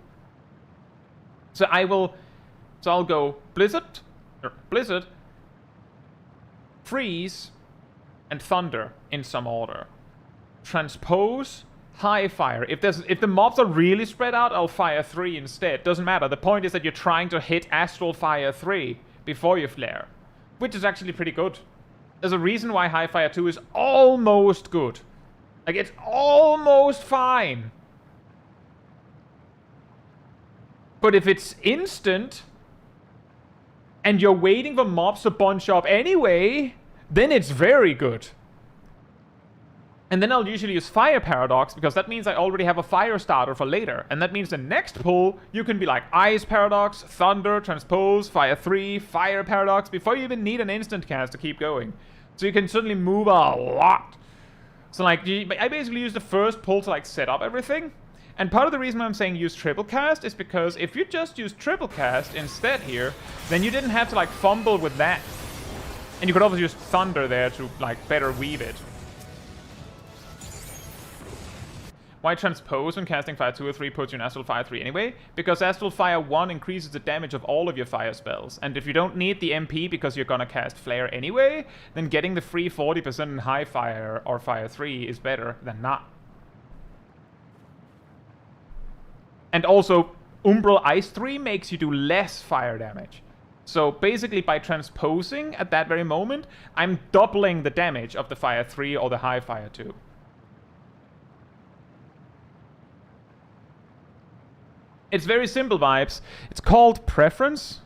So I'll go Blizzard, freeze, and thunder in some order. Transpose, high fire. If the mobs are really spread out, I'll fire 3 instead. Doesn't matter. The point is that you're trying to hit Astral Fire 3 before you flare, which is actually pretty good. There's a reason why high fire 2 is almost good. Like, it's almost fine. But if it's instant, and you're waiting for mobs to bunch up anyway, then it's very good. And then I'll usually use Fire Paradox, because that means I already have a fire starter for later. And that means the next pull, you can be like Ice Paradox, Thunder, Transpose, Fire 3, Fire Paradox, before you even need an instant cast to keep going. So you can suddenly move a lot. So like, I basically use the first pull to like set up everything. And part of the reason I'm saying use triple cast is because if you just use triple cast instead here, then you didn't have to like fumble with that. And you could also use thunder there to like better weave it. Why transpose when casting fire 2 or 3 puts you in Astral Fire 3 anyway? Because Astral Fire 1 increases the damage of all of your fire spells. And if you don't need the MP because you're gonna cast Flare anyway, then getting the free 40% in high fire or fire 3 is better than not. And also, Umbral Ice 3 makes you do less fire damage. So basically, by transposing at that very moment, I'm doubling the damage of the Fire 3 or the High Fire 2. It's very simple, vibes. It's called preference.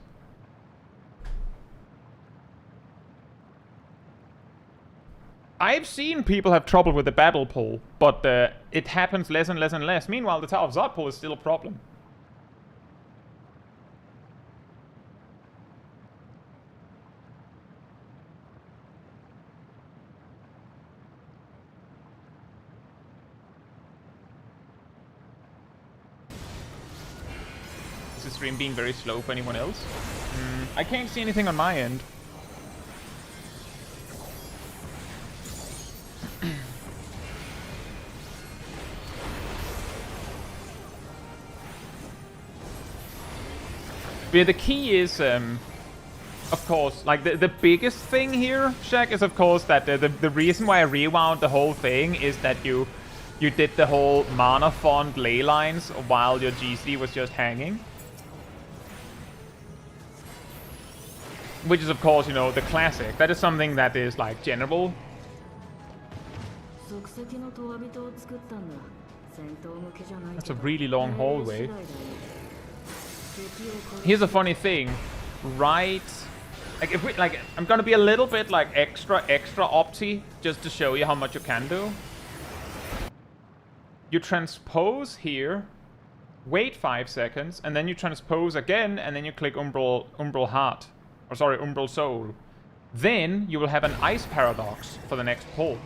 I've seen people have trouble with the battle pull, but it happens less and less and less. Meanwhile, the Tower of Zod pull is still a problem. Is the stream being very slow for anyone else? I can't see anything on my end. But yeah, the key is of course, like the biggest thing here, Shaq, is of course that the reason why I rewound the whole thing is that you did the whole mana font ley lines while your GC was just hanging. Which is of course, you know, the classic. That is something that is like general. That's a really long hallway. Here's a funny thing, right? Like if we I'm gonna be a little bit like extra opti just to show you how much you can do. You transpose here, wait 5 seconds, and then you transpose again, and then you click Umbral Heart, or sorry, Umbral Soul. Then you will have an ice paradox for the next pull.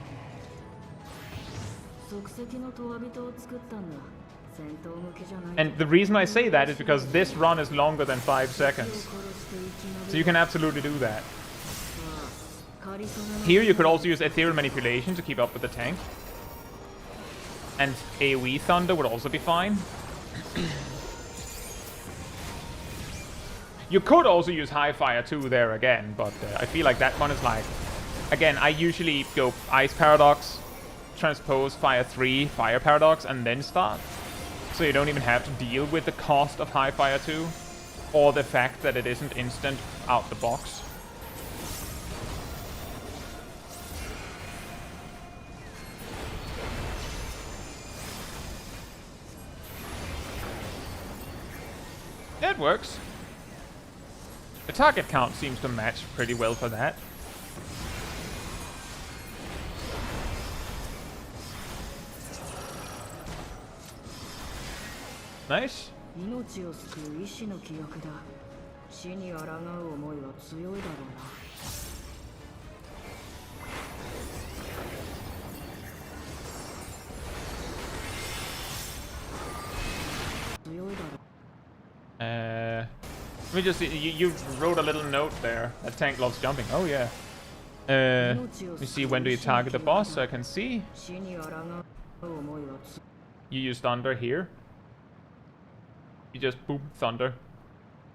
And the reason I say that is because this run is longer than 5 seconds. So you can absolutely do that. Here you could also use Ethereal Manipulation to keep up with the tank. And AoE Thunder would also be fine. You could also use High Fire 2 there again, but I feel like that one is like... Again, I usually go Ice Paradox, Transpose, Fire 3, Fire Paradox, and then start. So you don't even have to deal with the cost of High Fire 2, or the fact that it isn't instant out the box. It works. The target count seems to match pretty well for that. Nice. Let me just see. You wrote a little note there. That tank loves jumping. Oh yeah. Let me see. When do you target the boss? So I can see. You use Thunder here. You just boom, Thunder.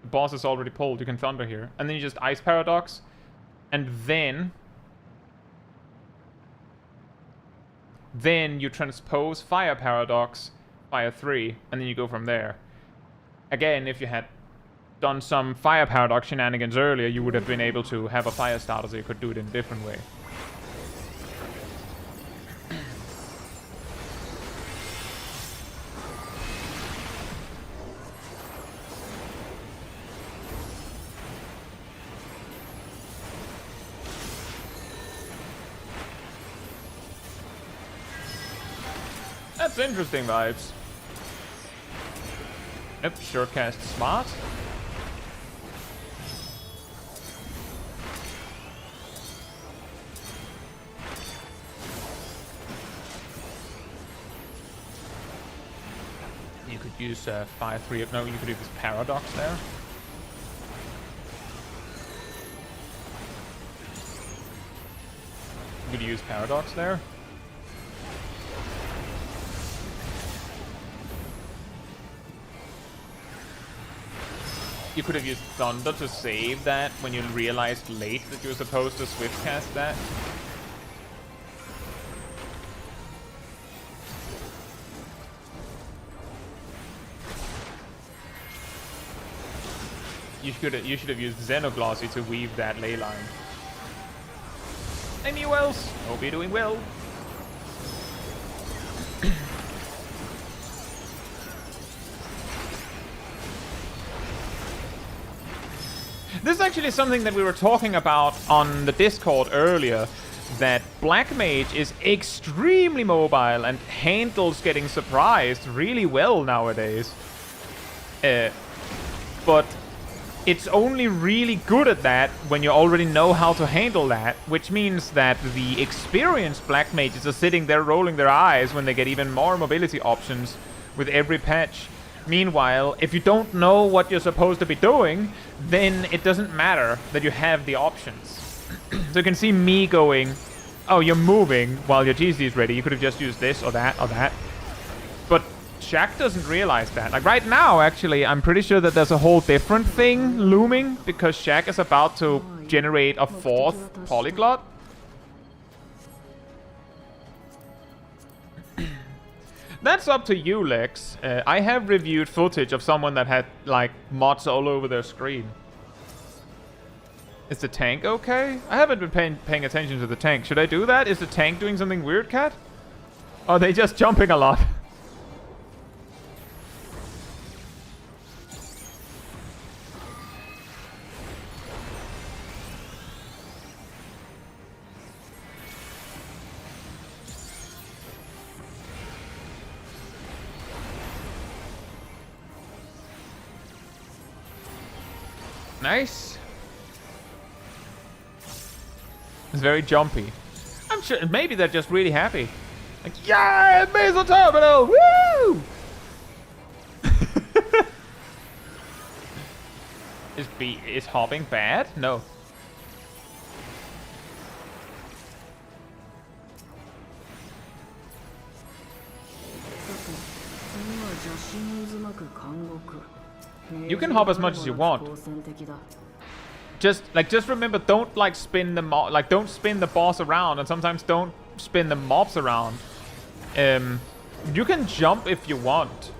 The boss is already pulled. You can Thunder here, and then you just Ice Paradox, and then you transpose Fire Paradox, Fire 3, and then you go from there. Again, if you had done some Fire Paradox shenanigans earlier, you would have been able to have a Fire starter, so you could do it in a different way. That's interesting vibes. Yep, Surecast smart. You could use Fire 3. No, you could use Paradox there. You could use Paradox there. You could have used Thunder to save that when you realized late that you were supposed to Swift cast that. You should have used Xenoglossy to weave that ley line. Hey Mewells! Hope you're doing well. This is actually something that we were talking about on the Discord earlier, that Black Mage is extremely mobile and handles getting surprised really well nowadays. But it's only really good at that when you already know how to handle that, which means that the experienced Black Mages are sitting there rolling their eyes when they get even more mobility options with every patch. Meanwhile, if you don't know what you're supposed to be doing, then it doesn't matter that you have the options. So you can see me going, oh, you're moving while your GC is ready. You could have just used this or that or that. But Shaq doesn't realize that. Like right now, actually, I'm pretty sure that there's a whole different thing looming because Shaq is about to generate a 4th polyglot. That's up to you, Lex. I have reviewed footage of someone that had, like, mods all over their screen. Is the tank okay? I haven't been paying attention to the tank. Should I do that? Is the tank doing something weird, Cat? Or are they just jumping a lot? Nice. It's very jumpy. I'm sure maybe they're just really happy. Like, yeah, Basal Terminal! Woo! Is hopping bad? No. You can hop as much as you want. Just remember, don't like spin the don't spin the boss around, and sometimes don't spin the mobs around. You can jump if you want.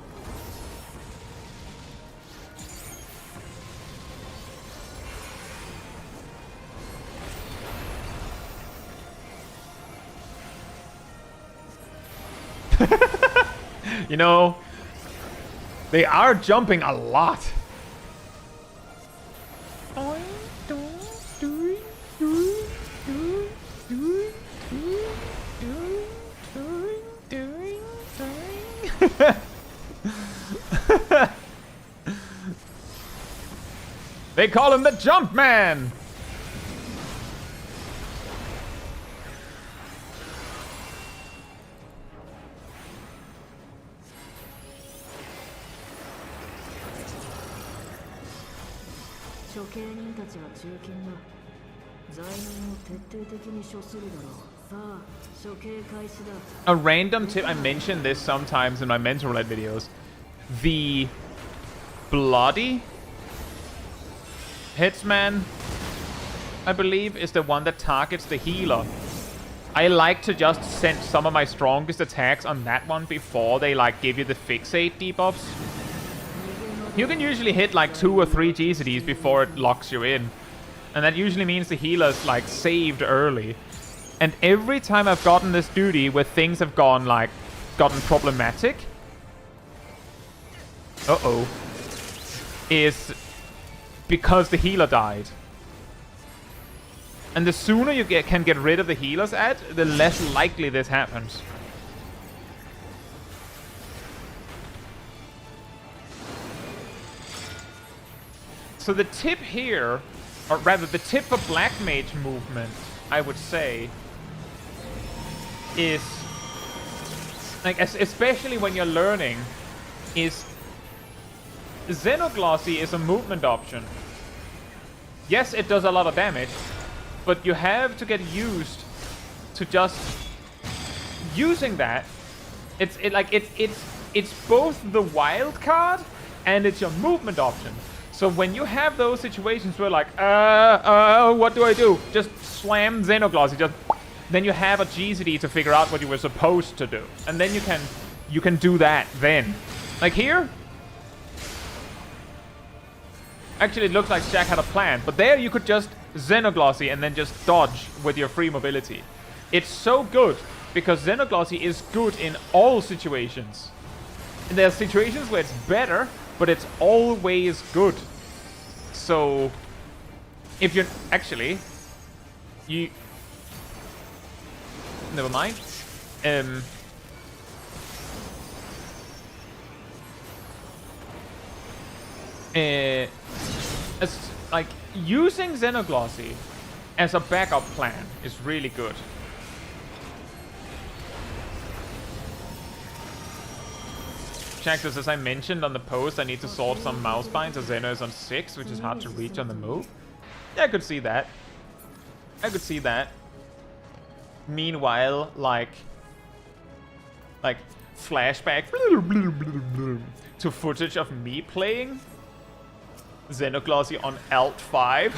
You know, they are jumping a lot. They call him the Jump Man. A random tip, I mentioned this sometimes in my mental roulette videos. The bloody Headsman, I believe, is the one that targets the healer. I like to just send some of my strongest attacks on that one before they like give you the fixate debuffs. You can usually hit like 2 or 3 GCDs before it locks you in. And that usually means the healer's like saved early. And every time I've gotten this duty where things have gotten problematic, is because the healer died. And the sooner you can get rid of the healer's ad, the less likely this happens. So the tip here, or rather the tip for Black Mage movement, I would say, is, like, especially when you're learning, is Xenoglossy is a movement option. Yes, it does a lot of damage, but you have to get used to just using that. It's both the wild card and it's your movement option. So when you have those situations where like, what do I do? Just slam Xenoglossy, then you have a GCD to figure out what you were supposed to do. And then you can do that then. Like here, actually it looks like Jack had a plan, but there you could just Xenoglossy and then just dodge with your free mobility. It's so good because Xenoglossy is good in all situations. And there are situations where it's better, but it's always good. So if you're actually never mind. It's like using Xenoglossy as a backup plan is really good. Check this, as I mentioned on the post, I need to sort some mouse binds as Xeno is on 6, which is hard to reach on the move. Yeah, I could see that. I could see that. Meanwhile, like flashback to footage of me playing Xenoglossy on Alt 5.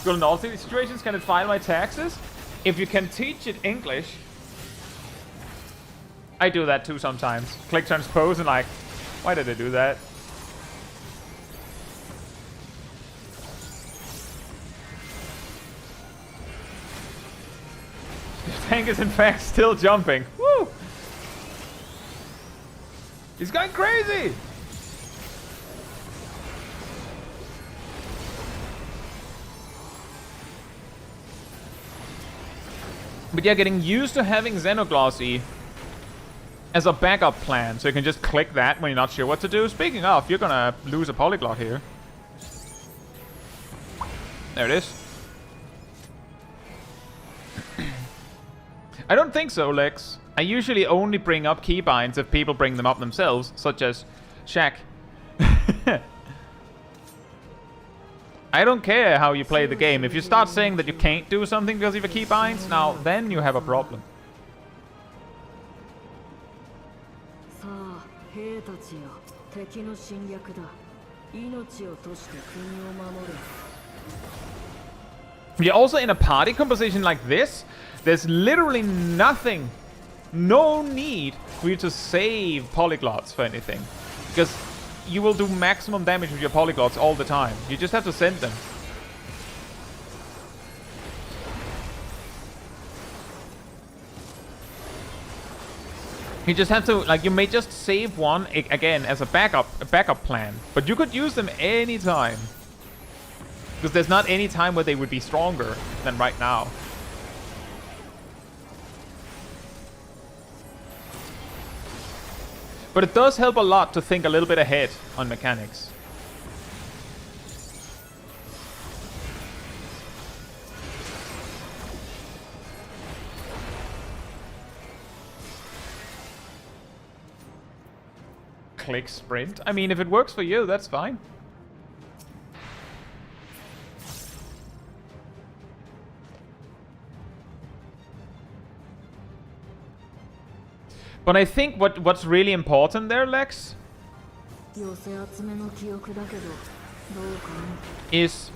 Good in all these situations, can it file my taxes? If you can teach it English. I do that too sometimes. Click transpose and like, why did I do that? The tank is in fact still jumping. Woo! He's going crazy! But yeah, getting used to having Xenoglossy as a backup plan, so you can just click that when you're not sure what to do. Speaking of, you're gonna lose a polyglot here. There it is. I don't think so, Lex. I usually only bring up keybinds if people bring them up themselves, such as Shaq. I don't care how you play the game. If you start saying that you can't do something because of your keybinds, now then you have a problem. Yeah, also in a party composition like this, there's literally nothing, no need for you to save polyglots for anything. Because you will do maximum damage with your polyglots all the time. You just have to send them. You just have to, like, you may just save one, again, as a backup plan. But you could use them anytime. Because there's not any time where they would be stronger than right now. But it does help a lot to think a little bit ahead on mechanics. Click sprint. I mean, if it works for you, that's fine. But I think what's really important there, Lex, is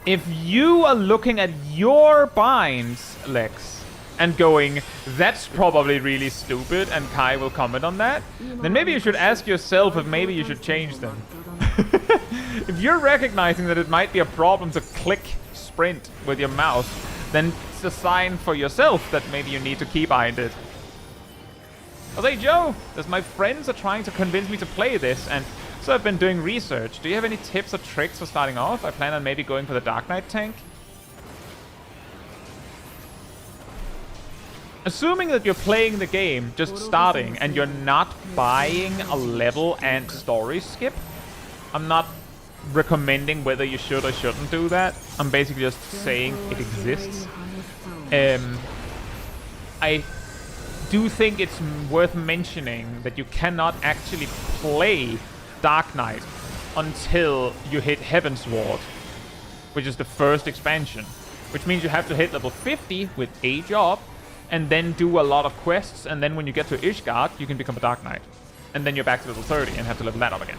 if you are looking at your binds, Lex, and going, that's probably really stupid, and Kai will comment on that, then maybe you should ask yourself if maybe you should change them. If you're recognizing that it might be a problem to click sprint with your mouse, then it's a sign for yourself that maybe you need to keybind it. I was like, Joe, as my friends are trying to convince me to play this, and so I've been doing research. Do you have any tips or tricks for starting off? I plan on maybe going for the Dark Knight tank. Assuming that you're playing the game, just starting, and you're not buying a level and story skip, I'm not recommending whether you should or shouldn't do that. I'm basically just saying it exists. I do think it's worth mentioning that you cannot actually play Dark Knight until you hit Heaven's Ward, which is the first expansion. Which means you have to hit level 50 with a job, and then do a lot of quests, and then when you get to Ishgard, you can become a Dark Knight. And then you're back to level 30 and have to level that up again.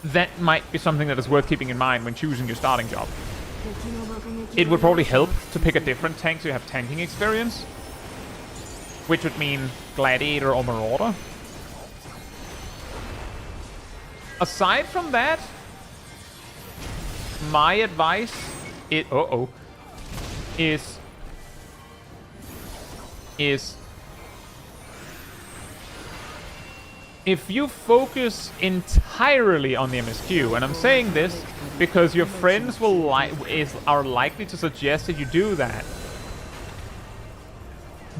That might be something that is worth keeping in mind when choosing your starting job. It would probably help to pick a different tank so you have tanking experience, which would mean Gladiator or Marauder. Aside from that, my advice is if you focus entirely on the MSQ, and I'm saying this because your friends are likely to suggest that you do that.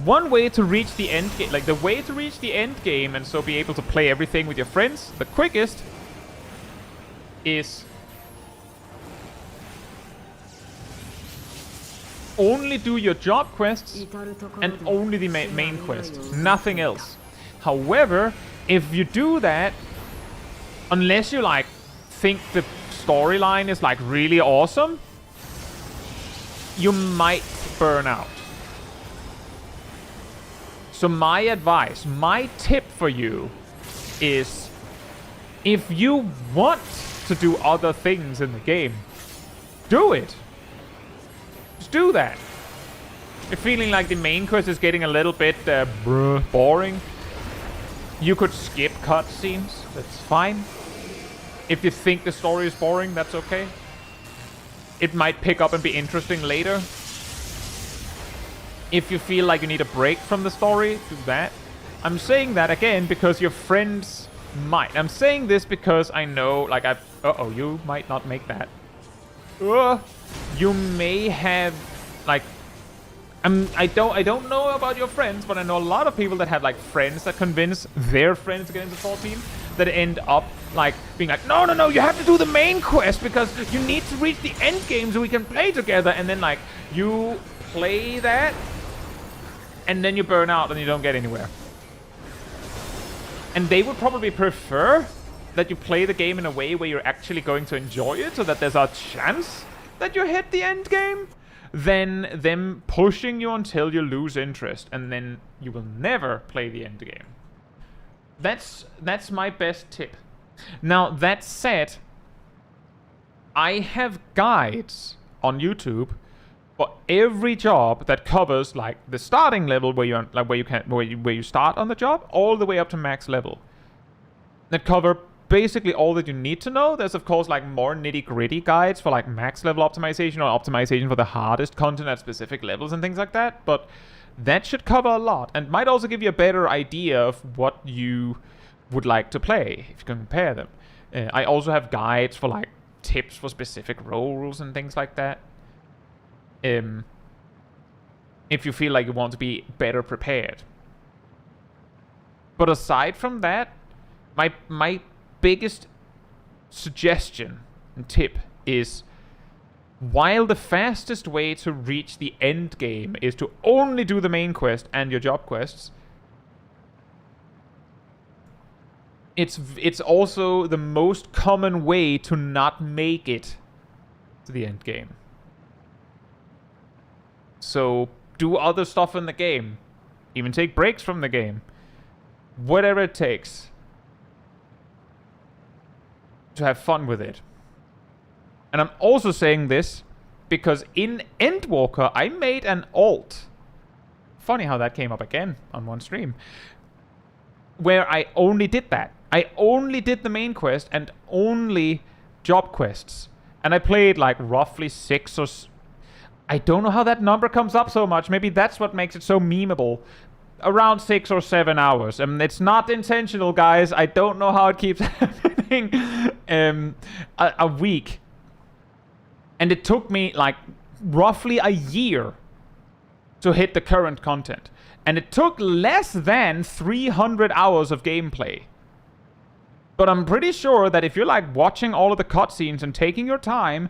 One way to reach the end game, like the way to reach the end game and so be able to play everything with your friends the quickest, is only do your job quests and only the main quest, nothing else. However, if you do that, unless you like think the storyline is like really awesome, you might burn out. So my advice, my tip for you is, if you want to do other things in the game, do it. Just do that. If feeling like the main quest is getting a little bit boring, you could skip cutscenes. That's fine. If you think the story is boring, that's okay. It might pick up and be interesting later. If you feel like you need a break from the story, do that. I'm saying that again because your friends might. I'm saying this because I know, like, uh-oh, you might not make that. You may have, like, I don't know about your friends, but I know a lot of people that have, like, friends that convince their friends to get into 14 that end up, like, being like, no, you have to do the main quest because you need to reach the end game so we can play together. And then, like, you play that, and then you burn out and you don't get anywhere. And they would probably prefer that you play the game in a way where you're actually going to enjoy it, so that there's a chance that you hit the end game, than them pushing you until you lose interest, and then you will never play the end game. That's my best tip. Now, that said, I have guides on YouTube for every job that covers, like, the starting level where you start on the job, all the way up to max level. That cover basically all that you need to know. There's, of course, like, more nitty-gritty guides for, like, max level optimization or optimization for the hardest content at specific levels and things like that, but that should cover a lot, and might also give you a better idea of what you would like to play, if you can compare them. I also have guides for, like, tips for specific roles and things like that. If you feel like you want to be better prepared. But aside from that, my biggest suggestion and tip is, while the fastest way to reach the end game is to only do the main quest and your job quests, it's also the most common way to not make it to the end game. So do other stuff in the game. Even take breaks from the game. Whatever it takes to have fun with it. And I'm also saying this because in Endwalker, I made an alt. Funny how that came up again on one stream. Where I only did that. I only did the main quest and only job quests. And I played, like, roughly 6 or... I don't know how that number comes up so much. Maybe that's what makes it so memeable. Around 6 or 7 hours. It's not intentional, guys. I don't know how it keeps happening. A week. And it took me, like, roughly a year to hit the current content. And it took less than 300 hours of gameplay. But I'm pretty sure that if you're, like, watching all of the cutscenes and taking your time,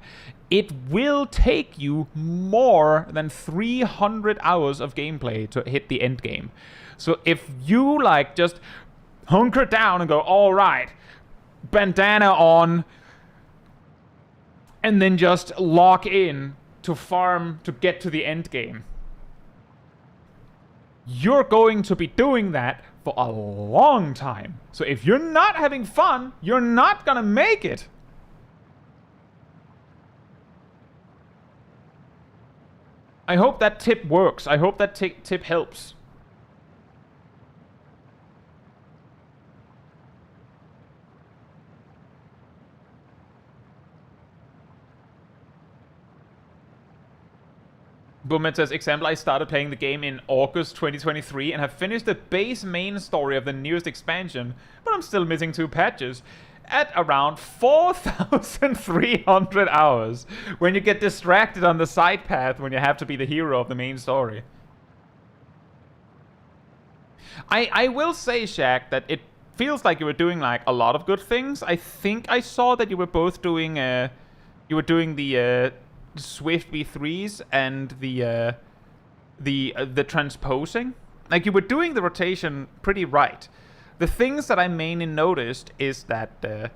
it will take you more than 300 hours of gameplay to hit the end game. So if you, like, just hunker down and go, all right, bandana on, and then just lock in to farm to get to the end game, you're going to be doing that for a long time. So if you're not having fun, you're not gonna make it. I hope that tip works. I hope that tip helps. Boomet says, example, I started playing the game in August 2023 and have finished the base main story of the newest expansion, but I'm still missing 2 patches at around 4,300 hours when you get distracted on the side path when you have to be the hero of the main story. I will say, Shaq, that it feels like you were doing, like, a lot of good things. I think I saw that you were both doing the Swift V3s and the transposing. Like, you were doing the rotation pretty right. The things that I mainly noticed is that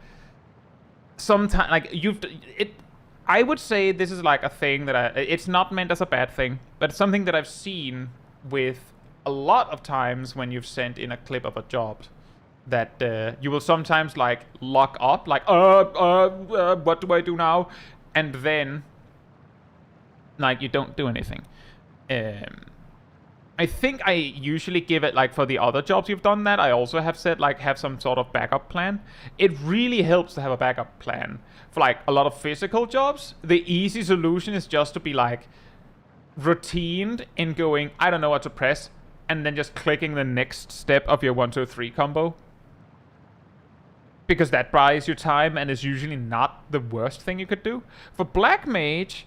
sometimes, like, I would say this is, like, a thing that it's not meant as a bad thing, but it's something that I've seen with a lot of times when you've sent in a clip of a job that you will sometimes like lock up, like, what do I do now? And then, like, you don't do anything. I think I usually give it, like, for the other jobs you've done that, I also have said, like, have some sort of backup plan. It really helps to have a backup plan. For, like, a lot of physical jobs, the easy solution is just to be, like, routined in going, I don't know what to press, and then just clicking the next step of your 1, 2, 3 combo. Because that buys you time and is usually not the worst thing you could do. For Black Mage,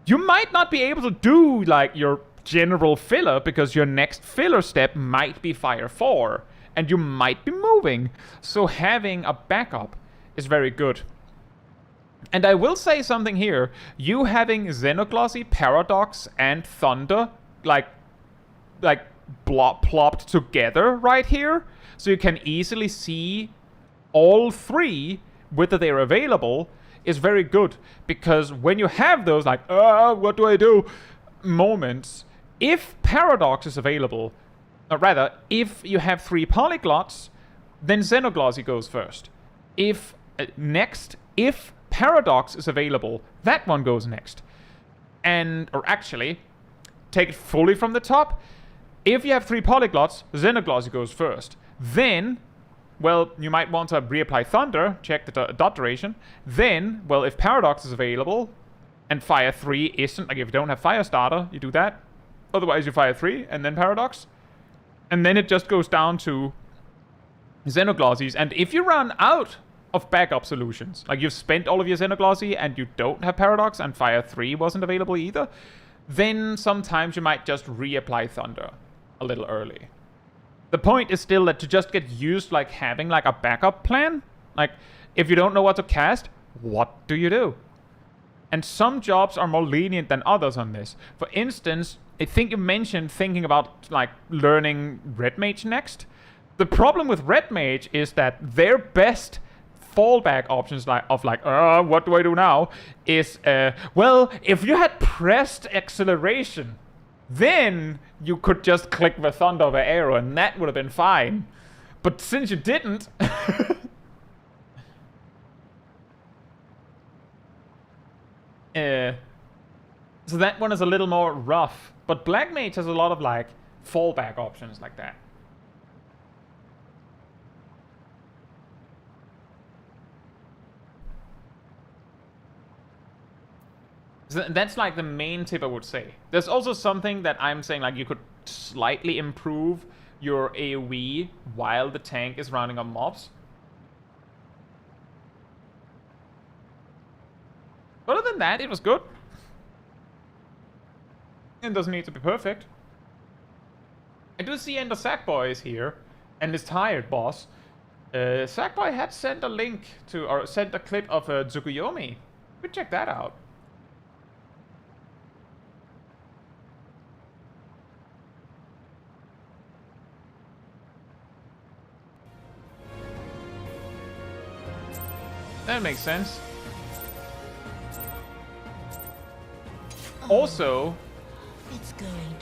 you might not be able to do, like, your general filler because your next filler step might be Fire 4 and you might be moving. So having a backup is very good. And I will say something here. You having Xenoglossy, Paradox, and Thunder like plopped together right here, so you can easily see all three, whether they're available, is very good. Because when you have those, like, what do I do moments, if Paradox is available, or rather, if you have 3 Polyglots, then Xenoglossy goes first. If Paradox is available, that one goes next. Or actually, take it fully from the top. If you have 3 Polyglots, Xenoglossy goes first. Then, well, you might want to reapply Thunder, check the dot duration. Then, well, if Paradox is available, and Fire 3 isn't, like if you don't have Fire Starter, you do that. Otherwise, you Fire 3, and then Paradox. And then it just goes down to Xenoglossies. And if you run out of backup solutions, like you've spent all of your Xenoglossy and you don't have Paradox, and Fire 3 wasn't available either, then sometimes you might just reapply Thunder a little early. The point is still that to just get used, like, having, like, a backup plan. Like, if you don't know what to cast, what do you do? And some jobs are more lenient than others on this. For instance, I think you mentioned thinking about, like, learning Red Mage next. The problem with Red Mage is that their best fallback options, what do I do now, is, well, if you had pressed acceleration, then you could just click the Thunder over Arrow, and that would have been fine. But since you didn't... so that one is a little more rough. But Black Mage has a lot of, like, fallback options like that. So that's, like, the main tip I would say. There's also something that I'm saying, like, you could slightly improve your AoE while the tank is rounding up mobs. Other than that, it was good. It doesn't need to be perfect. I do see Ender Sackboy is here, and is tired, boss. Sackboy had sent a link to, or sent a clip of Tsukuyomi. We check that out. That makes sense. Also,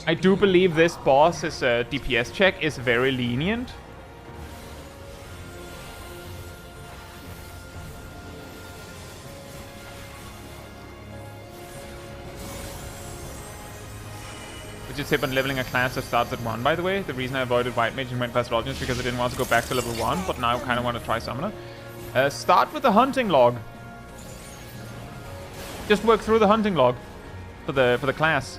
I do believe this boss's DPS check is very lenient. Which is tip on leveling a class that starts at 1, by the way. The reason I avoided White Mage and went past Lodging is because I didn't want to go back to level 1, but now I kind of want to try Summoner. Start with the hunting log. Just work through the hunting log for the class,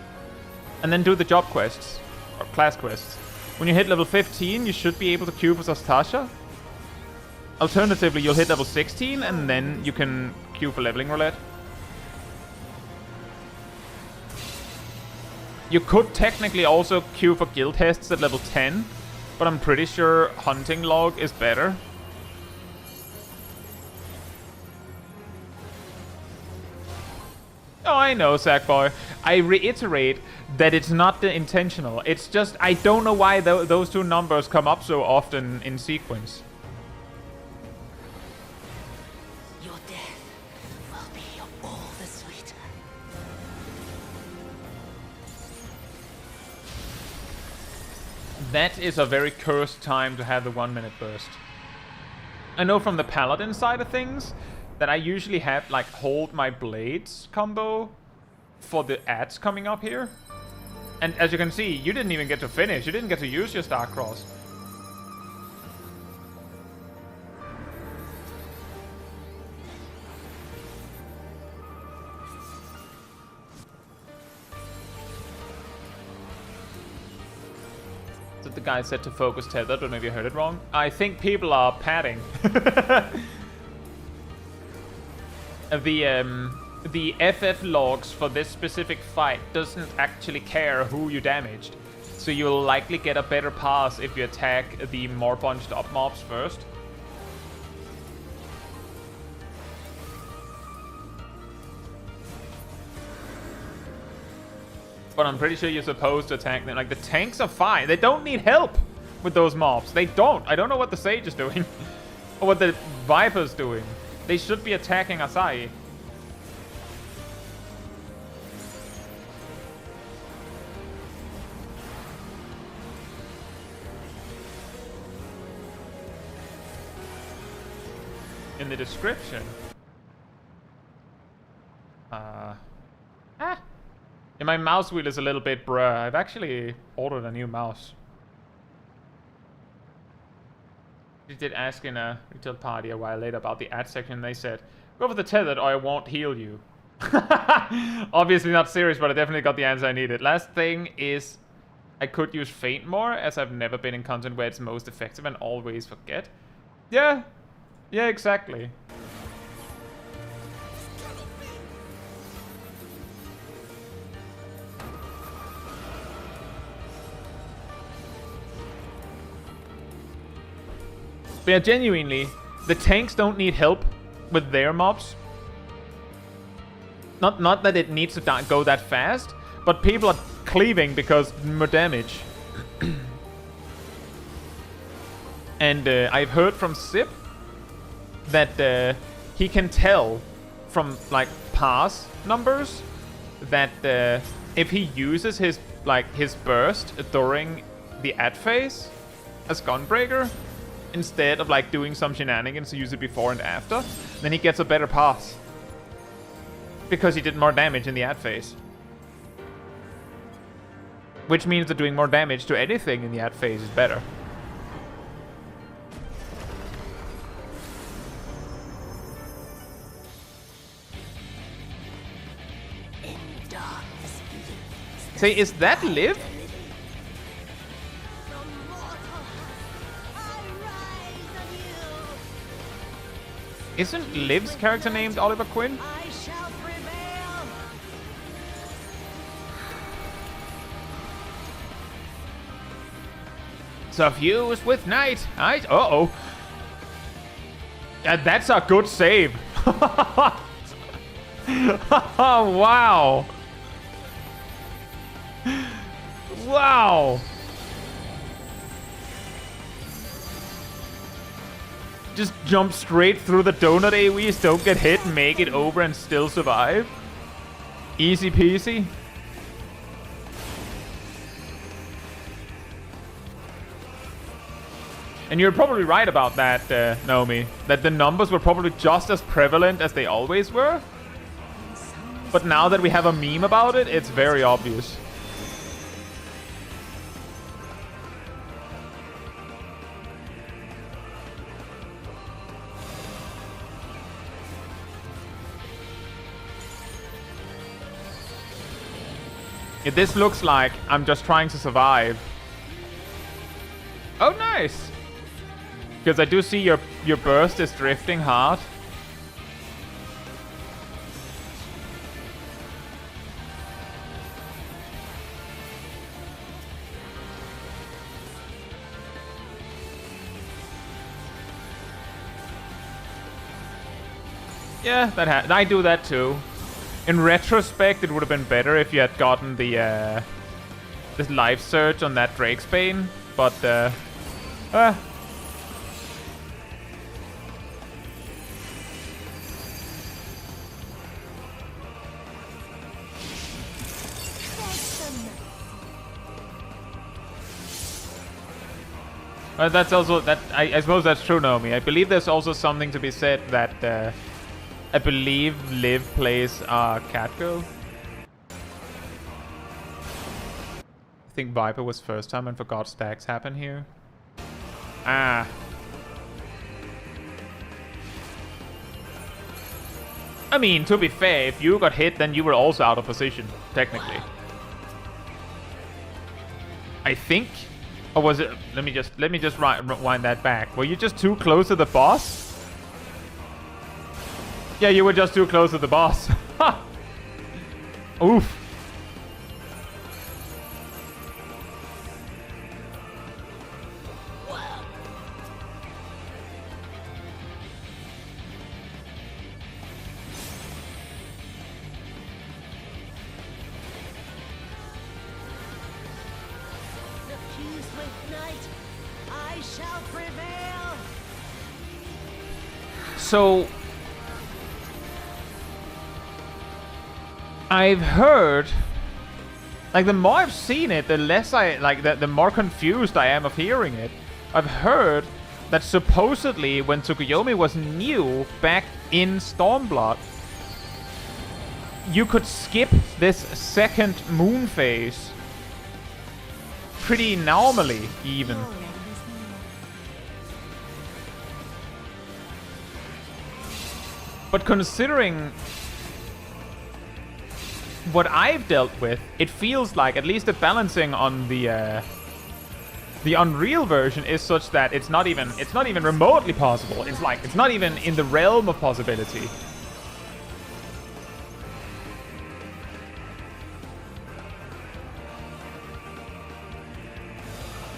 and then do the job quests or class quests. When you hit level 15, you should be able to queue for Zastasha. Alternatively, you'll hit level 16, and then you can queue for leveling roulette. You could technically also queue for guild tests at level 10, but I'm pretty sure hunting log is better. Oh, I know, Sackboy. I reiterate that it's not intentional. It's just, I don't know why those two numbers come up so often in sequence. Your death will be all the sweeter. That is a very cursed time to have the 1 minute burst. I know from the paladin side of things that I usually have like hold my blades combo for the ads coming up here. And as you can see, you didn't even get to finish. You didn't get to use your Starcross. The guy said to focus tethered, but maybe I heard it wrong. I think people are padding. The FF logs for this specific fight doesn't actually care who you damaged. So you'll likely get a better pass if you attack the more bunched up mobs first. But I'm pretty sure you're supposed to attack them. Like, the tanks are fine. They don't need help with those mobs. They don't. I don't know what the Sage is doing. Or what the Viper's doing. They should be attacking Asai. In the description. Yeah, my mouse wheel is a little bit bruh. I've actually ordered a new mouse. I did ask in a retail party a while later about the ad section. They said, go for the tethered or I won't heal you. Obviously not serious, but I definitely got the answer I needed. Last thing is, I could use Feint more, as I've never been in content where it's most effective and always forget. Yeah. Yeah, exactly. But yeah, genuinely, the tanks don't need help with their mobs. Not that it needs to go that fast, but people are cleaving because more damage. And I've heard from Sip that he can tell from like pass numbers that if he uses his burst during the ad phase as Gunbreaker, instead of like doing some shenanigans to use it before and after, then he gets a better pass. Because he did more damage in the ad phase. Which means that doing more damage to anything in the ad phase is better. Say, is that Liv? Isn't Liv's character named Oliver Quinn? Suffused with night. Uh-oh. Yeah, that's a good save. Wow. Wow. Just jump straight through the donut AoEs, don't get hit, make it over and still survive. Easy peasy. And you're probably right about that, Naomi. That the numbers were probably just as prevalent as they always were. But now that we have a meme about it, it's very obvious. Yeah, this looks like I'm just trying to survive. Oh, nice! Because I do see your burst is drifting hard. Yeah, I do that too. In retrospect, it would have been better if you had gotten the this life surge on that Drakesbane, but That's also that. I suppose that's true, Naomi. I believe there's also something to be said that I believe Liv plays Cat Girl. I think Viper was first time and forgot stacks happen here. Ah. I mean, to be fair, if you got hit, then you were also out of position, technically. I think. Or was it? Let me just rewind that back. Were you just too close to the boss? Yeah, you were just too close to the boss. Oof. So, I've heard, like, the more I've seen it, the less I, like, the more confused I am of hearing it. I've heard that supposedly when Tsukuyomi was new back in Stormblood, you could skip this second moon phase pretty normally, even. But considering what I've dealt with, it feels like at least the balancing on the Unreal version is such that it's not even remotely possible. It's like it's not even in the realm of possibility.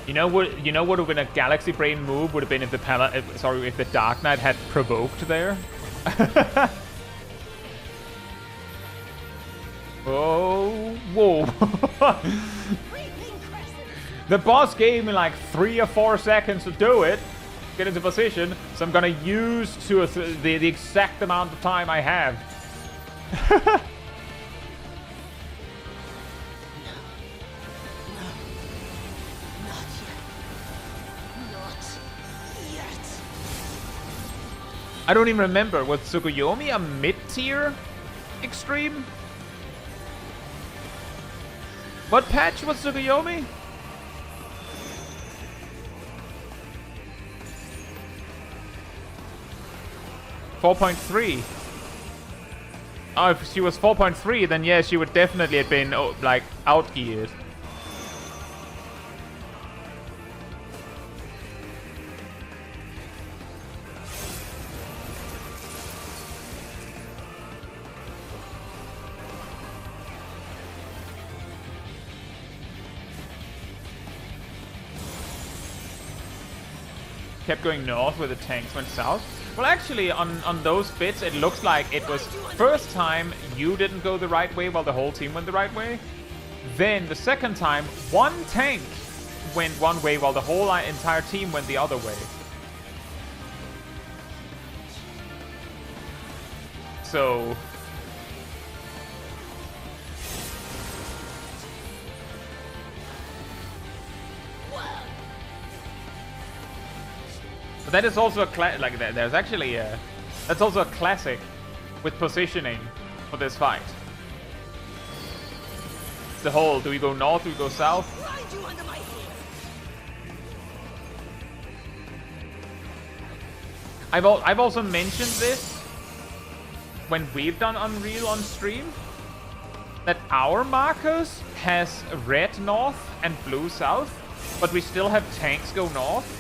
You know what would have been a Galaxy Brain move would have been if the Dark Knight had provoked there. Oh, whoa. The boss gave me like 3 or 4 seconds to do it, get into position, so I'm gonna use the exact amount of time I have. I don't even remember. Was Tsukuyomi a mid-tier extreme? What patch was Tsukuyomi? .3. Oh, if she was 4.3, then yeah, she would definitely have been like outgeared. Kept going north where the tanks went south. Well, actually, on those bits, it looks like it was first time you didn't go the right way while the whole team went the right way. Then the second time, one tank went one way while the whole entire team went the other way. So... But that is also a there's actually that's also a classic with positioning for this fight. It's the whole, do we go north, do we go south? I've also mentioned this when we've done Unreal on stream, that our markers has red north and blue south, but we still have tanks go north.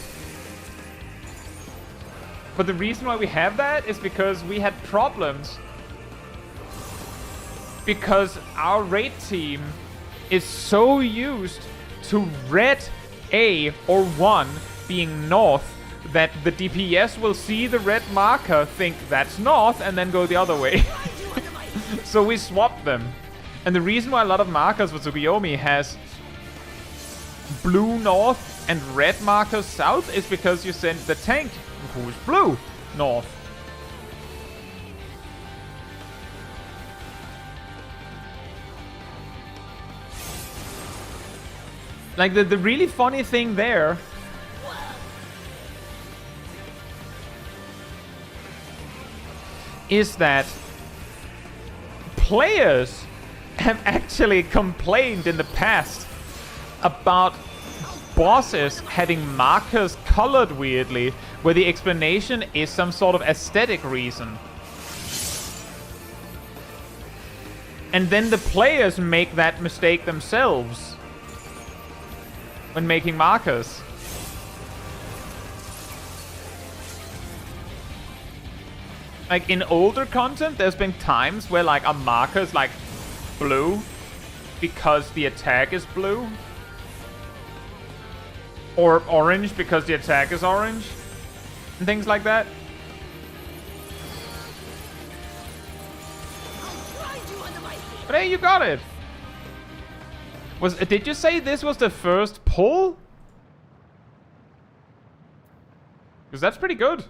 But the reason why we have that is because we had problems. Because our raid team is so used to red A or 1 being north that the DPS will see the red marker, think that's north, and then go the other way. So we swapped them. And the reason why a lot of markers for Tsukuyomi has blue north and red markers south is because you send the tank, who's blue, north. Like the really funny thing there is that players have actually complained in the past about bosses having markers colored weirdly, where the explanation is some sort of aesthetic reason. And then the players make that mistake themselves when making markers. Like, in older content, there's been times where, like, a marker's, like, blue because the attack is blue. Or orange because the attack is orange. And things like that. But hey, you got it! Did you say this was the first pull? Because that's pretty good.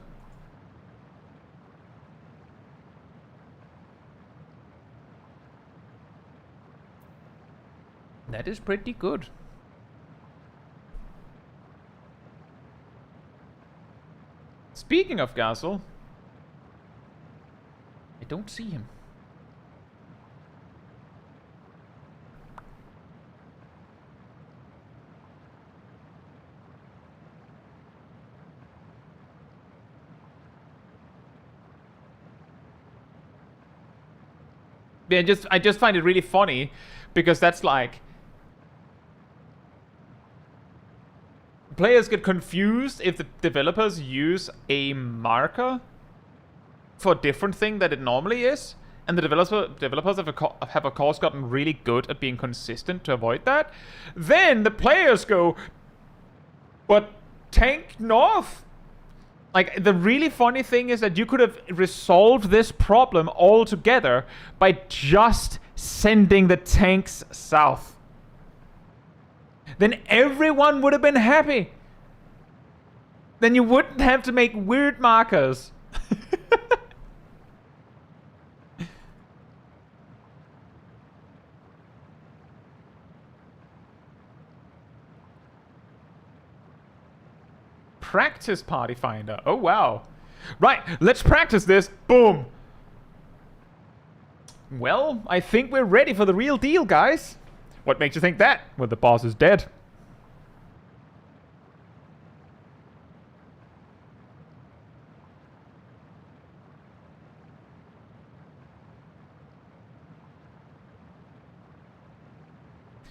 That is pretty good. Speaking of Gazel, I don't see him. Yeah, I just find it really funny because that's like players get confused if the developers use a marker for a different thing that it normally is, and the developers have of course gotten really good at being consistent to avoid that. Then the players go, but tank north. Like, the really funny thing is that you could have resolved this problem altogether by just sending the tanks south. Then everyone would have been happy. Then you wouldn't have to make weird markers. Practice party finder. Oh, wow. Right, let's practice this. Boom. Well, I think we're ready for the real deal, guys. What makes you think that? Well, the boss is dead.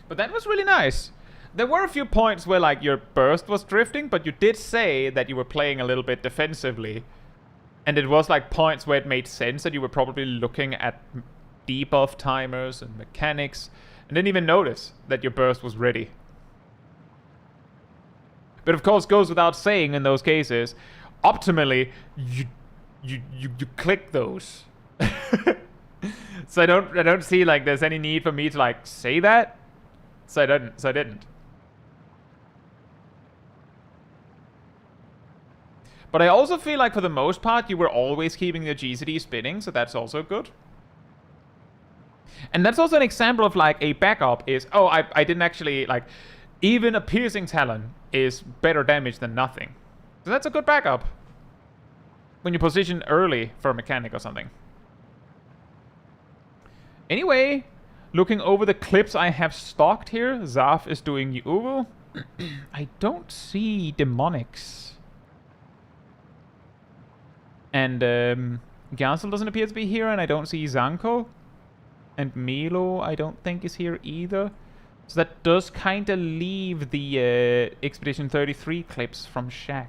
But that was really nice. There were a few points where, like, your burst was drifting, but you did say that you were playing a little bit defensively. And it was, like, points where it made sense that you were probably looking at debuff timers and mechanics, and didn't even notice that your burst was ready. But of course, goes without saying in those cases, optimally, you click those. So I don't see, like, there's any need for me to, like, say that. So I didn't. But I also feel like for the most part, you were always keeping the GCD spinning, so that's also good. And that's also an example of, like, a backup is, oh, I didn't actually, like, even a piercing talon is better damage than nothing. So that's a good backup when you position early for a mechanic or something. Anyway, looking over the clips I have stocked here, Zaf is doing Yuvu. I don't see Demonics. And Gazel doesn't appear to be here, and I don't see Zanko. And Milo, I don't think, is here either. So that does kind of leave the Expedition 33 clips from Shaq.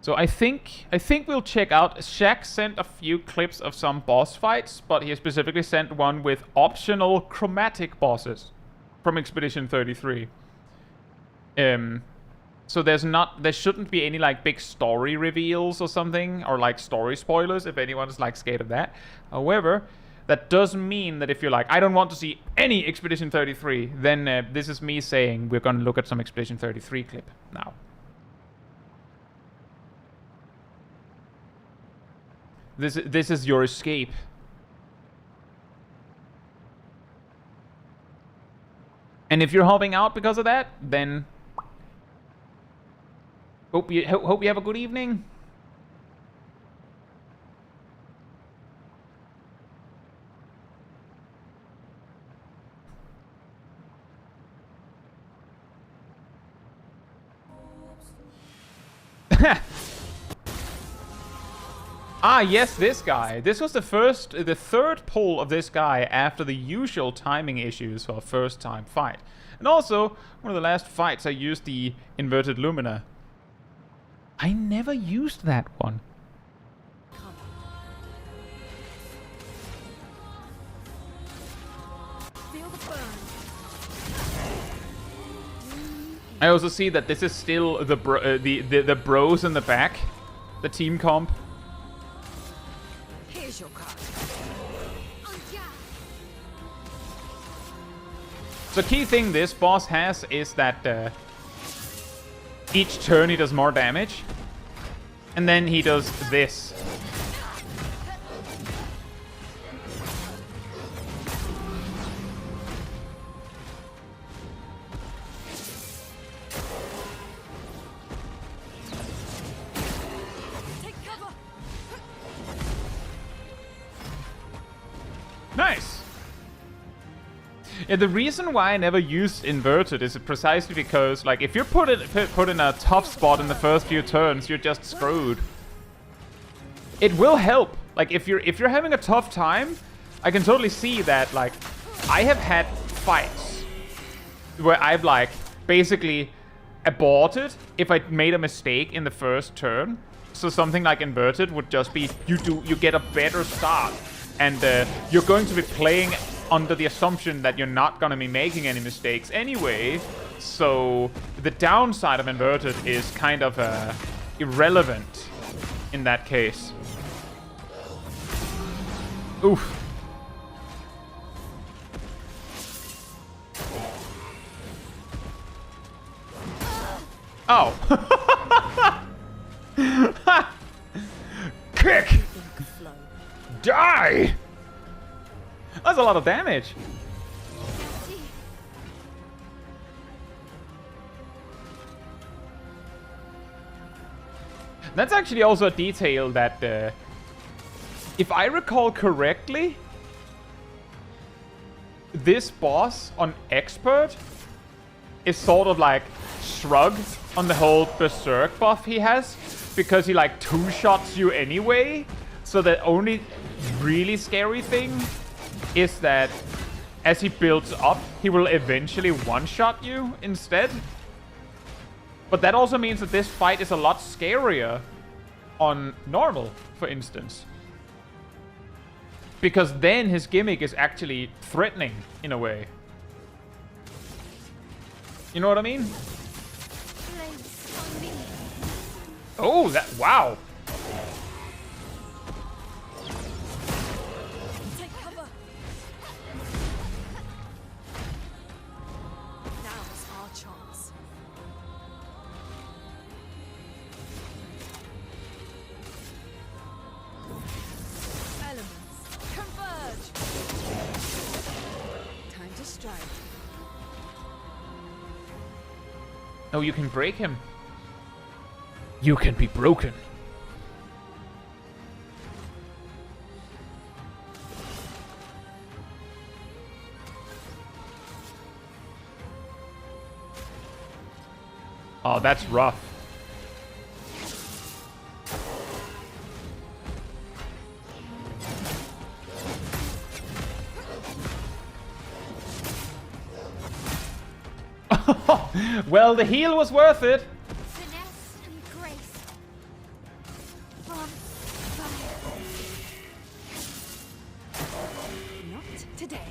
So I think we'll check out. Shaq sent a few clips of some boss fights, but he specifically sent one with optional chromatic bosses from Expedition 33. So there shouldn't be any, like, big story reveals or something, or, like, story spoilers if anyone's, like, scared of that. However, that does mean that if you're like, I don't want to see any Expedition 33, then this is me saying we're going to look at some Expedition 33 clip now. This is your escape. And if you're hopping out because of that, then hope you have a good evening. Ah, yes, this guy. This was the third pull of this guy after the usual timing issues for a first time fight. And also, one of the last fights I used the inverted Lumina. I never used that one. Feel the burn. I also see that this is still the bros in the back, the team comp. Here's your card. The key thing this boss has is that each turn he does more damage, and then he does this. Nice! Yeah, the reason why I never used inverted is precisely because, like, if you're put in a tough spot in the first few turns, you're just screwed. It will help. Like, if you're having a tough time, I can totally see that. Like, I have had fights where I've, like, basically aborted if I made a mistake in the first turn. So something like inverted would just be you get a better start, and you're going to be playing under the assumption that you're not going to be making any mistakes anyway. So the downside of inverted is kind of irrelevant in that case. Oof. Oh. Kick! Die! That's a lot of damage. That's actually also a detail that, if I recall correctly, this boss on Expert is sort of like shrugged on the whole Berserk buff he has, because he like two-shots you anyway. So the only really scary thing is that as he builds up, he will eventually one-shot you instead. But that also means that this fight is a lot scarier on normal, for instance. Because then his gimmick is actually threatening, in a way. You know what I mean? Oh, that... Wow! Oh, you can break him. You can be broken. Oh, that's rough. Well, the heal was worth it. Finesse and grace. From fire. Not today.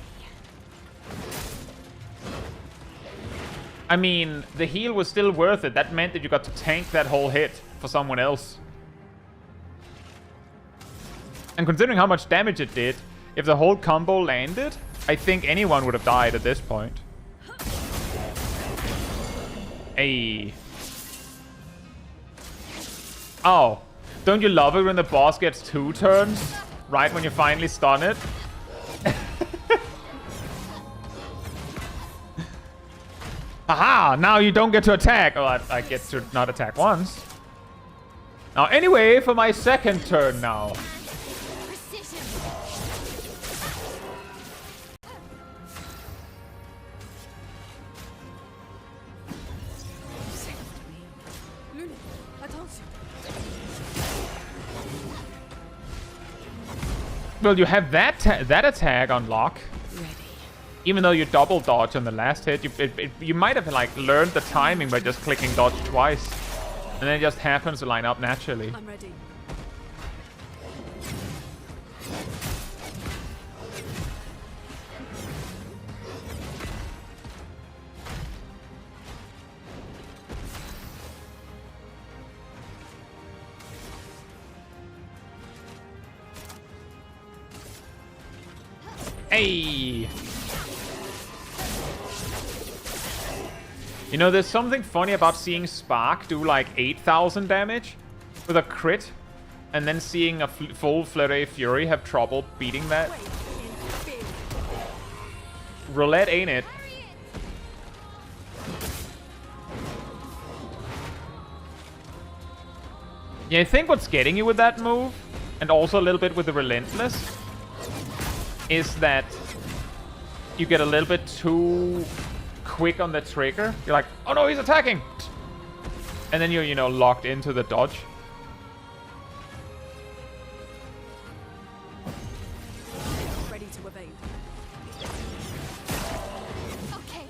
I mean, the heal was still worth it. That meant that you got to tank that whole hit for someone else. And considering how much damage it did, if the whole combo landed, I think anyone would have died at this point. Hey. Oh. Don't you love it when the boss gets 2 turns? Right when you finally stun it? Haha! Now you don't get to attack! Oh, I get to not attack once. Now, anyway, for my second turn now. Well, you have that attack on lock. Ready. Even though you double dodge on the last hit, you might have like learned the timing by just clicking dodge twice, and then it just happens to line up naturally. I'm ready. Hey! You know, there's something funny about seeing Spark do like 8,000 damage with a crit, and then seeing a full Flurry Fury have trouble beating that. Roulette, ain't it? Yeah, I think what's getting you with that move, and also a little bit with the Relentless, is that you get a little bit too quick on the trigger. You're like, oh no, he's attacking! And then you're, you know, locked into the dodge. Ready to evade. Okay.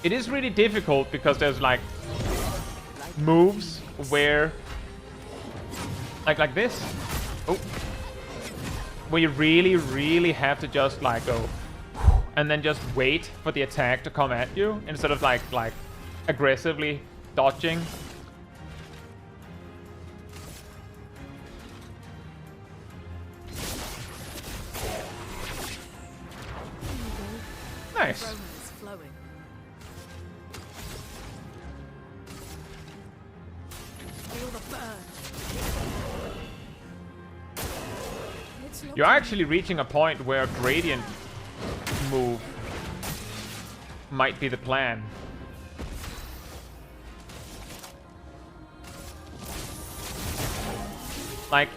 It is really difficult because there's like moves where like this. Oh. Where you really have to just like go and then just wait for the attack to come at you instead of like aggressively dodging. Nice. Romance flowing. Feel the burn. You're actually reaching a point where a gradient move might be the plan. Like,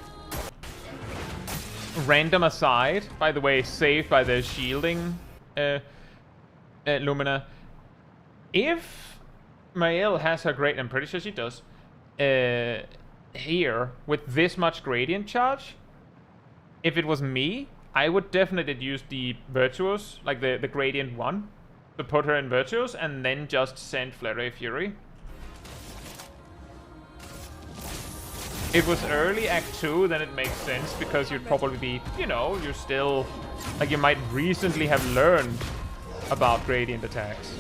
random aside, by the way, saved by the shielding Lumina. If Mael has her great, I'm pretty sure she does, here, with this much gradient charge, if it was me, I would definitely use the Virtuos, like the Gradient one, to put her in Virtuos, and then just send Flurry Fury. If it was early Act 2, then it makes sense, because you'd probably be, you know, you're still, like you might recently have learned about Gradient attacks.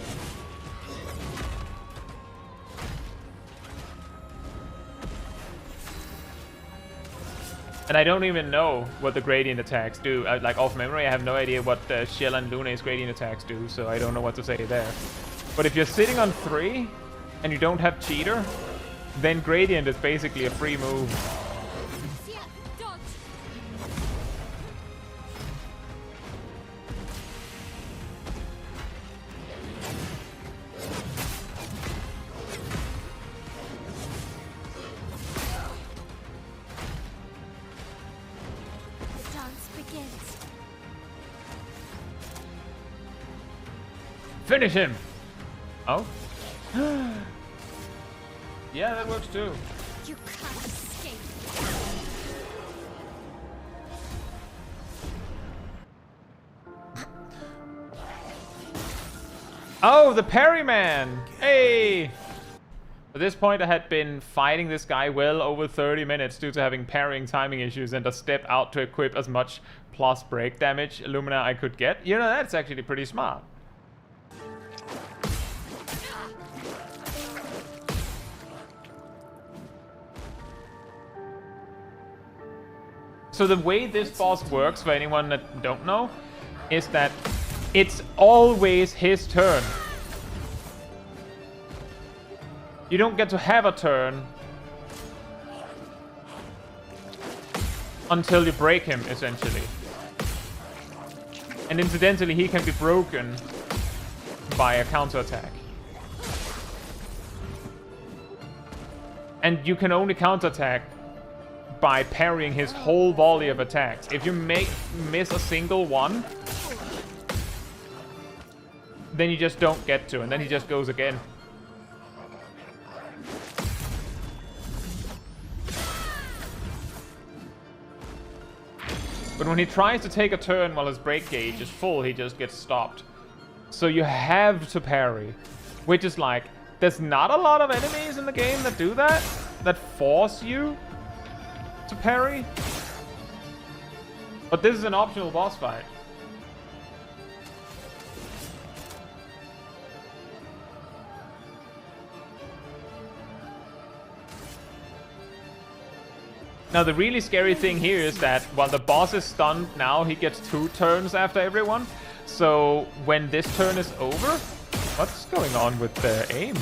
And I don't even know what the gradient attacks do. Like, off memory, I have no idea what Shell and Luna's gradient attacks do, so I don't know what to say there. But if you're sitting on 3, and you don't have Cheater, then gradient is basically a free move. Finish him! Oh? Yeah, that works too. You can't escape. Oh, the parry man! Hey! At this point, I had been fighting this guy well over 30 minutes due to having parrying timing issues and a step out to equip as much plus break damage Lumina I could get. You know, that's actually pretty smart. So the way this boss works, for anyone that don't know, is that it's always his turn. You don't get to have a turn until you break him, essentially. And incidentally, he can be broken by a counterattack. And you can only counterattack by parrying his whole volley of attacks. If you miss a single one, then you just don't get to, and then he just goes again. But when he tries to take a turn while his break gauge is full, he just gets stopped. So you have to parry. Which is like, there's not a lot of enemies in the game that do that. That force you to parry. But this is an optional boss fight. Now the really scary thing here is that while the boss is stunned now, he gets 2 turns after everyone. So when this turn is over, what's going on with the aim?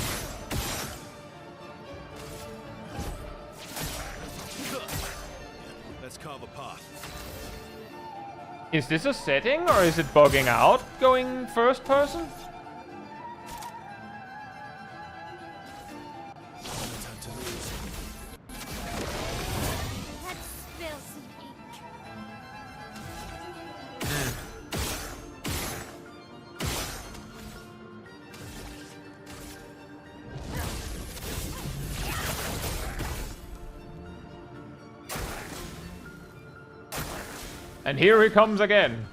Let's carve a path. Is this a setting or is it bugging out going first person? And here he comes again.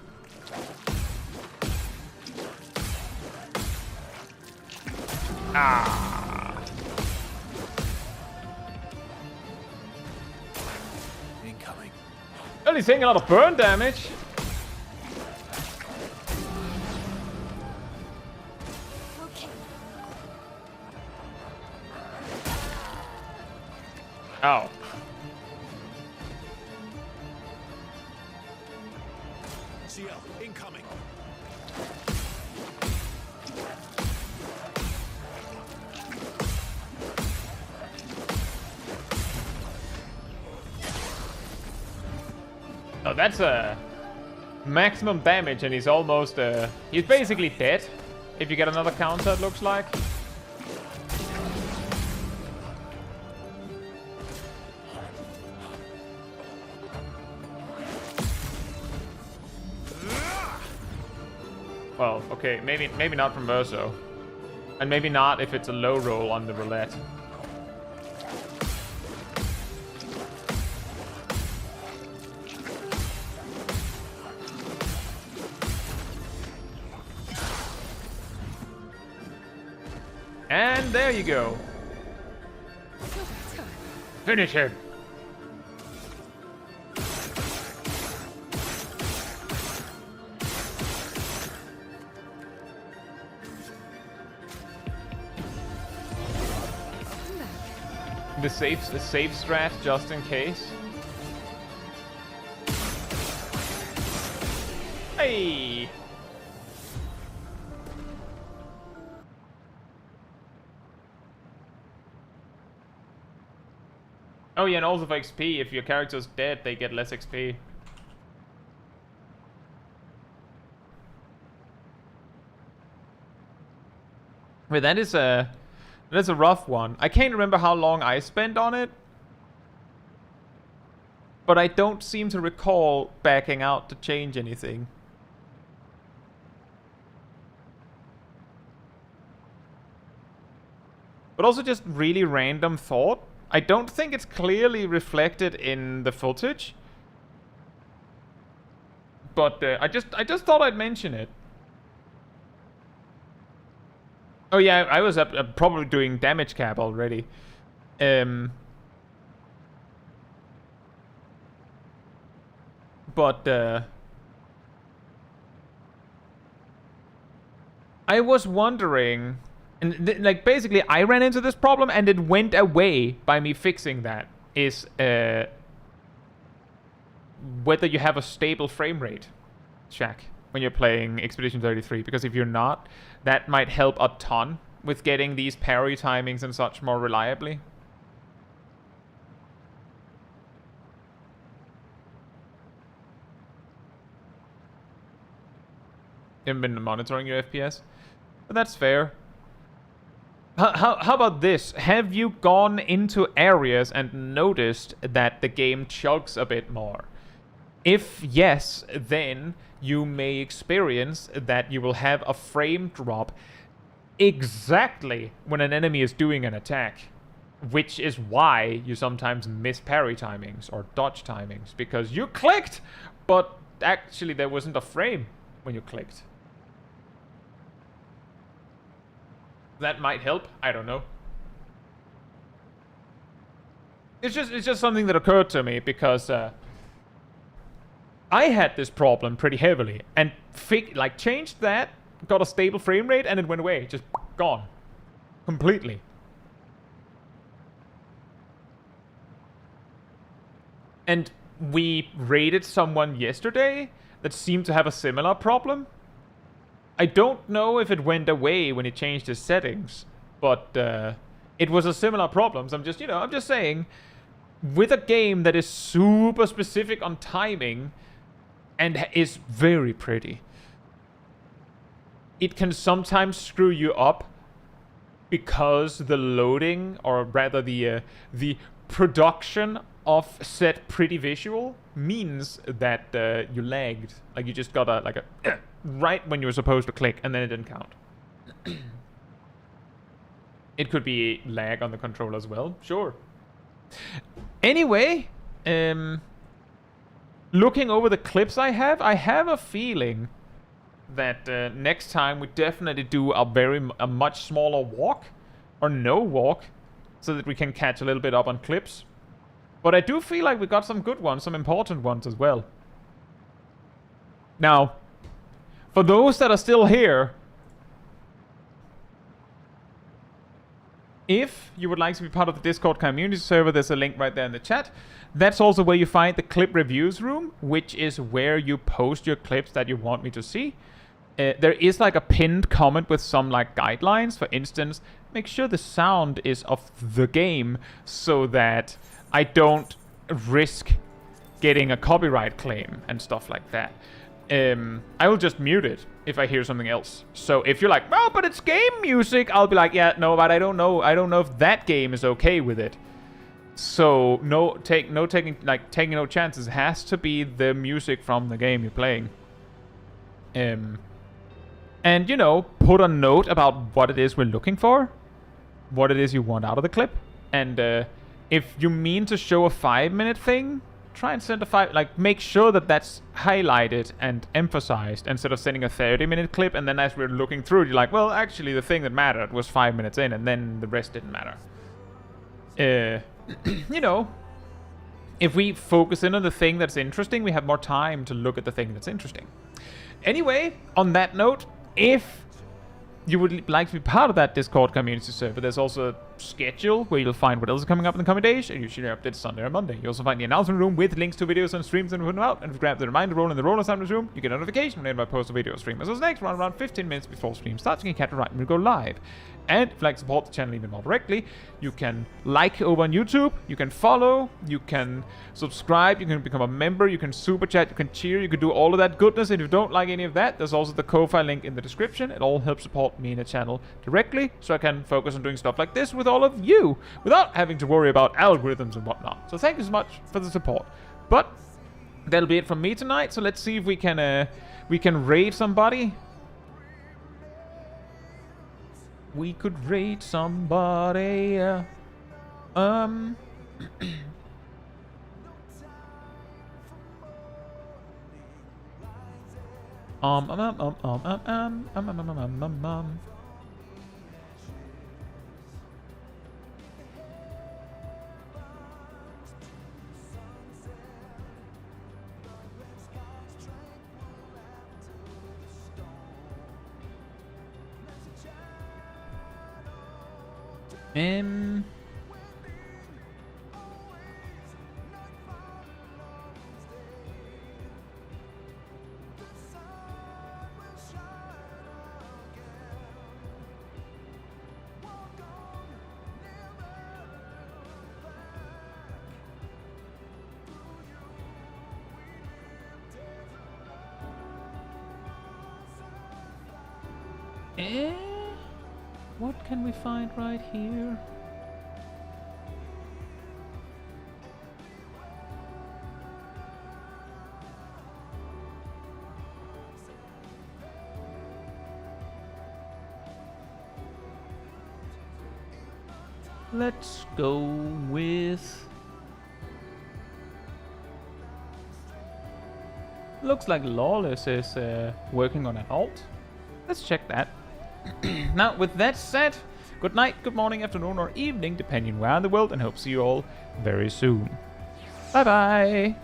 Ah. Incoming. Well, he's taking a lot of burn damage. Okay. Oh. CL, incoming. Oh, that's a maximum damage, and he's almost he's basically dead. If you get another counter, it looks like. Well, okay, maybe not from Verso. And maybe not if it's a low roll on the roulette. And there you go. Finish him. The safe strat just in case. Hey. Oh yeah, and also for XP, if your character's dead, they get less XP. Wait, that's a rough one. I can't remember how long I spent on it, but I don't seem to recall backing out to change anything. But also just really random thought. I don't think it's clearly reflected in the footage, but I just thought I'd mention it. Oh yeah, I was probably doing damage cap already. But I was wondering, and like basically I ran into this problem and it went away by me fixing that, is whether you have a stable frame rate check when you're playing Expedition 33, because if you're not, that might help a ton with getting these parry timings and such more reliably. You haven't been monitoring your FPS? But that's fair. How about this? Have you gone into areas and noticed that the game chugs a bit more? If yes, then you may experience that you will have a frame drop exactly when an enemy is doing an attack, which is why you sometimes miss parry timings or dodge timings, because you clicked, but actually there wasn't a frame when you clicked. That might help. I don't know. It's just something that occurred to me because I had this problem pretty heavily and changed that, got a stable frame rate, and it went away. Just gone. Completely. And we raided someone yesterday that seemed to have a similar problem. I don't know if it went away when he changed his settings, but it was a similar problem. So I'm just saying, with a game that is super specific on timing and is very pretty, it can sometimes screw you up because the loading, or rather the production of said pretty visual means that you lagged. Like you just got a right when you were supposed to click, and then it didn't count. It could be lag on the controller as well. Sure. Anyway, looking over the clips I have a feeling that next time we definitely do a much smaller walk, or no walk, so that we can catch a little bit up on clips. But I do feel like we got some good ones, some important ones as well. Now, for those that are still here, if you would like to be part of the Discord community server, there's a link right there in the chat. That's also where you find the clip reviews room, which is where you post your clips that you want me to see. There is like a pinned comment with some like guidelines. For instance, make sure the sound is of the game so that I don't risk getting a copyright claim and stuff like that. I will just mute it if I hear something else. So if you're like, well, but it's game music, I'll be like, yeah, no, but I don't know if that game is okay with it. So taking no chances. It has to be the music from the game you're playing. And put a note about what it is we're looking for, what it is you want out of the clip, and if you mean to show a 5-minute thing, try and send make sure that that's highlighted and emphasized instead of sending a 30-minute clip, and then as we're looking through it, you're like, well, actually the thing that mattered was 5 minutes in, and then the rest didn't matter. If we focus in on the thing that's interesting, we have more time to look at the thing that's interesting. Anyway, on that note, if you would like to be part of that Discord community server, there's also a schedule where you'll find what else is coming up in the coming days, and usually updates Sunday or Monday. You also find the announcement room with links to videos and streams and put them out. And if you grab the reminder roll in the role assignment room, you get a notification whenever I post a video or stream. As well as next, around 15 minutes before stream starts, you can catch it right when we go live. And if you'd like to support the channel even more directly, you can like over on YouTube, you can follow, you can subscribe, you can become a member, you can super chat, you can cheer, you can do all of that goodness. If you don't like any of that, there's also the Ko-Fi link in the description. It all helps support me and the channel directly, so I can focus on doing stuff like this with all of you without having to worry about algorithms and whatnot. So thank you so much for the support. But that'll be it from me tonight. So let's see if we can raid somebody. We could raid somebody. What can we find right here? Let's go with Looks like Lawless is working on an alt. Let's check that. Now, with that said, good night, good morning, afternoon, or evening, depending where in the world, and hope to see you all very soon. Bye bye!